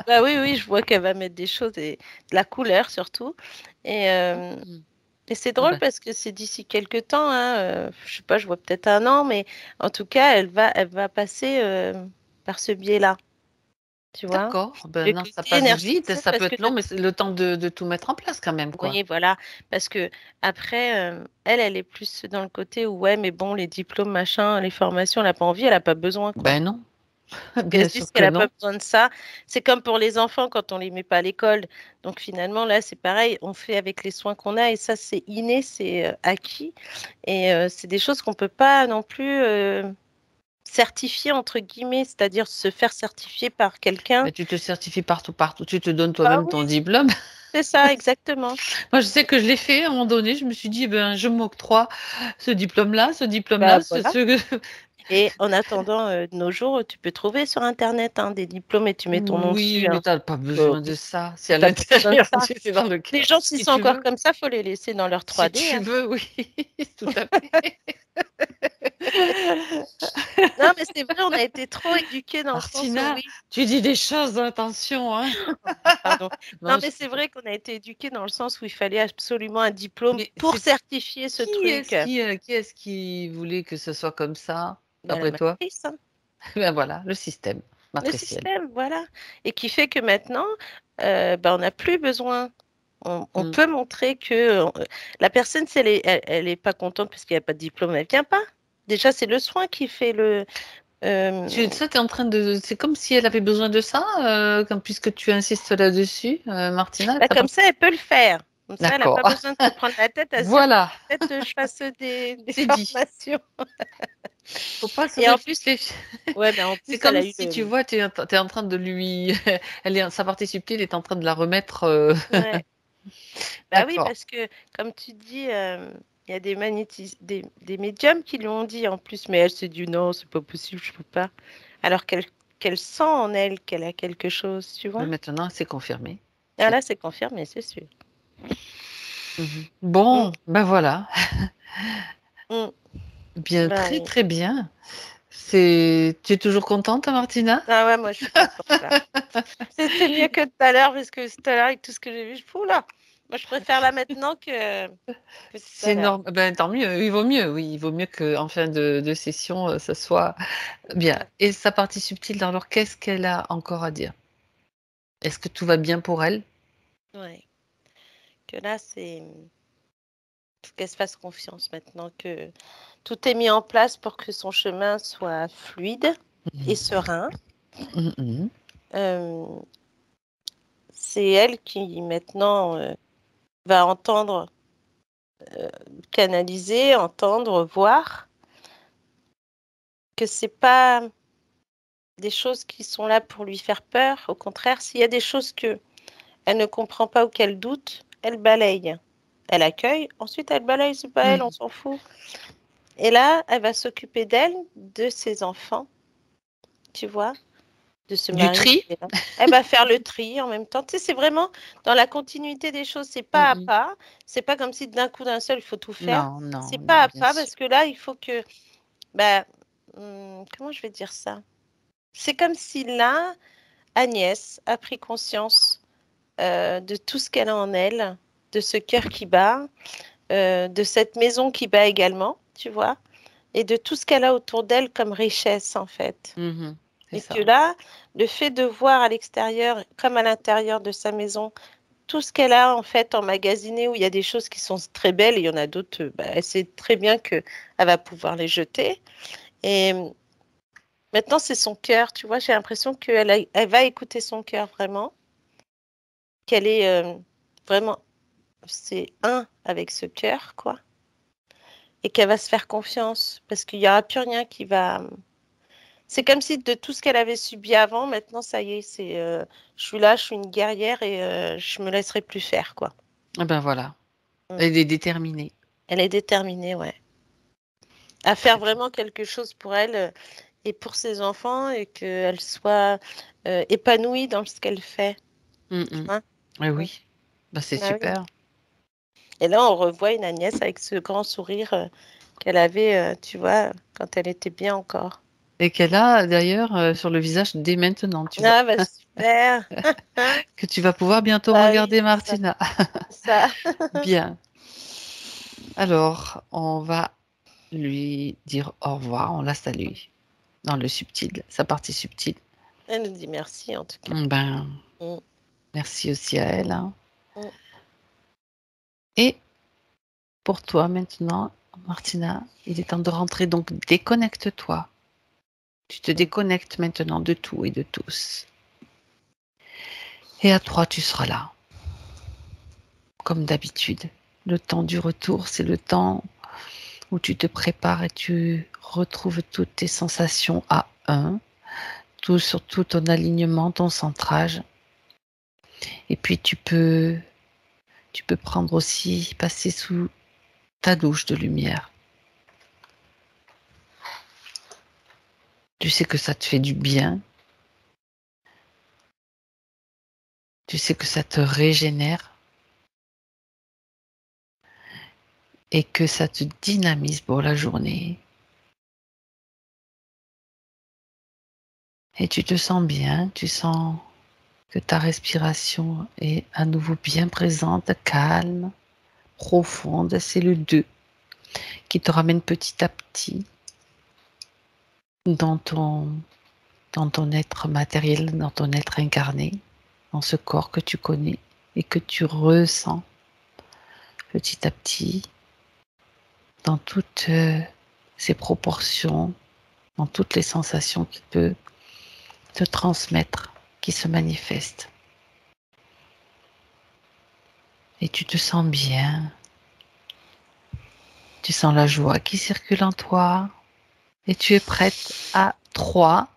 Bah oui, oui, je vois qu'elle va mettre des choses et de la couleur surtout. Et, euh, Mm. et c'est Ah drôle bah, parce que c'est d'ici quelques temps, hein, je sais pas, je vois peut-être un an, mais en tout cas, elle va passer par ce biais-là, tu vois. d'accord. Ben Le non, ça côté passe vite, énergétique, ça peut parce que être long, mais c'est le temps de tout mettre en place quand même, quoi. oui, voilà, parce que après, elle est plus dans le côté où, ouais, mais bon, les diplômes, machin, les formations, elle n'a pas envie, elle n'a pas besoin, quoi. Ben non, Et elle bien se dit sûr que qu'elle n'a pas non. besoin de ça. C'est comme pour les enfants quand on les met pas à l'école. Donc finalement, là, c'est pareil, on fait avec les soins qu'on a et ça, c'est inné, c'est acquis. Et c'est des choses qu'on peut pas non plus certifier, entre guillemets, c'est-à-dire se faire certifier par quelqu'un. Mais tu te certifies partout, partout. Tu te donnes Ah toi-même oui, ton diplôme. c'est ça, exactement. Moi, je sais que je l'ai fait à un moment donné. Je me suis dit, ben, je m'octroie ce diplôme-là, ce Bah diplôme-là, voilà. Et en attendant, de nos jours, tu peux trouver sur Internet hein, des diplômes et tu mets ton nom dessus. Oui, mais Hein. t'as pas besoin de ça. C'est à T'as pas besoin de l'intérieur, ça. tu sais, dans le Les cœur. gens, s'ils Si sont tu encore veux. comme ça, faut les laisser dans leur Si 3D. tu Hein. veux, oui, tout à fait. Non, mais c'est vrai, on a été trop éduqués dans le sens où Martina, oui. tu dis des choses, attention, hein. Pardon. Non, Non, mais c'est vrai qu'on a été éduqués dans le sens où il fallait absolument un diplôme mais pour c'est certifier ce qui truc. est-ce qui est-ce qui voulait que ce soit comme ça, Ben, la d'après toi? matrice, hein. Ben voilà, le système Le matriciel. système, voilà. Et qui fait que maintenant, ben, on n'a plus besoin. On Mm. peut montrer que la personne, si elle est pas contente parce qu'il n'y a pas de diplôme, elle vient pas. Déjà, c'est le soin qui fait le. euh, Ça, t'es en train de. C'est comme si elle avait besoin de ça, puisque tu insistes là-dessus, Martina. Bah, comme ça, elle peut le faire. Comme ça, elle n'a D'accord. pas besoin de se prendre la tête à se dire Voilà, peut-être je fasse des c'est dit. formations. Faut pas se Et en plus, réfugier. ouais, mais en C'est plus, elle comme a eu si tu le. vois, tu es en train de lui. Sa partie subtile est en train de la remettre. Ouais. Bah oui, D'accord. parce que comme tu dis, il y a des médiums qui lui ont dit en plus, mais elle s'est dit non, c'est pas possible, je peux pas. Alors qu'elle sent en elle qu'elle a quelque chose, tu Mais vois. maintenant, c'est confirmé. Ah C'est là, c'est confirmé, c'est sûr. Mhm. Mm, Bon, ben voilà. mm. Bien, Bah très oui. très bien. Tu es toujours contente, Martina? Ah ouais, moi je suis contente là. C'était mieux que tout à l'heure, parce que tout à l'heure, avec tout ce que j'ai vu, je fous là. Moi, je préfère là maintenant que tout à C'est l'heure. normal. Ben, tant mieux. Il vaut mieux. Oui, il vaut mieux qu'en fin de session, ça soit bien. Ouais. Et sa partie subtile, alors, qu'est-ce qu'elle a encore à dire? Est-ce que tout va bien pour elle? Ouais. Que là, c'est. Faut qu'elle se fasse confiance maintenant que tout est mis en place pour que son chemin soit fluide et Mhm. serein. Mhm. Euh, c'est elle qui maintenant va entendre, euh, canaliser, entendre, voir que c'est pas des choses qui sont là pour lui faire peur. Au contraire, s'il y a des choses que elle ne comprend pas ou qu'elle doute, elle balaye. Elle accueille, ensuite elle balaye, c'est pas elle, on Mhm. s'en fout. Et là, elle va s'occuper d'elle, de ses enfants, tu vois, de se Du marier. tri? Elle va faire le tri en même temps. Tu sais, c'est vraiment dans la continuité des choses, c'est pas à Mhm. pas. C'est pas comme si d'un coup d'un seul, il faut tout faire. Non, non, C'est non, pas à bien pas sûr. parce que là, il faut que, bah, comment je vais dire ça? C'est comme si là, Agnès a pris conscience de tout ce qu'elle a en elle, de ce cœur qui bat, de cette maison qui bat également, tu vois, et de tout ce qu'elle a autour d'elle comme richesse, en fait. C'est Et ça. que là, le fait de voir à l'extérieur, comme à l'intérieur de sa maison, tout ce qu'elle a en fait emmagasiné, où il y a des choses qui sont très belles et il y en a d'autres, elle sait très bien qu'elle va pouvoir les jeter. Et maintenant, c'est son cœur, tu vois, j'ai l'impression elle va écouter son cœur vraiment, qu'elle est vraiment, c'est un avec ce cœur, quoi, et qu'elle va se faire confiance, parce qu'il n'y aura plus rien qui va... C'est comme si de tout ce qu'elle avait subi avant, maintenant, ça y est, je suis là, je suis une guerrière et je me laisserai plus faire, quoi. Eh ben voilà. Mm. Elle est déterminée. Elle est déterminée, ouais, à faire vraiment quelque chose pour elle et pour ses enfants et qu'elle soit épanouie dans ce qu'elle fait. Tu vois. Eh Mm. oui, bah, c'est Ah oui. super. Et là, on revoit une Agnès avec ce grand sourire qu'elle avait, tu vois, quand elle était bien encore. Et qu'elle a d'ailleurs sur le visage dès maintenant, tu vois, Ah, bah super. que tu vas pouvoir bientôt Bah oui, regarder c'est ça. Martina. Ça. Bien. Alors, on va lui dire au revoir, on la salue dans le subtil, sa partie subtile. Elle nous dit merci en tout cas. Ben, Mm. merci aussi à elle, hein. Mm. Et pour toi maintenant, Martina, il est temps de rentrer, donc déconnecte-toi. Tu te déconnectes maintenant de tout et de tous. Et à 3, tu seras là, comme d'habitude. Le temps du retour, c'est le temps où tu te prépares et tu retrouves toutes tes sensations à 1, surtout ton alignement, ton centrage. Et puis tu peux prendre aussi, passer sous ta douche de lumière. Tu sais que ça te fait du bien. Tu sais que ça te régénère et que ça te dynamise pour la journée. Et tu te sens bien, tu sens que ta respiration est à nouveau bien présente, calme, profonde. C'est le 2 qui te ramène petit à petit dans ton être matériel, dans ton être incarné, dans ce corps que tu connais et que tu ressens petit à petit dans toutes ses proportions, dans toutes les sensations qu'il peut te transmettre, qui se manifestent. Et tu te sens bien, tu sens la joie qui circule en toi et tu es prête à 3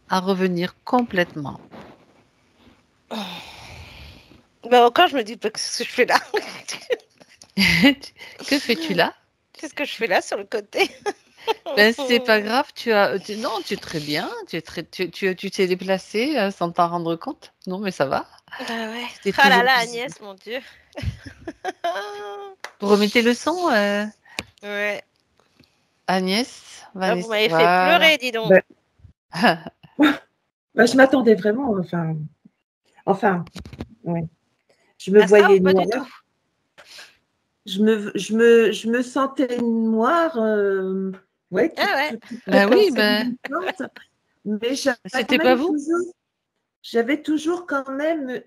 à revenir complètement. Bah encore, je me dis pas qu'est-ce que je fais là. Que fais-tu là? Qu'est-ce que je fais là sur le côté? Ben, c'est pas grave, non, tu es très bien, tu t'es déplacé sans t'en rendre compte. Non, mais ça va. Ah ouais. C'était Ah là toujours là, visible. Agnès, mon Dieu. Vous remettez le son, Ouais. Agnès, Ah, vous Vanessa. m'avez fait Voilà. pleurer, dis donc. Ben, je m'attendais vraiment, ouais. Je me À ça ou voyais pas noire. du tout? Je me sentais noire, ouais, Ah ouais. Ben comme oui, ça, ben, mais c'était pas vous. j'avais toujours quand même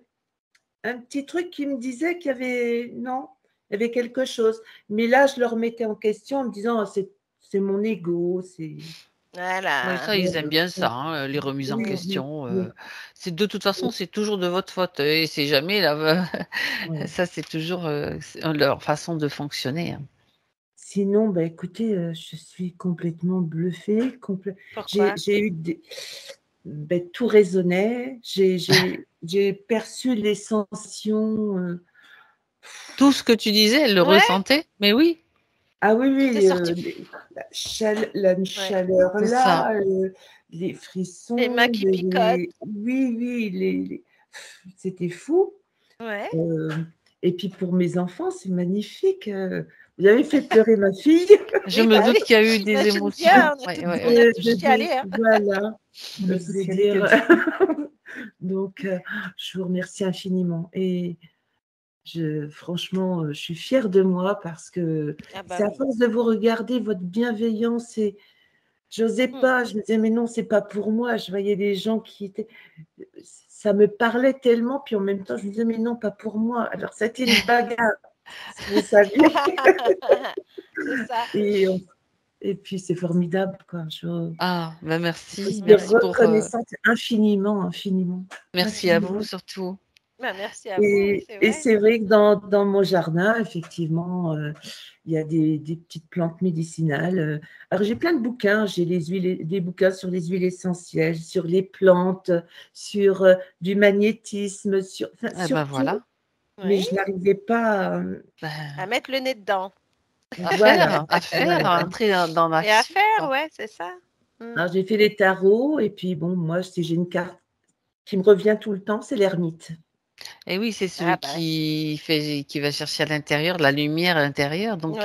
un petit truc qui me disait qu'il y avait, non, il y avait quelque chose. Mais là, je le remettais en question en me disant, oh, c'est mon ego, c'est. Ouais, Voilà. ça, ils aiment bien ça, hein, les remises en Oui, oui, question. oui, C'est de toute façon, oui, c'est toujours de votre faute. Et c'est jamais là. oui. Ça, c'est toujours leur façon de fonctionner, hein. Sinon, bah, écoutez, je suis complètement bluffée. Pourquoi? J'ai eu tout résonnait. J'ai perçu les sensations. Tout ce que tu disais, elle le Ouais, ressentait. Mais oui, Ah oui, tout est oui, sorti. la Ouais. chaleur c'est ça. là, les Les mains frissons, qui picotent. oui, oui, c'était fou. Ouais. Euh, Et puis pour mes enfants, c'est magnifique. Vous avez fait pleurer ma fille. Je me doute qu'il y a eu des émotions. On a tous chialé. Voilà. Je voulais dire. Donc, je vous remercie infiniment. Et franchement, je suis fière de moi parce que c'est à force de vous regarder, votre bienveillance et j'osais pas, je me disais mais non, c'est pas pour moi. Je voyais des gens qui étaient, ça me parlait tellement, puis en même temps je me disais mais non, pas pour moi. Alors c'était une bagarre, si vous saviez. C'est ça. Et puis c'est formidable quoi. Ah, ben merci. Je suis Merci reconnaissante infiniment. Merci à vous surtout. Merci à vous. Et c'est vrai que dans mon jardin, effectivement, il y a des petites plantes médicinales. Alors, j'ai plein de bouquins. J'ai des bouquins sur les huiles essentielles, sur les plantes, sur du magnétisme, sur Ben voilà. Mais je n'arrivais pas à mettre le nez dedans. À faire, entrer dans l'action. Et à faire, ouais, c'est ça. Alors, j'ai fait les tarots. Et puis, bon, moi, si j'ai une carte qui me revient tout le temps, c'est l'ermite. Et oui, c'est celui qui va chercher à l'intérieur, la lumière à l'intérieur. Donc,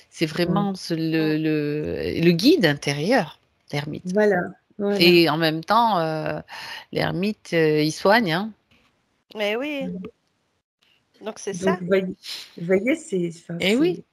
c'est vraiment le guide intérieur, l'ermite. Voilà. Et en même temps, l'ermite, il soigne. Hein. Mais oui. Donc, c'est ça. Vous voyez, c'est... Et oui.